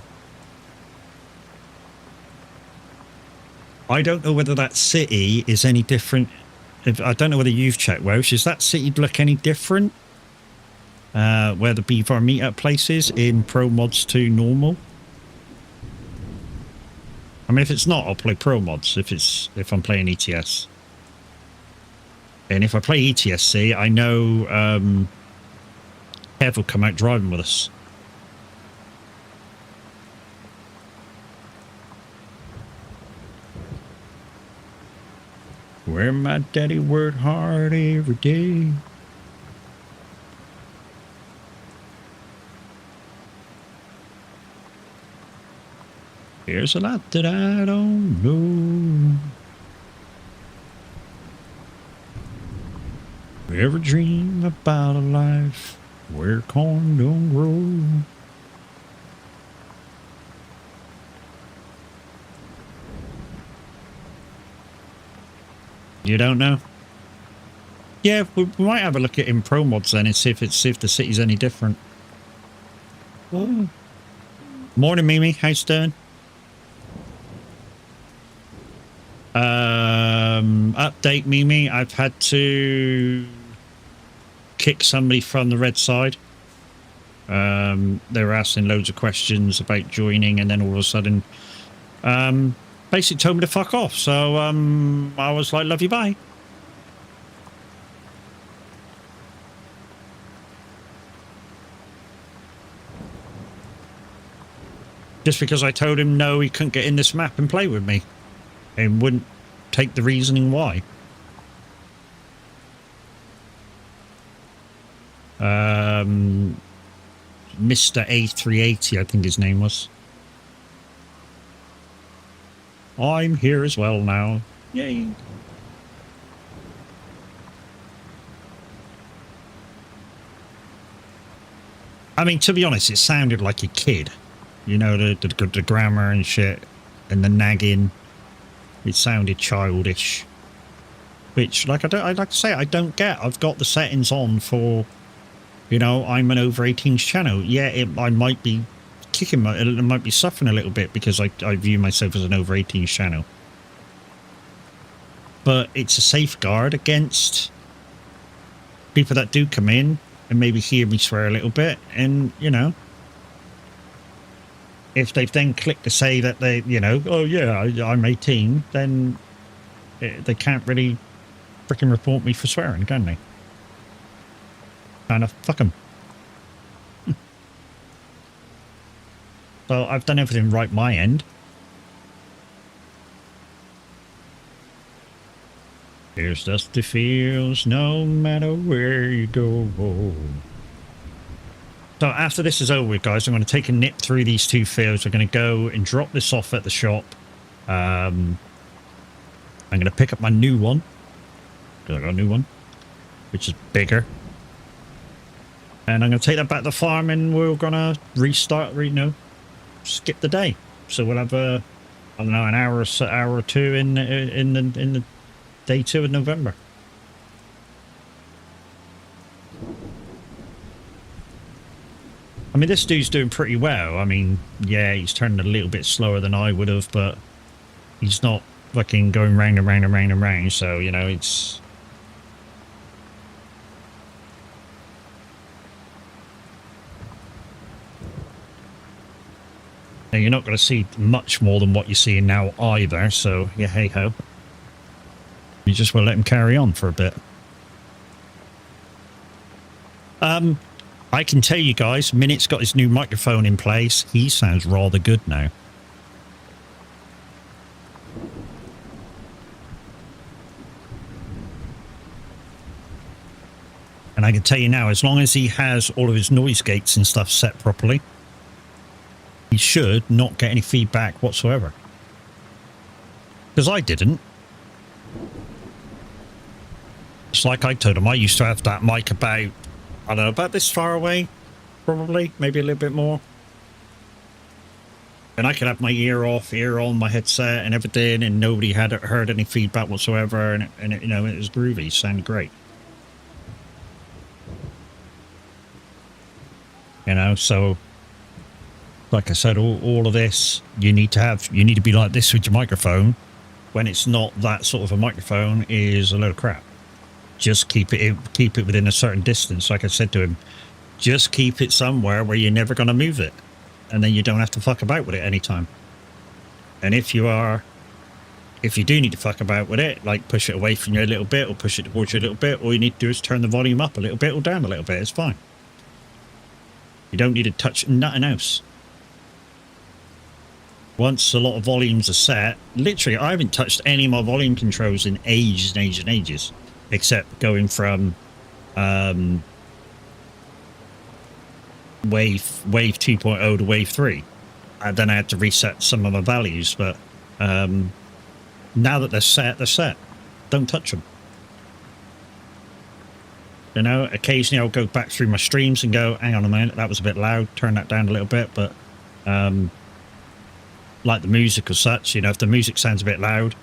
don't know whether that city is any different. I don't know whether you've checked, Welsh. Is that city look any different? Where the Beaver meetup place is in Pro Mods to normal? I mean, if it's not, I'll play Pro Mods if I'm playing ETS. And if I play ETSC, I know Kev will come out driving with us. Where my daddy worked hard every day. There's a lot that I don't know. Ever dream about a life where corn don't grow? You don't know? Yeah, we might have a look at in Pro Mods then and see if the city's any different. Oh. Morning, Mimi. How's it doing? Update, Mimi. I've had to kick somebody from the red side. They were asking loads of questions about joining, and then all of a sudden, basically told me to fuck off. So I was like, love you, bye. Just because I told him no, he couldn't get in this map and play with me, and wouldn't take the reasoning why. Mr. A380, I think his name was. I'm here as well now. Yay. I mean, to be honest, it sounded like a kid. You know, the grammar and shit, and the nagging. It sounded childish. Which, like I like to say, I don't get. I've got the settings on for, you know, I'm an over 18s channel. Yeah, I might be kicking it might be suffering a little bit because I view myself as an over 18s channel. But it's a safeguard against people that do come in and maybe hear me swear a little bit, and, you know, if they've then clicked to say that they, you know, oh yeah, I'm 18, then they can't really freaking report me for swearing, can they? Kind of fuck them. So I've done everything right my end. Here's dusty fields, no matter where you go. So after this is over with, guys, I'm going to take a nip through these two fields. We're going to go and drop this off at the shop. I'm going to pick up my new one. I got a new one, which is bigger. And I'm going to take that back to the farm, and we're going to restart, you know, skip the day. So we'll have I don't know, an hour or two in the day 2 of November. I mean, this dude's doing pretty well. I mean, yeah, he's turning a little bit slower than I would have, but he's not fucking going round and round and round and round. So, you know, it's... Now, you're not going to see much more than what you're seeing now either. So, yeah, hey-ho. You just want to let him carry on for a bit. I can tell you guys, Minute's got his new microphone in place. He sounds rather good now. And I can tell you now, as long as he has all of his noise gates and stuff set properly, he should not get any feedback whatsoever. Because I didn't. It's like I told him, I used to have that mic about, I don't know, about this far away, probably, maybe a little bit more. And I could have my ear on, my headset and everything, and nobody had heard any feedback whatsoever, and it, you know, it was groovy, sounded great. You know, so, like I said, all of this, you need to be like this with your microphone. When it's not that sort of a microphone, is a load of crap. Just keep it within a certain distance. Like I said to him, just keep it somewhere where you're never going to move it, and then you don't have to fuck about with it anytime. And if you do need to fuck about with it, like push it away from you a little bit or push it towards you a little bit, all you need to do is turn the volume up a little bit or down a little bit. It's fine. You don't need to touch nothing else. Once a lot of volumes are set, literally I haven't touched any of my volume controls in ages and ages and ages. Except going from wave 2.0 to wave 3. And then I had to reset some of my values, but now that they're set. Don't touch them. You know, occasionally I'll go back through my streams and go, hang on a minute, that was a bit loud, turn that down a little bit, but like the music or such, you know, if the music sounds a bit loud,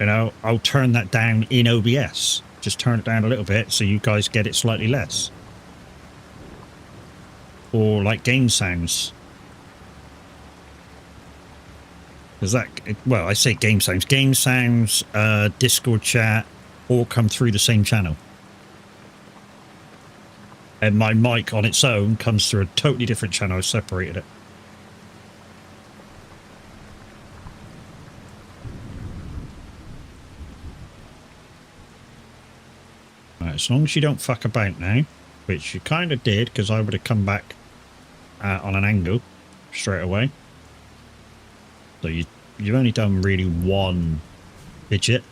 you know, I'll turn that down in OBS. Just turn it down a little bit so you guys get it slightly less. Or like game sounds. Because that, well, I say game sounds. Game sounds, Discord chat, all come through the same channel. And my mic on its own comes through a totally different channel. I separated it. Right, as long as you don't fuck about now, which you kind of did, because I would have come back on an angle straight away. So you've only done really one digit.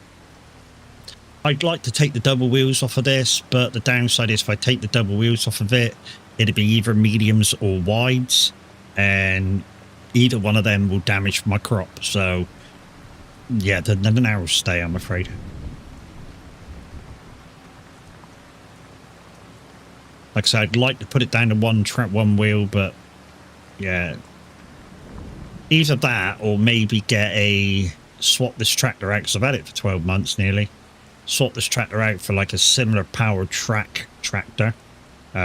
I'd like to take the double wheels off of this, but the downside is if I take the double wheels off of it, it'd be either mediums or wides, and either one of them will damage my crop. So yeah, the narrows stay, I'm afraid. Like I said, I'd like to put it down to one wheel, but yeah, either that or maybe swap this tractor out, because I've had it for 12 months nearly. Swap this tractor out for like a similar powered tractor,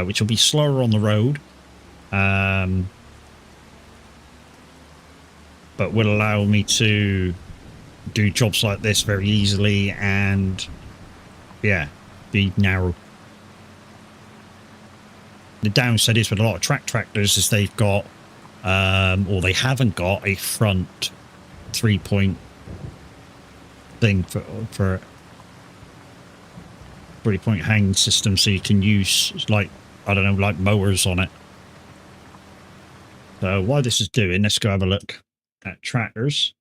which will be slower on the road, but will allow me to do jobs like this very easily and yeah, be narrow. The downside is with a lot of tractors is they've got or they haven't got a front 3-point thing for 3-point hang system, so you can use, like, I don't know, like mowers on it. So while this is doing, let's go have a look at tractors.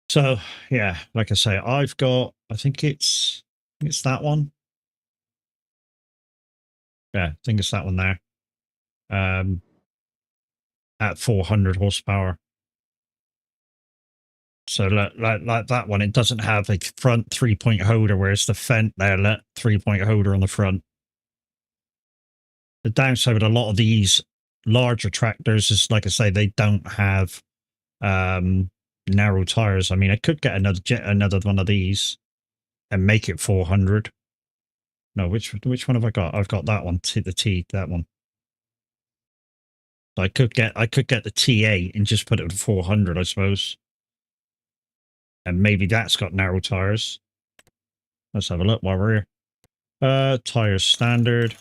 So yeah, like I say, I've got, I think it's that one. Yeah, I think it's that one there. At 400 horsepower. So like that one, it doesn't have a front 3-point holder, whereas the Fendt there, 3-point holder on the front. The downside with a lot of these larger tractors is, like I say, they don't have narrow tires. I mean, I could get another one of these and make it 400. No, which one have I got? I've got that one, that one. So I could get the T8 and just put it to 400, I suppose. And maybe that's got narrow tires. Let's have a look while we're here. Tires standard.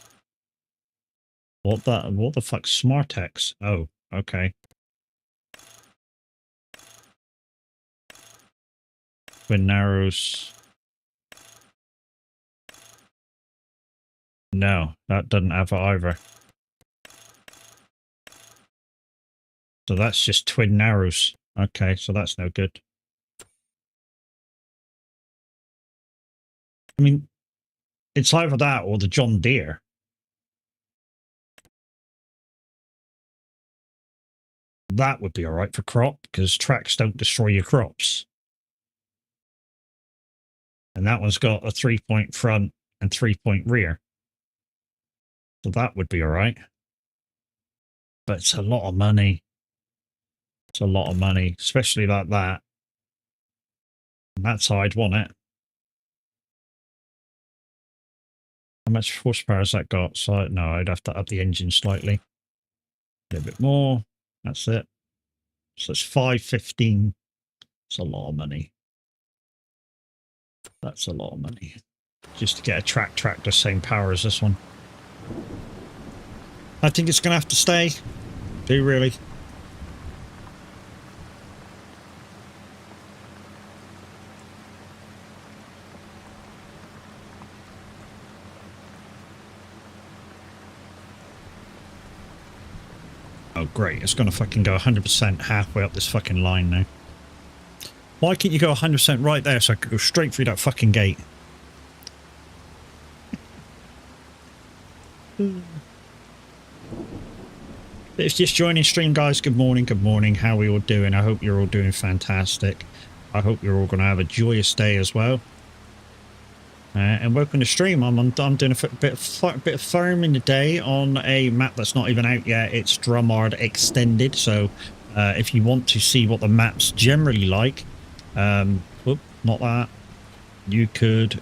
What the fuck? Smartex. Oh, okay. Twin narrows. No, that doesn't have it either. So that's just twin narrows. Okay, so that's no good. I mean, it's either that or the John Deere. That would be all right for crop, because tracks don't destroy your crops. And that one's got a 3-point front and 3-point rear. So that would be all right. But it's a lot of money. It's a lot of money, especially like that. And that's how I'd want it. How much horsepower has that got? So no, I'd have to up the engine slightly. A little bit more. That's it. So it's 515. It's a lot of money. That's a lot of money. Just to get a tractor same power as this one. I think it's going to have to stay. Do really. Oh, great. It's going to fucking go 100% halfway up this fucking line now. Why can't you go 100% right there so I could go straight through that fucking gate? If it's just joining stream, guys, good morning, good morning. How are we all doing? I hope you're all doing fantastic. I hope you're all going to have a joyous day as well. And welcome to stream. I'm doing a bit of farming today on a map that's not even out yet. It's Drumard Extended. So if you want to see what the map's generally like, whoop, not that, you could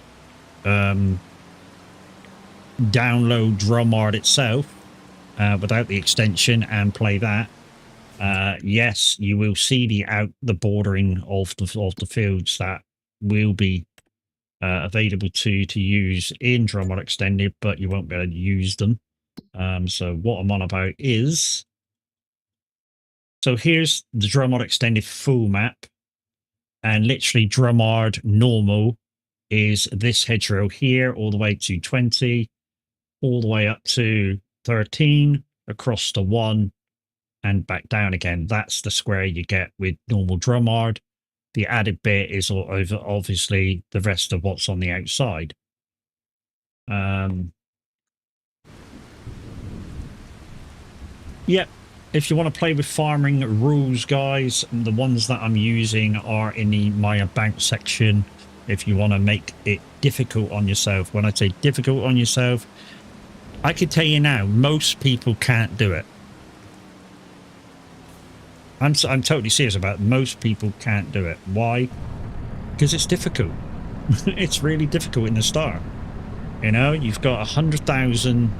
download Drumard itself without the extension and play that. Yes, you will see the bordering of the fields that will be available to use in Drumard Extended, but you won't be able to use them. So what I'm on about is, so here's the Drumard Extended full map, and literally Drumard normal is this hedgerow here, all the way to 20, all the way up to 13, across to 1, and back down again. That's the square you get with normal Drumard. The added bit is over, obviously, the rest of what's on the outside. Yep. If you want to play with farming rules, guys, the ones that I'm using are in my about section. If you want to make it difficult on yourself, when I say difficult on yourself, I can tell you now, most people can't do it. I'm totally serious about it. Most people can't do it. Why? Because it's difficult. It's really difficult in the start. You know, you've got 100,000.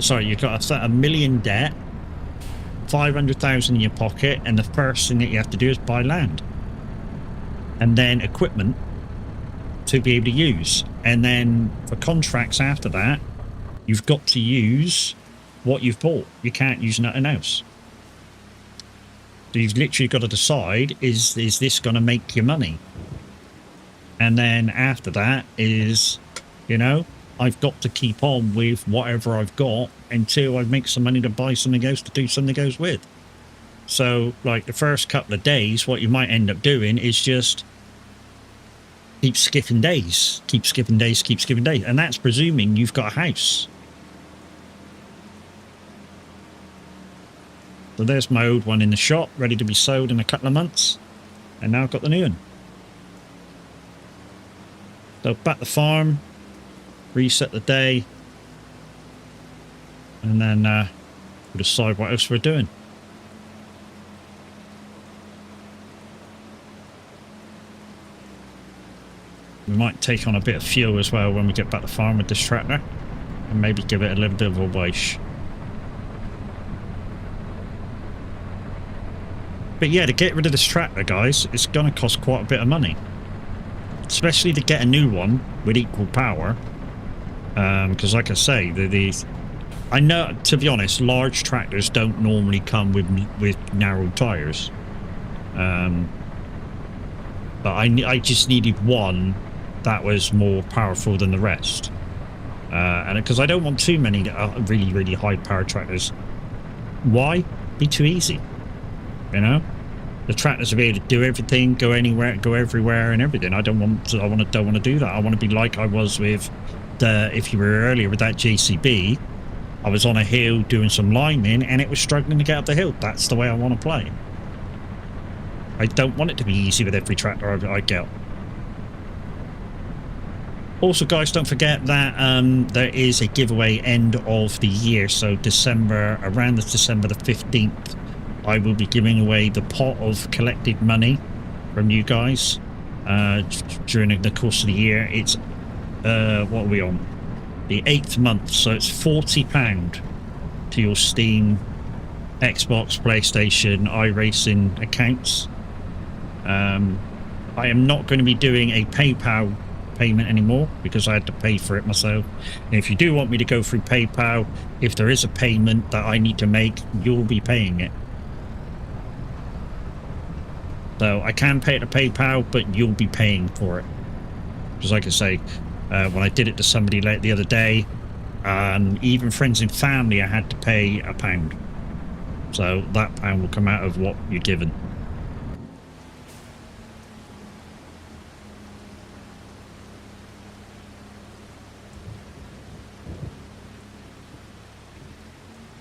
Sorry, you've got a million debt, 500,000 in your pocket, and the first thing that you have to do is buy land, and then equipment to be able to use. And then for contracts after that, you've got to use what you've bought. You can't use nothing else. So you've literally got to decide, is this going to make you money? And then after that is, you know, I've got to keep on with whatever I've got until I make some money to buy something else to do something else with. So, like, the first couple of days, what you might end up doing is just keep skipping days. Keep skipping days, keep skipping days. And that's presuming you've got a house. So there's my old one in the shop, ready to be sold in a couple of months. And now I've got the new one. So back the farm, reset the day, and then we'll decide what else we're doing. We might take on a bit of fuel as well when we get back to the farm with this tractor, and maybe give it a little bit of a wash. But yeah, to get rid of this tractor, guys, it's going to cost quite a bit of money. Especially to get a new one with equal power. Because like I say, I know, to be honest, large tractors don't normally come with narrow tyres. But I just needed one that was more powerful than the rest. And because I don't want too many really, really high power tractors. Why? Be too easy. You know, the tractors will be able to do everything, go anywhere, go everywhere, and everything. I don't want to do that. I want to be like I was with if you were earlier with that JCB. I was on a hill doing some lining, and it was struggling to get up the hill. That's the way I want to play. I don't want it to be easy with every tractor I get. Also, guys, don't forget that there is a giveaway end of the year. So around December the 15th. I will be giving away the pot of collected money from you guys during the course of the year. It's, what are we on? The 8th month, so it's £40 to your Steam, Xbox, PlayStation, iRacing accounts. I am not going to be doing a PayPal payment anymore because I had to pay for it myself. And if you do want me to go through PayPal, if there is a payment that I need to make, you'll be paying it. So I can pay it to PayPal, but you'll be paying for it. Because like I say, when I did it to somebody the other day, even friends and family, I had to pay £1. So that £1 will come out of what you're given.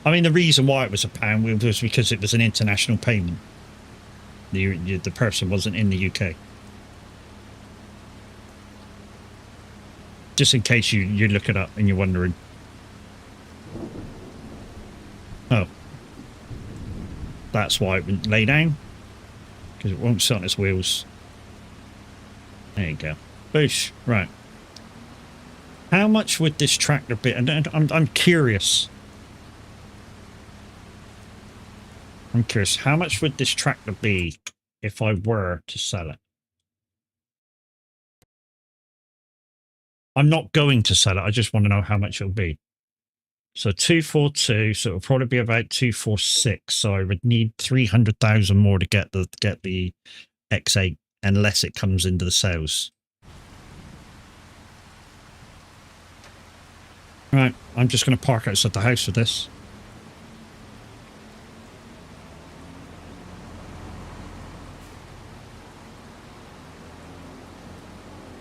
I mean, the reason why it was £1 was because it was an international payment. The person wasn't in the UK. Just in case you look it up and you're wondering. Oh. That's why it wouldn't lay down. Because it won't sit on its wheels. There you go. Boosh. Right. How much would this tractor be? And I'm curious. I'm curious, how much would this tractor be if I were to sell it? I'm not going to sell it. I just want to know how much it'll be. So 242. So it'll probably be about 246. So I would need 300,000 more to get the X8, unless it comes into the sales. Right, I'm just going to park outside the house with this.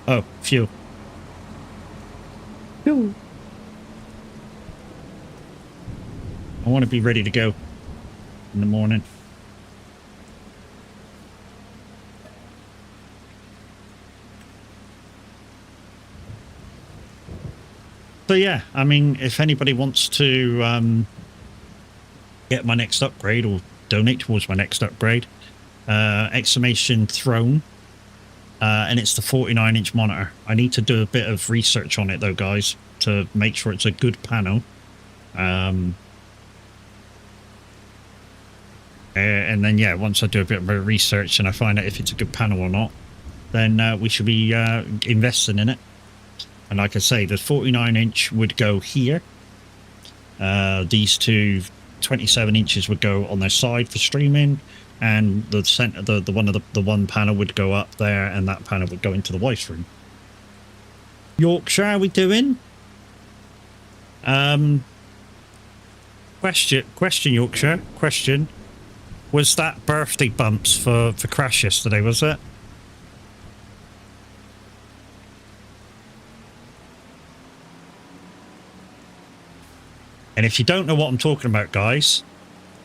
Oh, fuel. Fuel. I want to be ready to go in the morning. So yeah, I mean, if anybody wants to get my next upgrade or donate towards my next upgrade, exclamation throne, and it's the 49-inch monitor. I need to do a bit of research on it though, guys, to make sure it's a good panel. And then yeah, once I do a bit of research and I find out if it's a good panel or not, then we should be investing in it. And like I say, the 49-inch would go here. These two 27 inches would go on their side for streaming, and the center, the one panel would go up there, and that panel would go into the wife's room. Yorkshire, how we doing? Question, Yorkshire. Question. Was that birthday bumps for Crash yesterday? Was it? And if you don't know what I'm talking about, guys,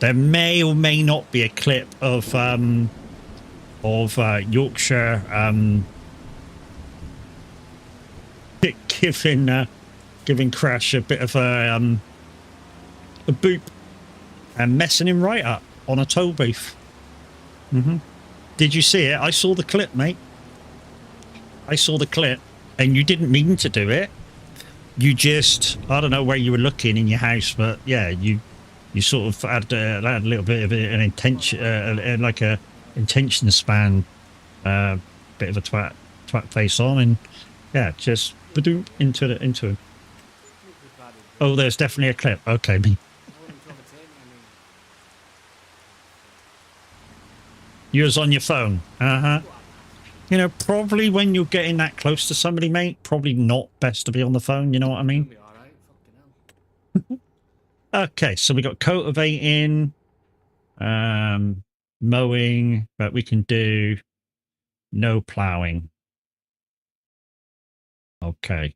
there may or may not be a clip of Yorkshire giving Crash a bit of a boop and messing him right up on a toll booth. Did you see it? I saw the clip, mate. I saw the clip, and you didn't mean to do it. You just, I don't know where you were looking in your house, but yeah, you sort of had a little bit of an intention, like a intention span, bit of a twat face on, and yeah, just badoom into him. Oh, there's definitely a clip. Okay, me. Yours on your phone. You know, probably when you're getting that close to somebody, mate, probably not best to be on the phone, you know what I mean? Okay, so we got cultivating, mowing, but we can do no ploughing. Okay.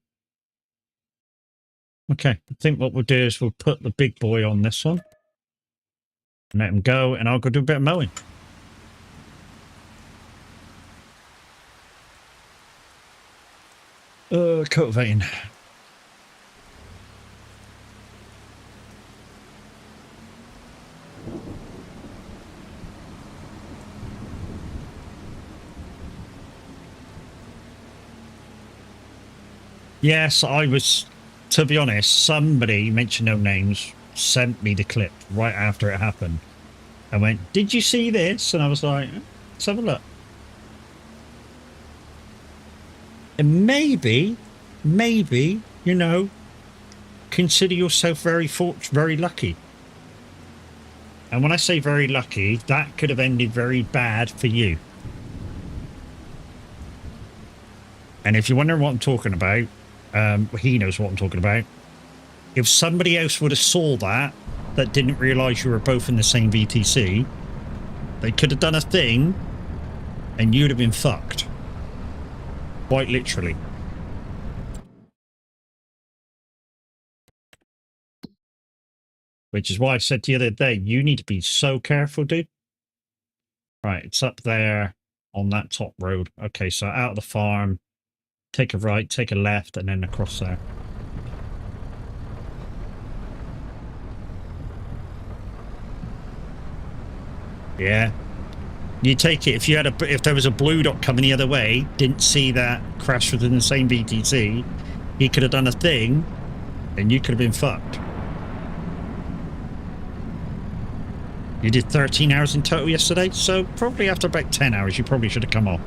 Okay, I think what we'll do is we'll put the big boy on this one. And let him go, and I'll go do a bit of mowing. Cultivating. Yes, I was, to be honest, somebody, mentioned no names, sent me the clip right after it happened. I went, did you see this? And I was like, let's have a look. And maybe, you know, consider yourself very lucky. And when I say very lucky, that could have ended very bad for you. And if you're wondering what I'm talking about, he knows what I'm talking about. If somebody else would have saw that didn't realise you were both in the same VTC, they could have done a thing and you'd have been fucked. Quite literally. Which is why I said to you the other day, you need to be so careful, dude. Right, it's up there on that top road. Okay, so out of the farm, take a right, take a left, and then across there. Yeah. You take it, if there was a blue dot coming the other way, didn't see that Crash within the same VTC, he could have done a thing, and you could have been fucked. You did 13 hours in total yesterday, so probably after about 10 hours, you probably should have come off.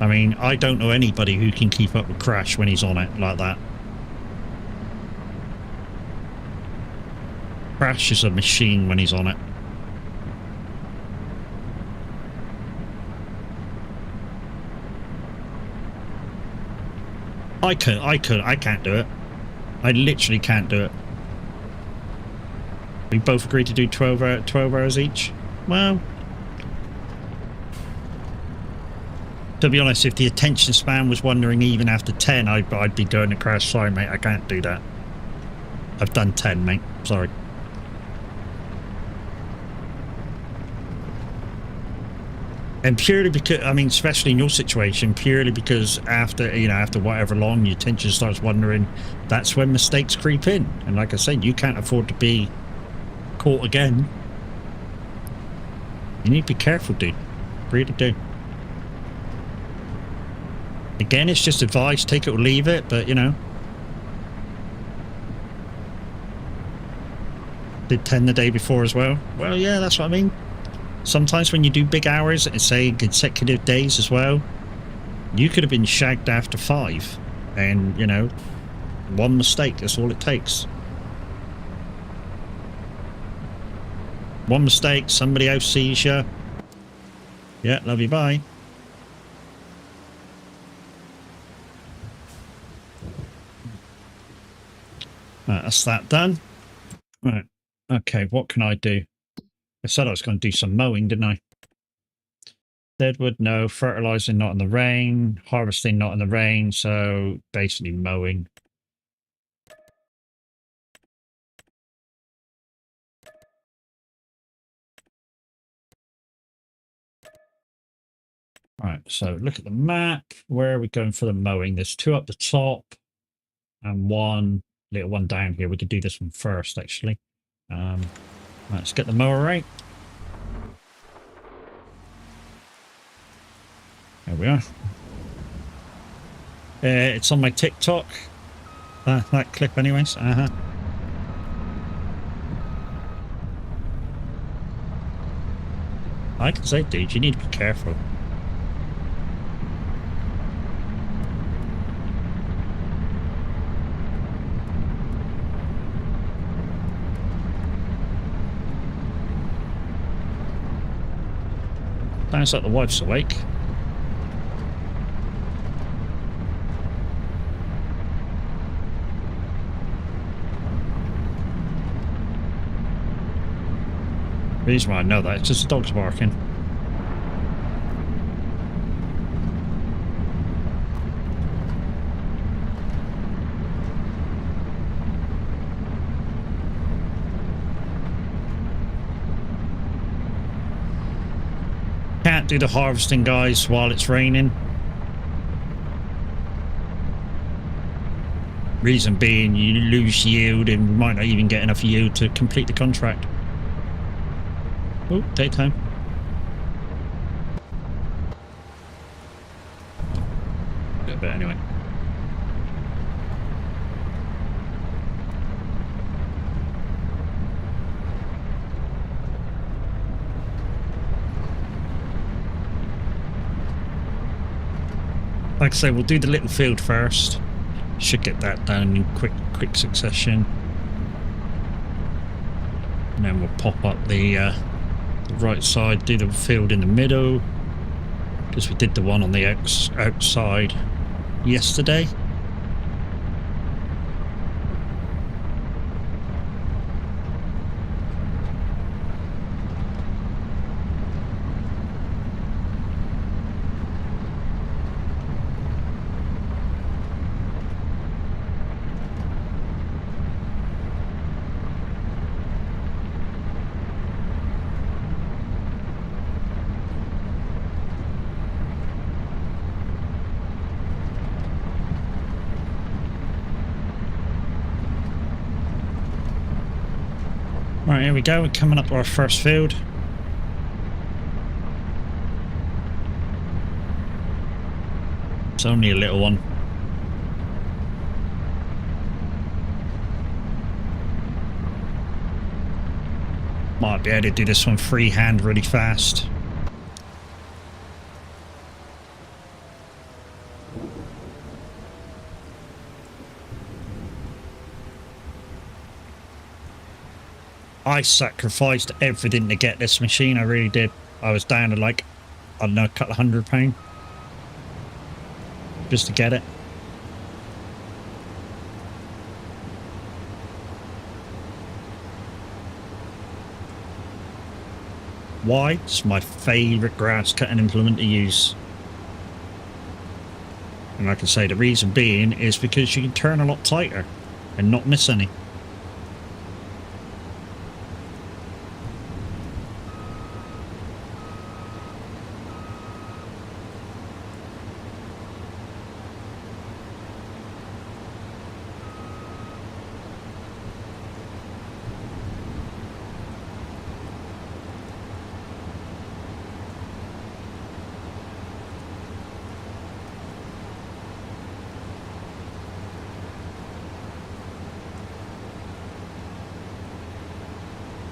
I mean, I don't know anybody who can keep up with Crash when he's on it like that. Crash is a machine when he's on it. I can't do it. I literally can't do it. We both agreed to do 12 hours each. Well, to be honest, if the attention span was wandering even after 10, I'd be doing a Crash. Sorry, mate, I can't do that. I've done 10, mate. Sorry. And purely because, I mean, especially in your situation, purely because after, you know, after whatever long your attention starts wandering, that's when mistakes creep in. And like I said, you can't afford to be caught again. You need to be careful, dude. Really do. Again, it's just advice, take it or leave it, but you know. Did 10 the day before as well. Well, yeah, that's what I mean. Sometimes when you do big hours, and say consecutive days as well, you could have been shagged after 5. And, you know, one mistake, that's all it takes. One mistake, somebody else sees you. Yeah, love you, bye. Right, that's that done. Right, okay, what can I do? I said I was going to do some mowing, didn't I? Deadwood, no. Fertilizing, not in the rain. Harvesting, not in the rain. So basically mowing. Right, so look at the map. Where are we going for the mowing? There's 2 up the top and 1 little one down here. We could do this one first, actually. Let's get the mower right. There we are. It's on my TikTok. That clip anyways. I can say, dude, you need to be careful. Sounds like the wife's awake. The reason why I know that, it's just the dog's barking. Can't do the harvesting, guys, while it's raining. Reason being, you lose yield and you might not even get enough yield to complete the contract. Oh, daytime. A bit anyway. Like I say, we'll do the little field first. Should get that done in quick succession. And then we'll pop up the right side, do the field in the middle, because we did the one on the outside yesterday. Right, here we go. We're coming up to our first field. It's only a little one. Might be able to do this one freehand really fast. I sacrificed everything to get this machine. I really did. I was down to like, I don't know, a couple of £100 just to get it. Why? It's my favourite grass cutting implement to use. And like I say, the reason being is because you can turn a lot tighter and not miss any.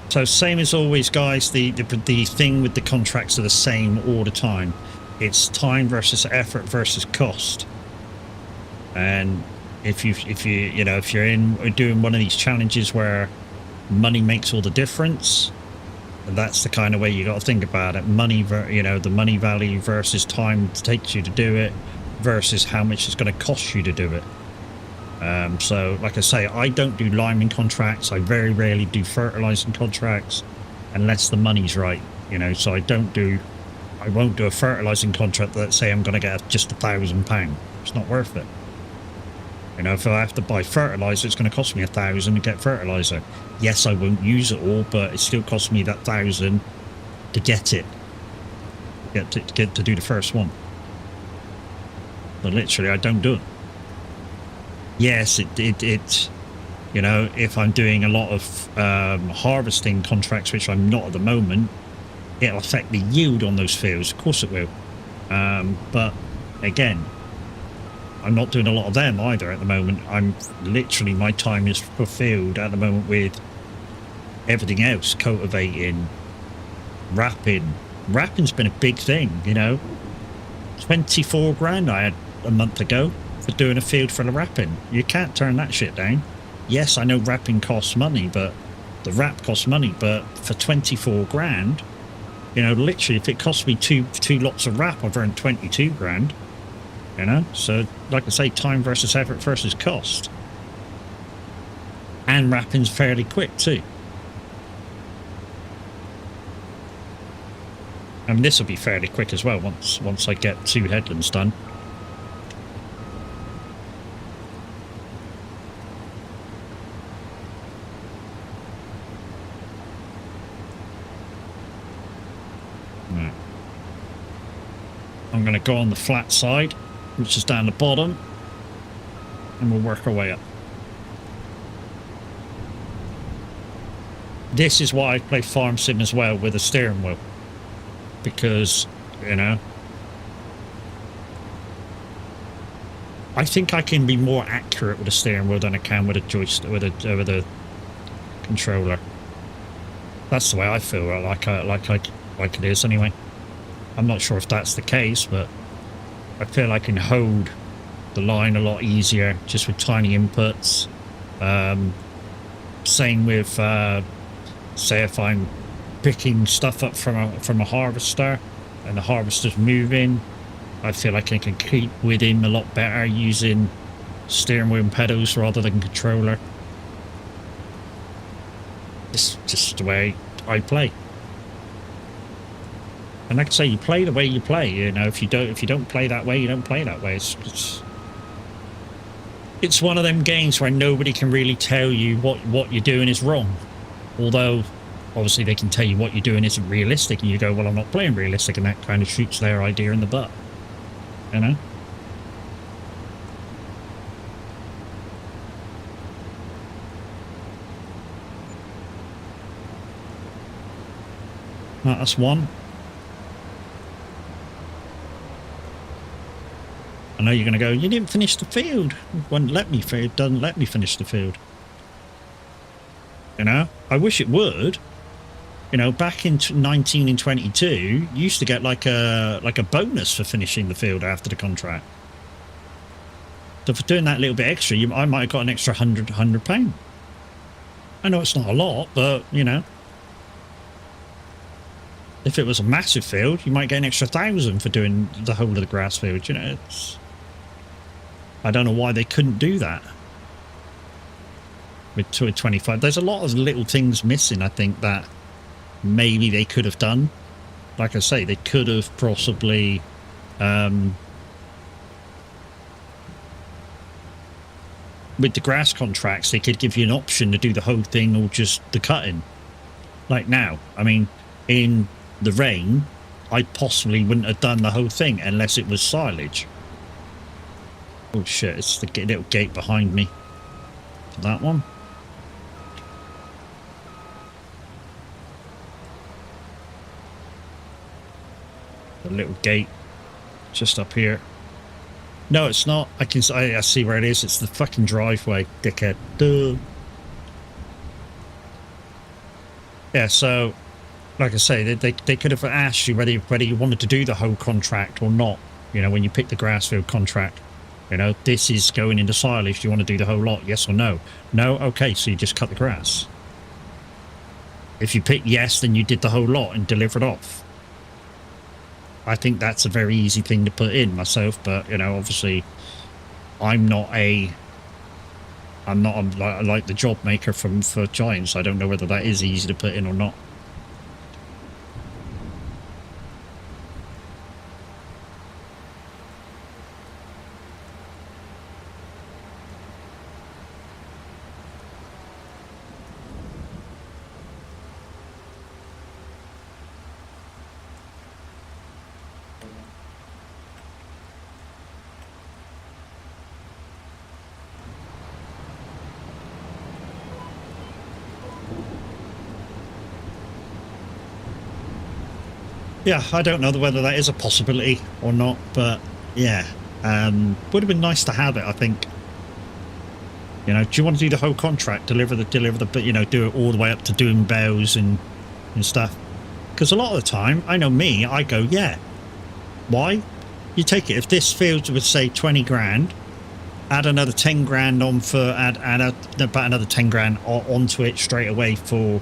So same as always, guys, the thing with the contracts are the same all the time. It's time versus effort versus cost. And if you're in doing one of these challenges where money makes all the difference, that's the kind of way you got to think about it. Money, the money value versus time it takes you to do it versus how much it's going to cost you to do it. So like I say, I don't do lineman contracts. I very rarely do fertilizing contracts unless the money's right, so I won't do a fertilizing contract that say I'm going to get just £1,000. It's not worth it. If I have to buy fertilizer, it's going to cost me £1,000 to get fertilizer. Yes, I won't use it all, but it still costs me that £1,000 to get it. Get to do the first one. But literally, I don't do it. Yes, if I'm doing a lot of harvesting contracts, which I'm not at the moment, it'll affect the yield on those fields. Of course it will. But again, I'm not doing a lot of them either at the moment. I'm literally, my time is fulfilled at the moment with everything else, cultivating, wrapping. Wrapping's been a big thing, 24 grand I had a month ago for doing a field full of wrapping. You can't turn that shit down. Yes, I know wrapping costs money, but the wrap costs money, but for 24 grand, literally if it costs me two lots of wrap, I've earned 22 grand, so like I say, time versus effort versus cost. And wrapping's fairly quick too. I mean, this will be fairly quick as well once I get 2 headlands done. I'm going to go on the flat side, which is down the bottom, and we'll work our way up. This is why I play Farm Sim as well with a steering wheel, because, I think I can be more accurate with a steering wheel than I can with a joystick, with a controller. That's the way I feel, like it is anyway. I'm not sure if that's the case, but I feel I can hold the line a lot easier just with tiny inputs. Same with, say, if I'm picking stuff up from a harvester and the harvester's moving, I feel like I can keep with him a lot better using steering wheel and pedals rather than controller. It's just the way I play. And like I say, you play the way you play. If you don't play that way, you don't play that way. It's one of them games where nobody can really tell you what you're doing is wrong. Although, obviously, they can tell you what you're doing isn't realistic, and you go, "Well, I'm not playing realistic," and that kind of shoots their idea in the butt. That's one. I know you're going to go, "You didn't finish the field." It won't let me. It doesn't let me finish the field. I wish it would. Back in 19 and 22, you used to get like a bonus for finishing the field after the contract. So for doing that little bit extra, I might have got an extra £100. I know it's not a lot, but, you know, if it was a massive field, you might get an extra 1,000 for doing the whole of the grass field, you know. I don't know why they couldn't do that with 25. There's a lot of little things missing, I think, that maybe they could have done. Like I say, they could have possibly with the grass contracts, they could give you an option to do the whole thing or just the cutting. Like now, I mean, in the rain, I possibly wouldn't have done the whole thing unless it was silage. Oh shit, it's the little gate behind me. That one. The little gate just up here. No, it's not. I see where it is. It's the fucking driveway, dickhead. Duh. Yeah, so like I say, they could have asked you whether you wanted to do the whole contract or not. You know, when you pick the grassfield contract, you know, this is going into silage. Do you want to do the whole lot? Yes or no? No? Okay, so you just cut the grass. If you pick yes, then you did the whole lot and delivered off. I think that's a very easy thing to put in myself, but, you know, obviously I'm not like the job maker for Giants. I don't know whether that is easy to put in or not. Yeah, I don't know whether that is a possibility or not, but yeah, would have been nice to have it, I think. You know, do you want to do the whole contract, deliver the, you know, do it all the way up to doing bells and stuff? Because a lot of the time, I know me, I go, yeah. Why? You take it, if this field would say 20 grand, add another 10 grand on for, add about another 10 grand onto it straight away for,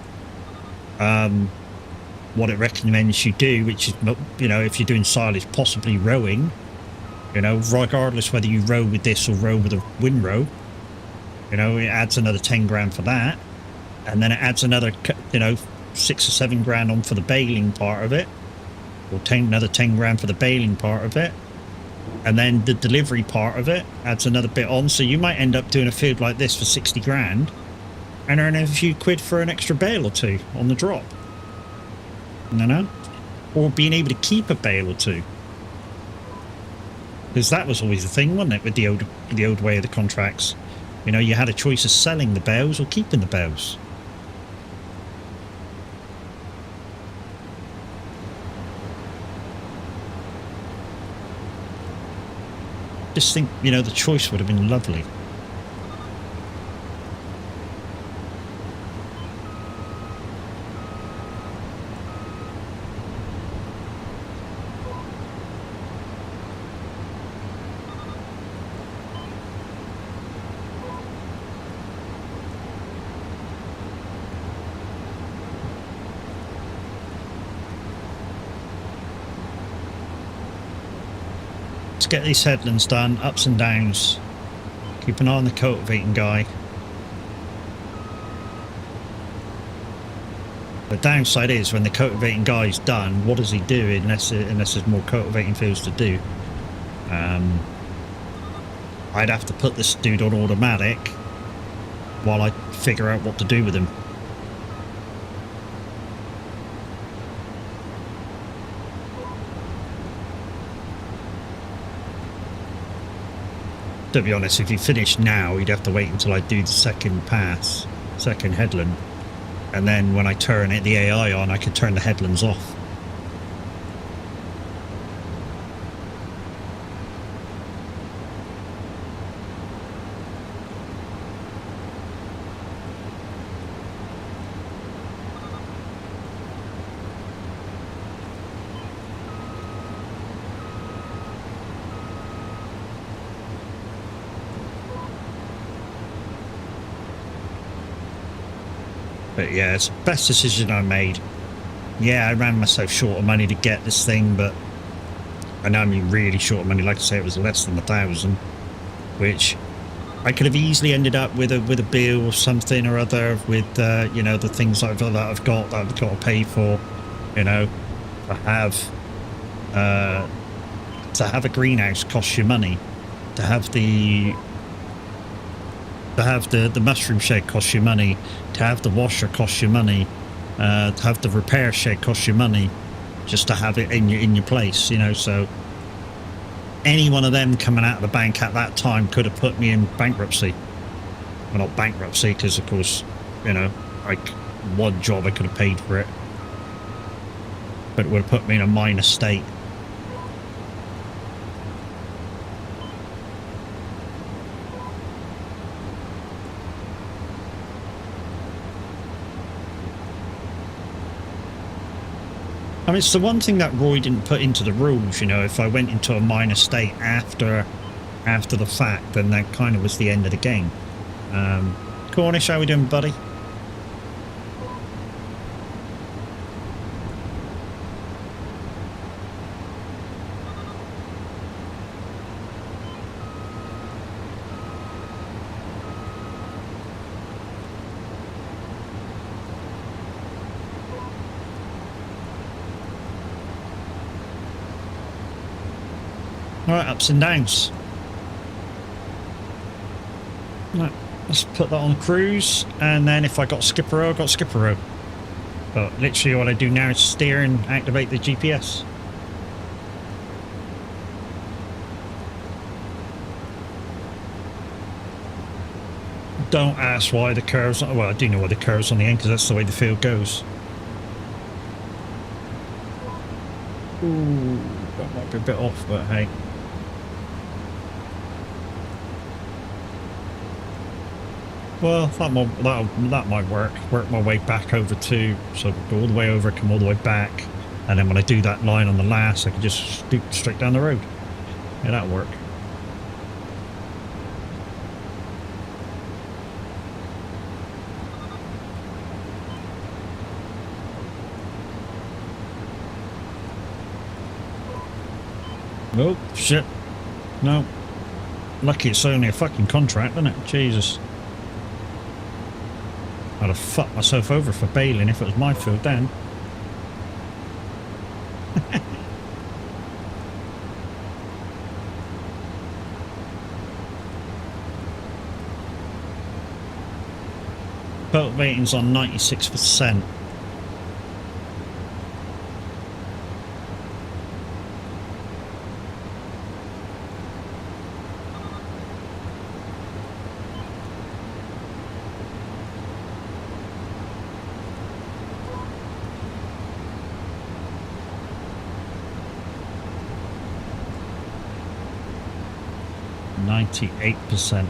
what it recommends you do, which is, you know, if you're doing silage, possibly rowing, you know, regardless whether you row with this or row with a windrow, you know, it adds another 10 grand for that, and then it adds another, you know, 6 or 7 grand on for the baling part of it, or another 10 grand for the baling part of it, and then the delivery part of it adds another bit on. So you might end up doing a field like this for 60 grand and earn a few quid for an extra bale or two on the drop. You know, or being able to keep a bale or two, because that was always the thing, wasn't it, with the old way of the contracts? You know, you had a choice of selling the bales or keeping the bales. Just think, you know, the choice would have been lovely. Get these headlands done, ups and downs. Keep an eye on the cultivating guy. The downside is when the cultivating guy's done, what does he do unless there's more cultivating fields to do? I'd have to put this dude on automatic while I figure out what to do with him. To be honest, if you finish now, you'd have to wait until I do the second pass, second headland, and then when I turn the AI on, I could turn the headlands off. But yeah, it's the best decision I made. Yeah, I ran myself short of money to get this thing, but I know I'm really short of money. Like I say, it was less than 1,000, which I could have easily ended up with a bill or something or other with you know, the things that I've got to pay for. You know, to have a greenhouse costs you money. To have the mushroom shed costs you money. To have the washer costs you money. To have the repair shed costs you money. Just to have it in your place, you know. So any one of them coming out of the bank at that time could have put me in bankruptcy. Well, not bankruptcy, because of course, you know, like one job I could have paid for it, but it would have put me in a minor state. I mean, it's the one thing that Roy didn't put into the rules, you know. If I went into a minor state after the fact, then that kind of was the end of the game. Cornish, how we doing, buddy? Right, ups and downs. Right, let's put that on cruise, and then if I got skipper row, I got skipper row. But literally all I do now is steer and activate the GPS. Don't ask why the curves, well, I do know why the curves on the end, because that's the way the field goes. Ooh, that might be a bit off, but hey. Well, that might work. Work my way back over to, so go all the way over, come all the way back, and then when I do that line on the last, I can just scoot straight down the road. Yeah, that'll work. Oh, shit. No. Lucky it's only a fucking contract, isn't it? Jesus. I'd have fucked myself over for bailing if it was my field then. Boat rating's on 96%. %.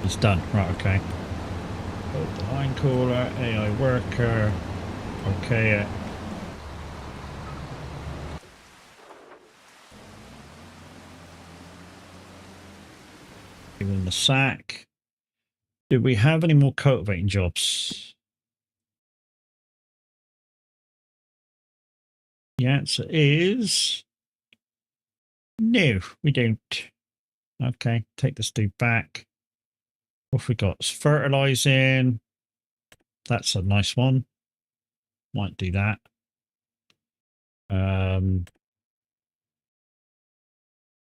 It's done. Right, okay. Both the line caller, AI worker. Okay. Give him the sack. Do we have any more cultivating jobs? The answer is no, we don't. Okay, take this dude back. What have we got? It's fertilizing. That's a nice one. Might do that.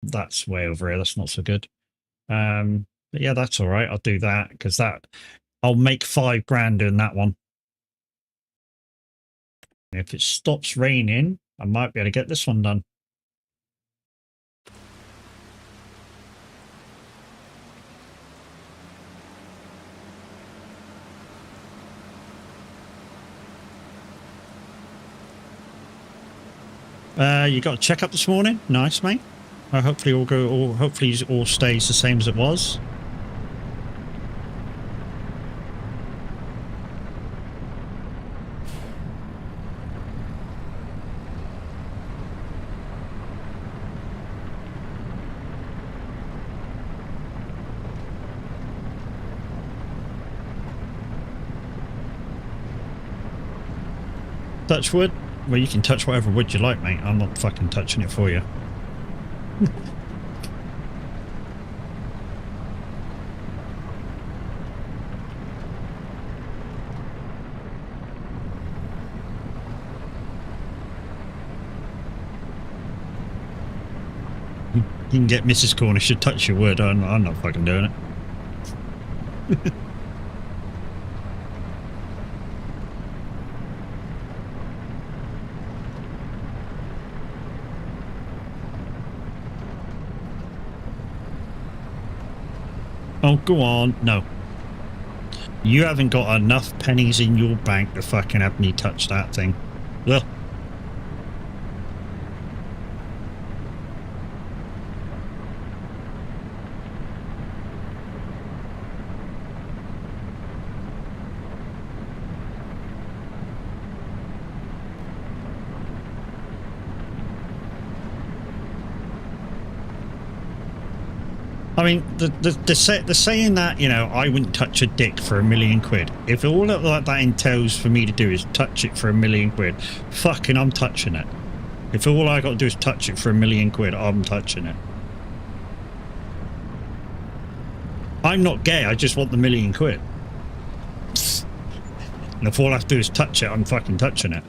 That's way over here. That's not so good. But yeah, that's all right. I'll do that because I'll make 5 grand doing that one. If it stops raining, I might be able to get this one done. You got a checkup this morning? Nice, mate. Hopefully all stays the same as it was. Touch wood? Well, you can touch whatever wood you like, mate. I'm not fucking touching it for you. You can get Mrs. Cornish to touch your wood. I'm not fucking doing it. Oh, go on. No. You haven't got enough pennies in your bank to fucking have me touch that thing. Well. I mean, the saying that, you know, I wouldn't touch a dick for £1,000,000. If all that entails for me to do is touch it for £1,000,000, fucking I'm touching it. If all I got to do is touch it for £1,000,000, I'm touching it. I'm not gay, I just want the £1,000,000. And if all I have to do is touch it, I'm fucking touching it.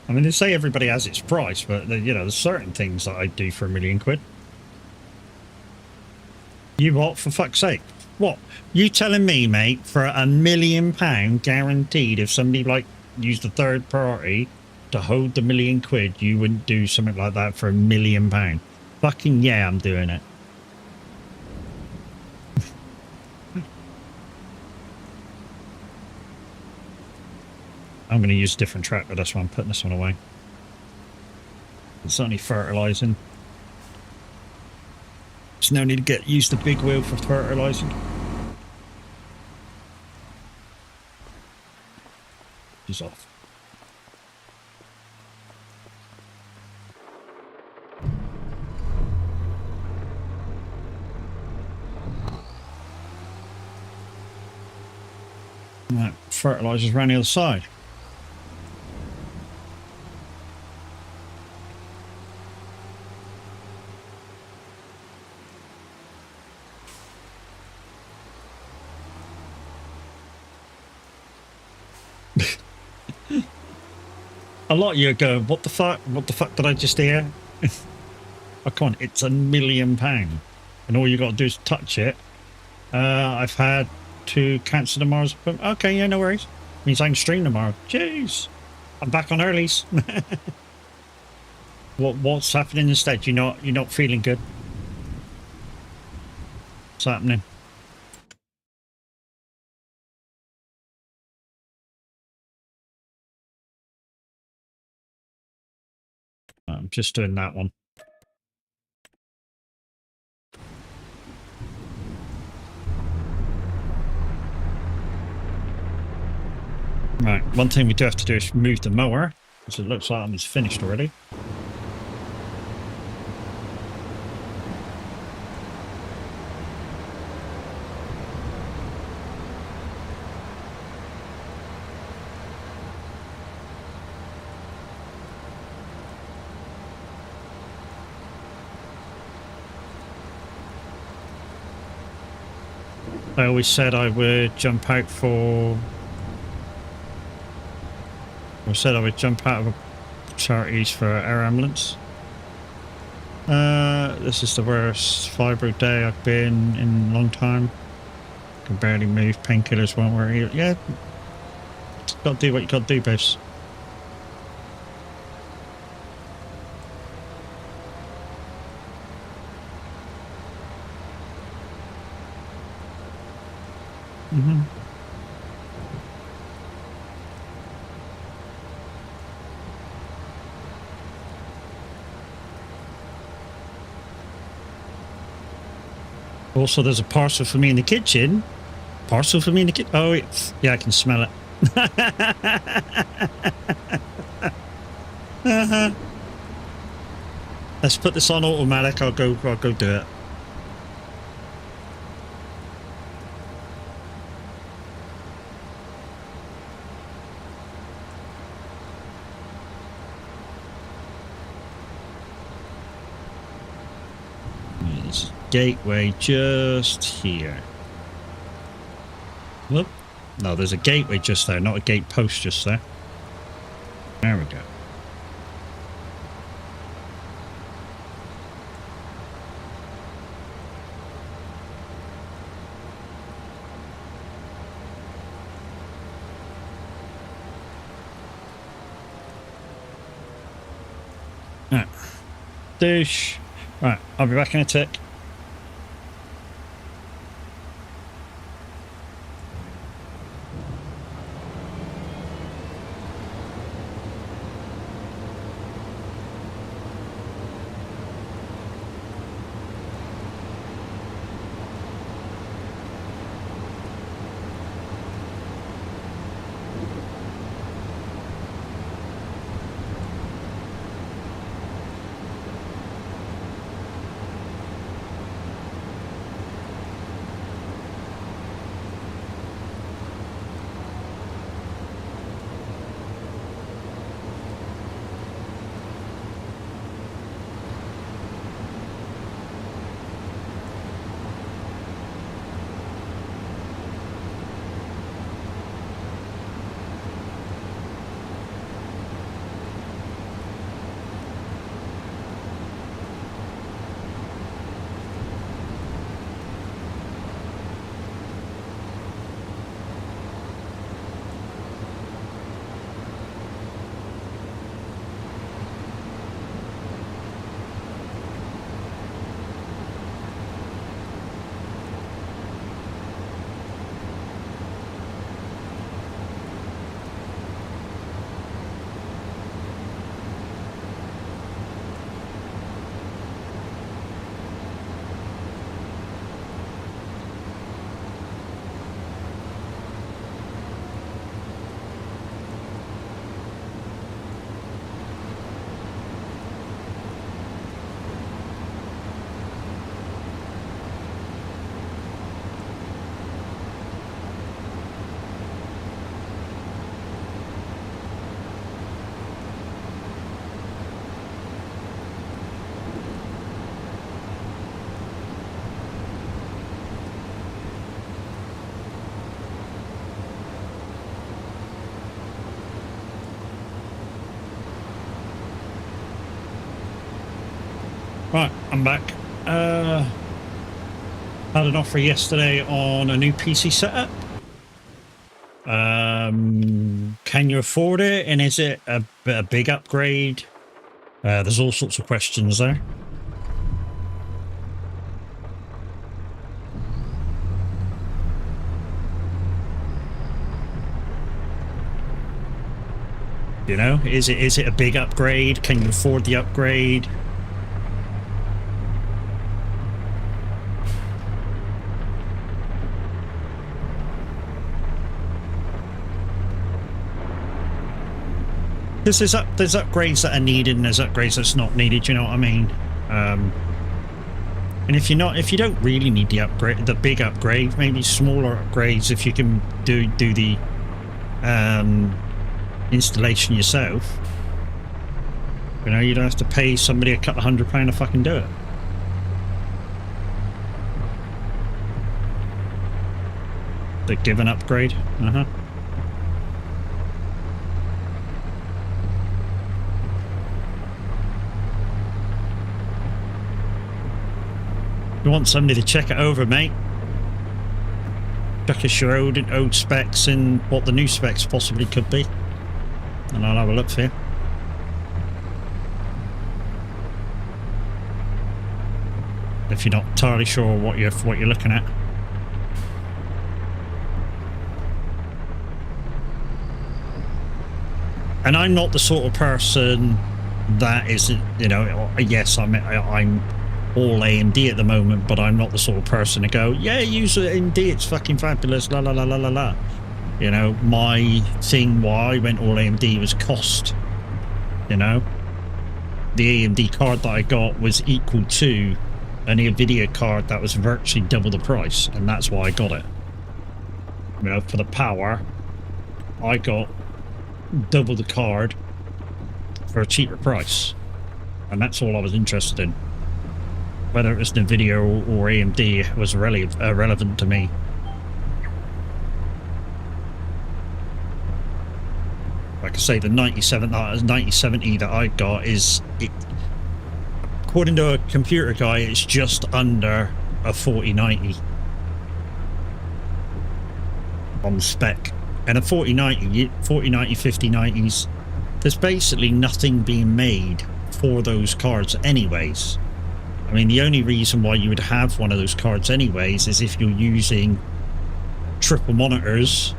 I mean, they say everybody has its price, but you know, there's certain things that I'd do for £1,000,000. You what, for fuck's sake? What? You telling me, mate, for £1,000,000 guaranteed, if somebody like used a third party to hold the £1,000,000, you wouldn't do something like that for £1,000,000? Fucking yeah, I'm doing it. I'm going to use a different tractor, that's why I'm putting this one away. It's only fertilising. There's no need to use the big wheel for fertilising. She's off. Right, fertiliser's around the other side. A lot of you are going, what the fuck? What the fuck did I just hear? Oh, come on, it's £1,000,000. And all you got to do is touch it. I've had to cancel tomorrow's appointment. Okay, yeah, no worries. Means I can stream tomorrow. Jeez. I'm back on earlies. What's happening instead? You're not feeling good? What's happening? I'm just doing that one. Right, one thing we do have to do is move the mower, because it looks like it's finished already. I always said I would jump out for... I said I would jump out of charities for air ambulance. This is the worst fibro day I've been in a long time. Can barely move, painkillers won't work. Yeah, got to do what you got to do, babes. Also, there's a parcel for me in the kitchen. Parcel for me in the kitchen. Oh, yeah, I can smell it. Let's put this on automatic. I'll go do it. There's a gateway just here. Whoop. No, there's a gateway just there, not a gate post just there. There we go. Right. Douche. Right, I'll be back in a tick. Right, I'm back. Had an offer yesterday on a new PC setup. Can you afford it? And is it a big upgrade? There's all sorts of questions there. You know, is it a big upgrade? Can you afford the upgrade? Because there's upgrades that are needed and there's upgrades that's not needed. You know what I mean? And if you don't really need the big upgrade, maybe smaller upgrades. If you can do the installation yourself, you know, you don't have to pay somebody a couple of £100 to fucking do it. They give an upgrade. You want somebody to check it over, mate. Check us your old specs and what the new specs possibly could be, and I'll have a look for you. If you're not entirely sure what you're looking at. And I'm not the sort of person that isn't, you know, yes, I'm all AMD at the moment, but I'm not the sort of person to go, yeah, use AMD, it's fucking fabulous, la la la la la la. You know, my thing why I went all AMD was cost, you know. the AMD card that I got was equal to an NVIDIA card that was virtually double the price, and that's why I got it. You know, for the power, I got double the card for a cheaper price, and that's all I was interested in. Whether it was NVIDIA or AMD was irrelevant to me. Like I say, the 9070 that I got is, according to a computer guy, it's just under a 4090 on spec. And a 4090, 5090s, there's basically nothing being made for those cards anyways. I mean, the only reason why you would have one of those cards anyways is if you're using triple monitors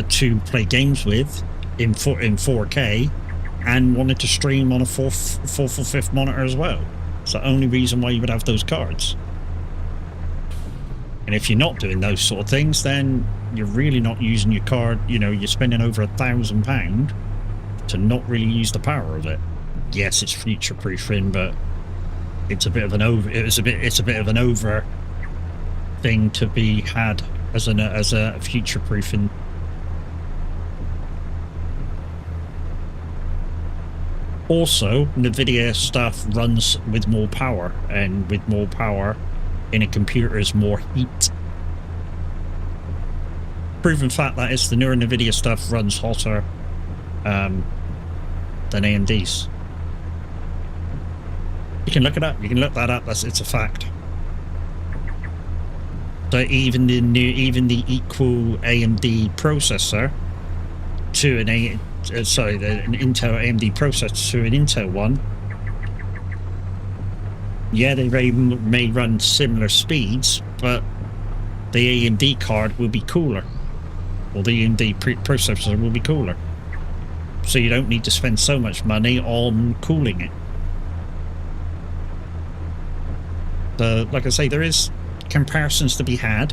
to play games with in 4K and wanted to stream on a fourth or fifth monitor as well. It's the only reason why you would have those cards. And if you're not doing those sort of things, then you're really not using your card. You know, you're spending over £1,000 to not really use the power of it. Yes, it's future proofing, but it's a bit of an it's a bit of an over thing to be had as a future proofing. Also, NVIDIA stuff runs with more power, and with more power in a computer is more heat. Proven fact that is, the newer NVIDIA stuff runs hotter than AMD's. You can look it up. You can look that up. It's a fact. So even the equal AMD processor to an Intel AMD processor to an Intel one, yeah, they may run similar speeds, but the AMD card will be cooler, or the AMD processor will be cooler. So you don't need to spend so much money on cooling it. So, like I say, there is comparisons to be had,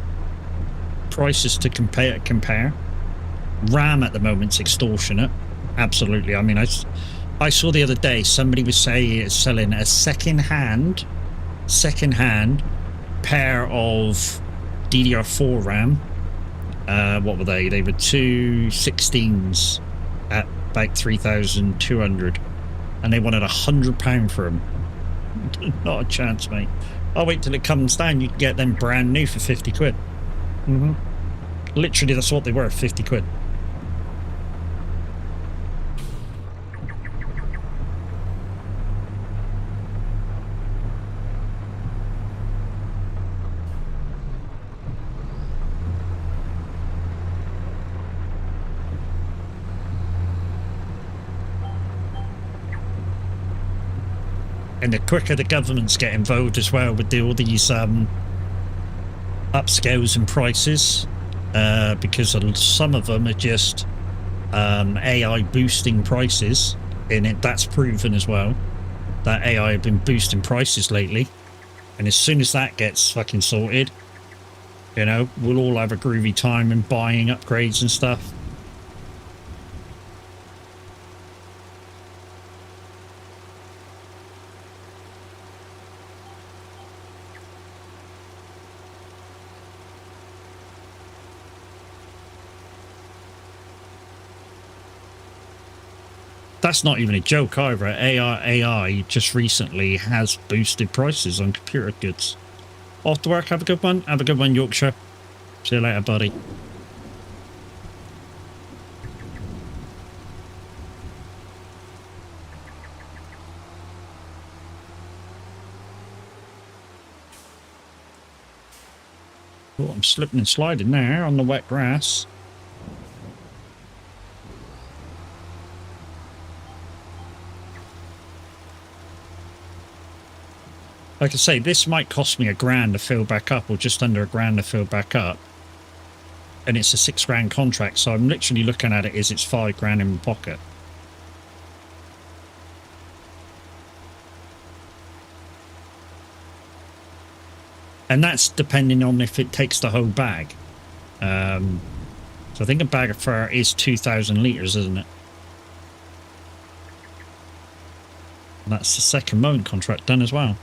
prices to compare. RAM at the moment's extortionate, absolutely. I mean, I saw the other day somebody was selling a second-hand pair of DDR4 RAM. What were they? They were 216s at about 3,200, and they wanted £100 for them. Not a chance, mate. I'll wait till it comes down. You can get them brand new for 50 quid. Literally, that's what they were, 50 quid. And the quicker the governments get involved as well with all these upscales and prices, because some of them are just AI boosting prices, and that's proven as well, that AI have been boosting prices lately. And as soon as that gets fucking sorted, you know, we'll all have a groovy time in buying upgrades and stuff. That's not even a joke either. AI just recently has boosted prices on computer goods. Off to work. Have a good one. Have a good one, Yorkshire. See you later, buddy. Oh, I'm slipping and sliding there on the wet grass. Like I say, this might cost me £1,000 to fill back up, or just under £1,000 to fill back up. And it's a £6,000 contract, so I'm literally looking at it as it's £5,000 in my pocket. And that's depending on if it takes the whole bag. So I think a bag of fur is 2,000 litres, isn't it? And that's the second mowing contract done as well.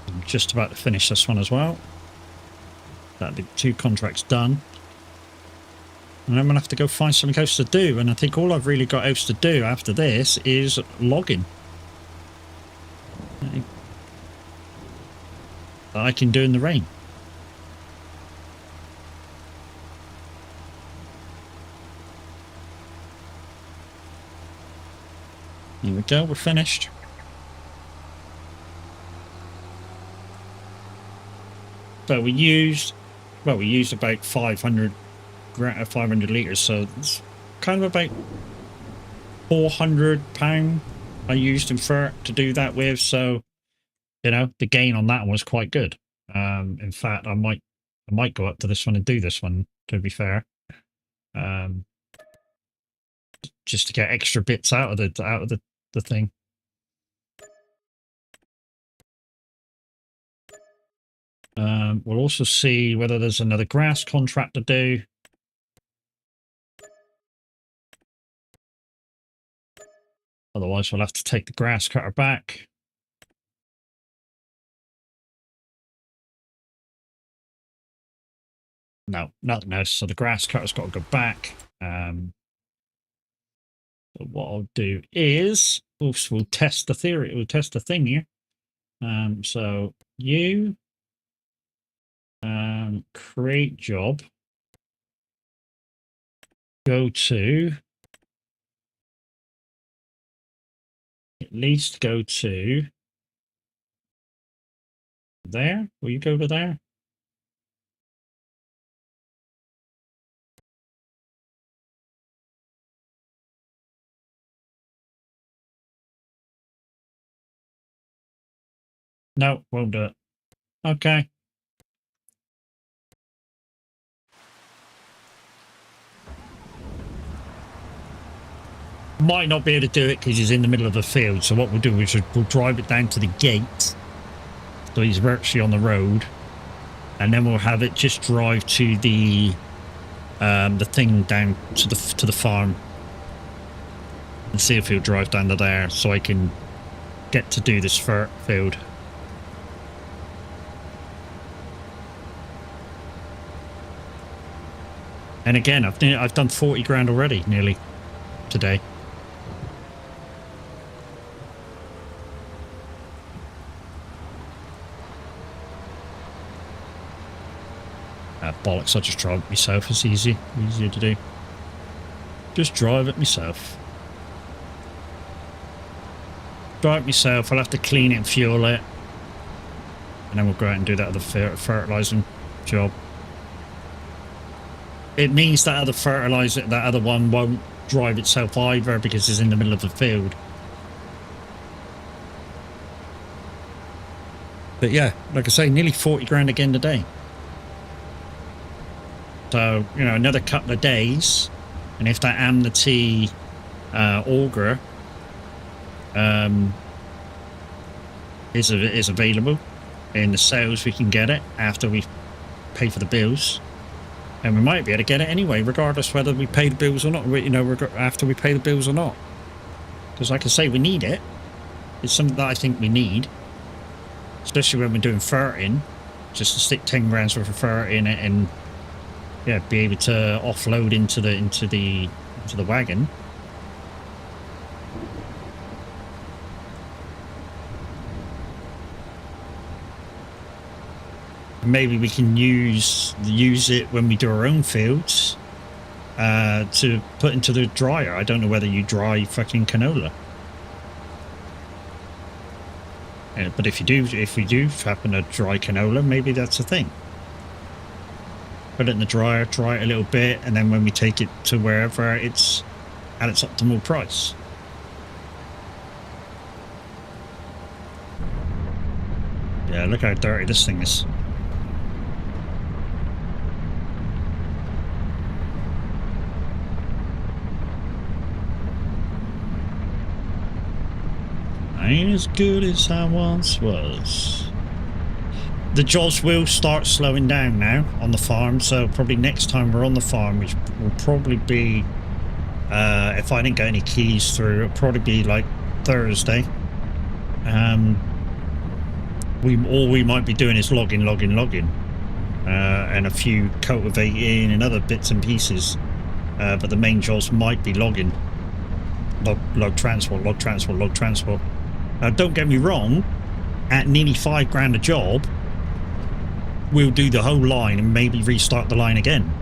I'm just about to finish this one as well. That'll be 2 contracts done. And I'm going to have to go find something else to do. And I think all I've really got else to do after this is logging. That I can do in the rain. Here we go, we're finished. So we used about 500 litres, so it's kind of about £400 I used in fert to do that with, so you know the gain on that one was quite good. In fact, I might go up to this one and do this one, to be fair, just to get extra bits out of the thing. We'll also see whether there's another grass contract to do. Otherwise, we'll have to take the grass cutter back. No, nothing else. So the grass cutter's got to go back. So what I'll do is we'll test the theory. We'll test the thing here. So you create job. Go to at least go to there. Will you go to there? No, won't do it. Okay. Might not be able to do it because he's in the middle of the field. So what we'll do is we'll drive it down to the gate. So he's virtually on the road. And then we'll have it just drive to the thing down to the farm. And see if he'll drive down to there so I can get to do this field. And again, I've done 40 grand already, nearly, today. Bollocks, I'll just drive it myself. It's easier to do. Just drive it myself. Drive it myself. I'll have to clean it and fuel it. And then we'll go out and do that other fertilising job. It means that other fertilizer, that other one won't drive itself either because it's in the middle of the field. But yeah, like I say, nearly 40 grand again today. So, you know, another couple of days, and if that Amnesty auger is available in the sales, we can get it after we pay for the bills. And we might be able to get it anyway, regardless whether we pay the bills or not, you know, after we pay the bills or not. Because like I say, we need it. It's something that I think we need. Especially when we're doing ferting. Just to stick 10 grand's worth of fert in it and yeah, be able to offload into the wagon. Maybe we can use it when we do our own fields to put into the dryer. I don't know whether you dry fucking canola. But if we do happen to dry canola, maybe that's a thing. Put it in the dryer, dry it a little bit, and then when we take it to wherever, it's at its optimal price. Yeah, look how dirty this thing is. I ain't as good as I once was. The jobs will start slowing down now on the farm, so probably next time we're on the farm, which will probably be, if I didn't get any keys through, it'll probably be like Thursday. All we might be doing is logging, and a few cultivating and other bits and pieces. But the main jobs might be logging. Log transport. Don't get me wrong, at nearly $5,000 a job, we'll do the whole line and maybe restart the line again.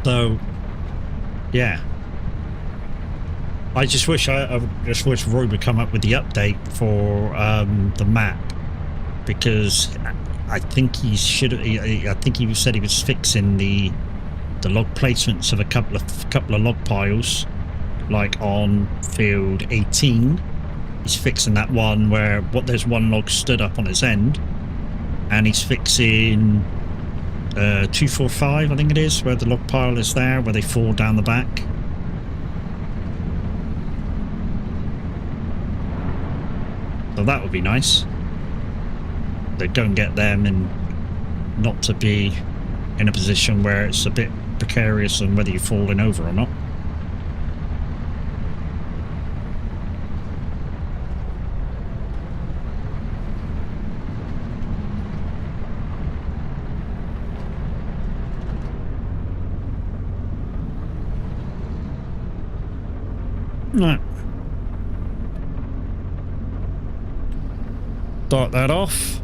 So, yeah. I just wish Roy would come up with the update for the map, because I think he should. I think he said he was fixing the log placements of a couple of log piles, like on field 18. He's fixing that one where there's one log stood up on its end, and he's fixing 245, I think it is, where the log pile is there, where they fall down the back. So that would be nice. They don't get them, and not to be in a position where it's a bit precarious on whether you're falling over or not. Right. Start that off.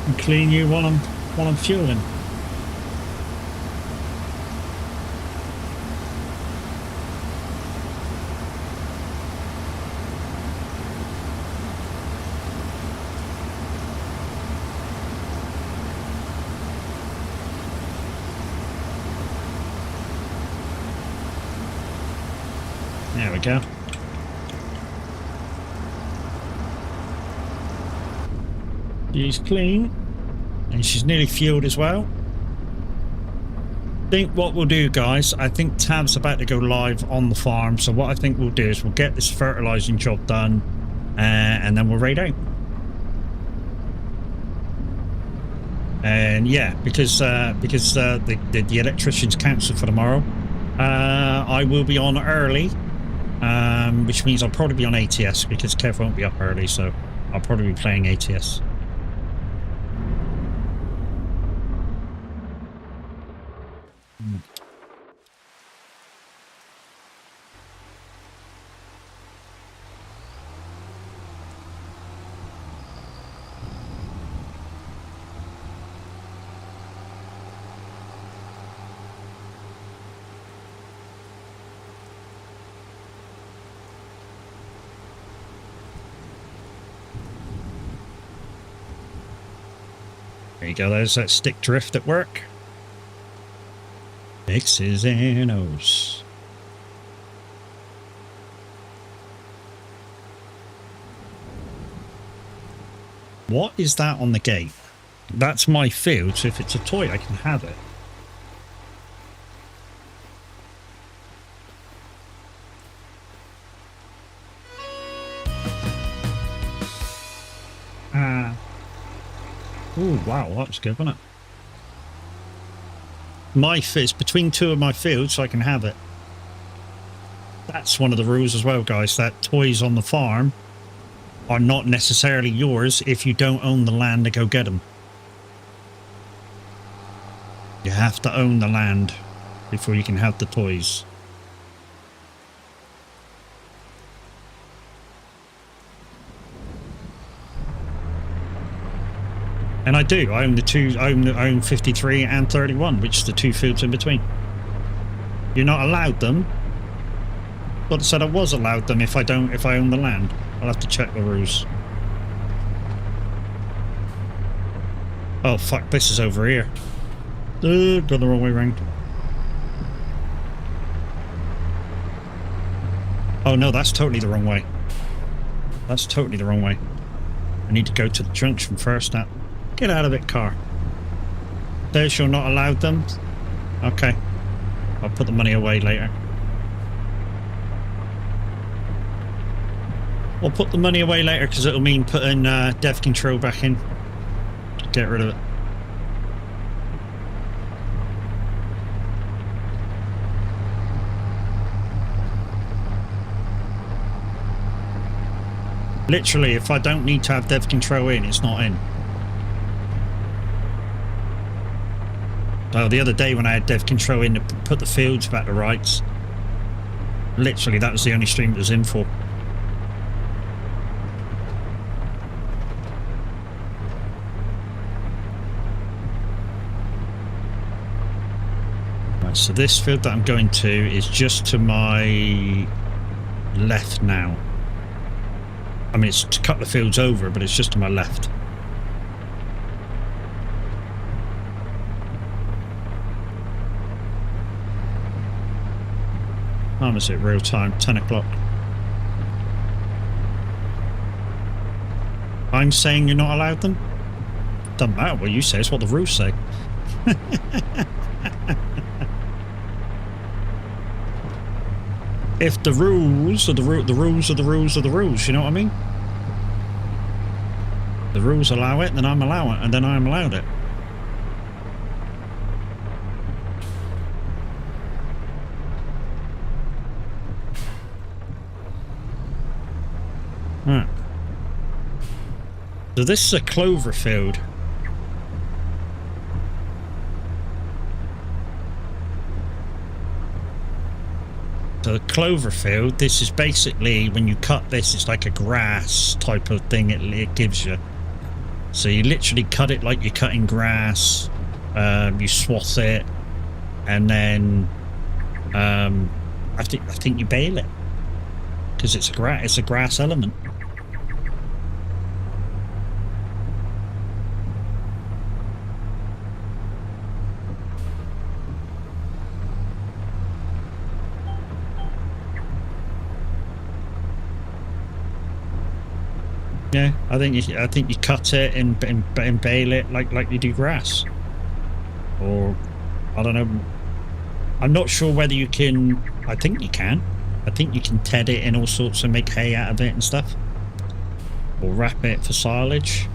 And clean you while I'm fueling. There we go. She's clean, and she's nearly fueled as well. I think what we'll do, guys, I think Tav's about to go live on the farm, so what I think we'll do is we'll get this fertilizing job done, and then we'll raid out. And yeah, because the electrician's cancelled for tomorrow, I will be on early. Which means I'll probably be on ATS, because Kev won't be up early, so I'll probably be playing ATS. There you go, there's that stick drift at work. X's and O's. What is that on the gate? That's my field, so if it's a toy, I can have it. Oh wow, that was good, wasn't it? My fist between two of my fields, so I can have it. That's one of the rules as well, guys, that toys on the farm are not necessarily yours if you don't own the land to go get them. You have to own the land before you can have the toys. And I do. I own the two. I own 53 and 31, which is the two fields in between. You're not allowed them. But I said I was allowed them if I own the land. I'll have to check the rules. Oh fuck! This is over here. Gone the wrong way round. Oh no, that's totally the wrong way. That's totally the wrong way. I need to go to the junction first now. Get out of it, car. There's you're not allowed them. Okay. I'll put the money away later. I'll put the money away later because it'll mean putting dev control back in. Get rid of it. Literally, if I don't need to have dev control in, it's not in. So the other day when I had dev control in to put the fields back to rights, literally that was the only stream it was in for. Right, so this field that I'm going to is just to my left now. I mean, it's a couple of fields over, but it's just to my left. Time is it? Real time, 10 o'clock. I'm saying you're not allowed them? Doesn't matter what you say, it's what the rules say. If the rules are the rules are the rules are the rules, you know what I mean? The rules allow it, then I'm allowed it, and then I'm allowed it. Right. So this is a clover field. So the clover field, this is basically, when you cut this, it's like a grass type of thing it gives you. So you literally cut it like you're cutting grass, you swath it, and then I think you bale it. Because it's a grass element. Yeah, I think you cut it and bale it like you do grass, or I don't know. I'm not sure whether you can. I think you can. I think you can ted it and all sorts and make hay out of it and stuff, or wrap it for silage.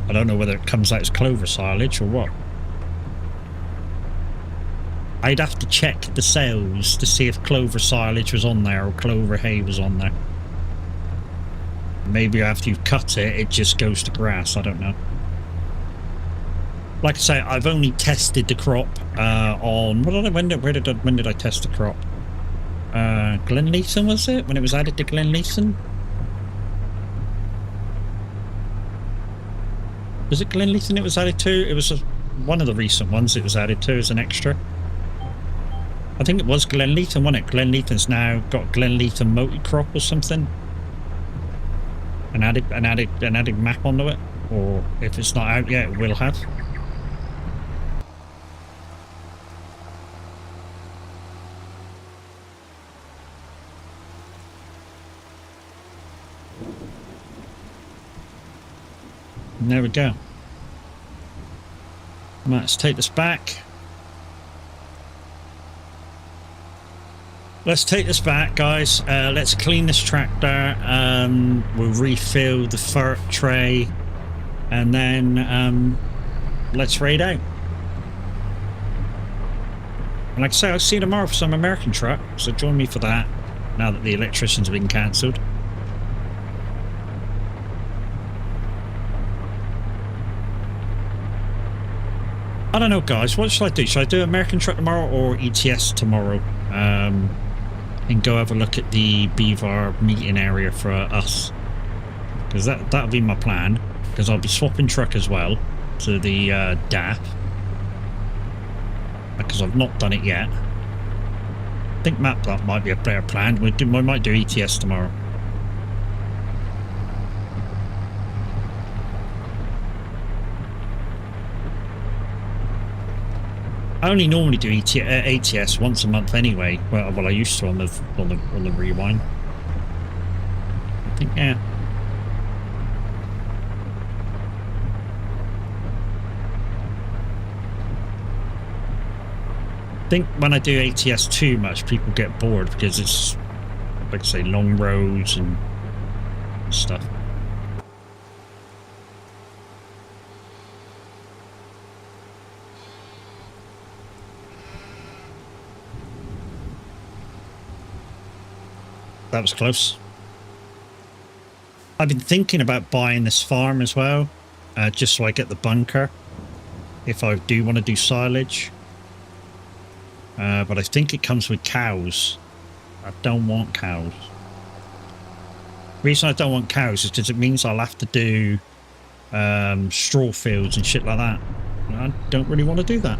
I don't know whether it comes out as clover silage or what. I'd have to check the sales to see if clover silage was on there or clover hay was on there. Maybe after you've cut it, it just goes to grass. I don't know. Like I say, I've only tested the crop on... When did I test the crop? Glenleeson, was it? When it was added to Glenleeson? Was it Glenleeson it was added to? It was one of the recent ones it was added to as an extra. I think it was Glenleeson, wasn't it? Glenleeton's now got Glenleeson multi-crop or something. An added map onto it, or if it's not out yet, it will have. And there we go. Right, let's take this back. Let's take this back, guys. Let's clean this tractor. We'll refill the fert tray, and then let's raid out. And like I say, I'll see you tomorrow for some American truck, so join me for that, now that the electricians have been cancelled. I don't know, guys. What should I do? Should I do American truck tomorrow or ETS tomorrow? And go have a look at the Beaver meeting area for us, because that'll be my plan, because I'll be swapping truck as well to the DAF, because I've not done it yet. I think that might be a better plan. We might do ETS tomorrow. I only normally do ATS once a month anyway. Well, I used to on the rewind. I think, yeah. think when I do ATS too much, people get bored because it's, like I say, long roads and stuff. That was close. I've been thinking about buying this farm as well, just so I get the bunker if I do want to do silage. But I think it comes with cows. I don't want cows. The reason I don't want cows is because it means I'll have to do straw fields and shit like that. And I don't really want to do that.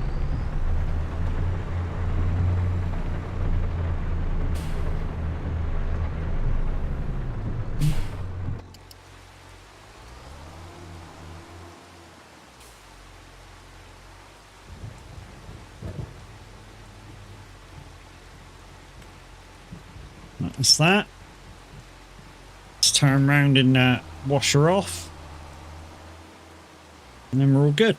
That's that. Let's turn around and wash her off. And then we're all good.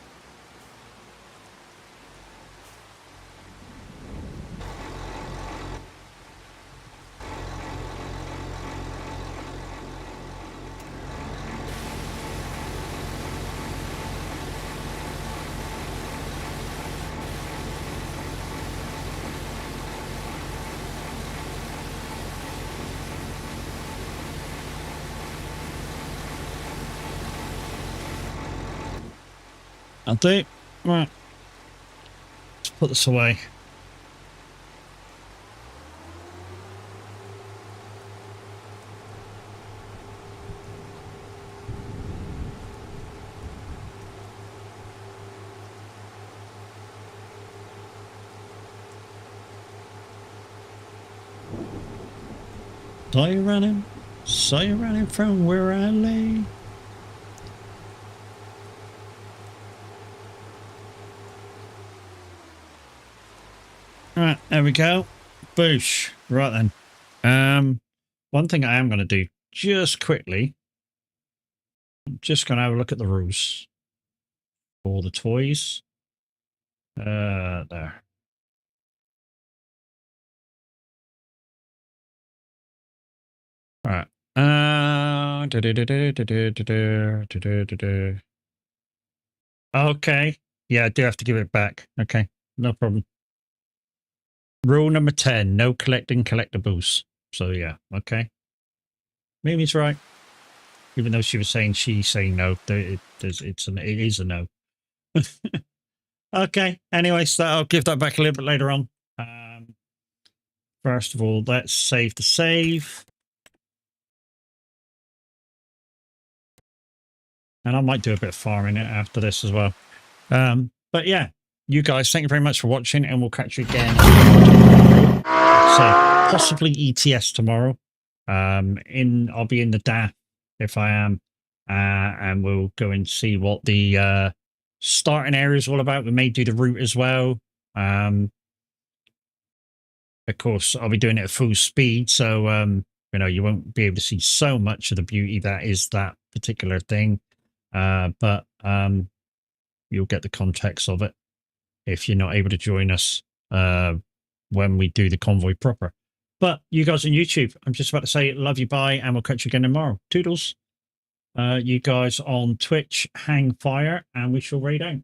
I'll do. Right. Let's put this away. Saw you running from where I lay. Right, there we go. Boosh. Right then. One thing I am going to do just quickly. I'm just going to have a look at the rules for the toys. There. All right. Okay. Yeah, I do have to give it back. Okay, no problem. Rule number 10, no collecting collectibles. So yeah, okay. Mimi's right. Even though she was saying she's saying no, it is a no. Okay, anyway, so I'll give that back a little bit later on. First of all, let's save the save. And I might do a bit of farming it after this as well. But yeah, you guys, thank you very much for watching, and we'll catch you again tomorrow. So possibly ETS tomorrow. I'll be in the DAF if I am, and we'll go and see what the starting area is all about. We may do the route as well. Of course, I'll be doing it at full speed, so you know, you won't be able to see so much of the beauty that is that particular thing. But you'll get the context of it if you're not able to join us when we do the convoy proper. But you guys on YouTube, I'm just about to say love you, bye, and we'll catch you again tomorrow. Toodles. You guys on Twitch, hang fire, and we shall raid out.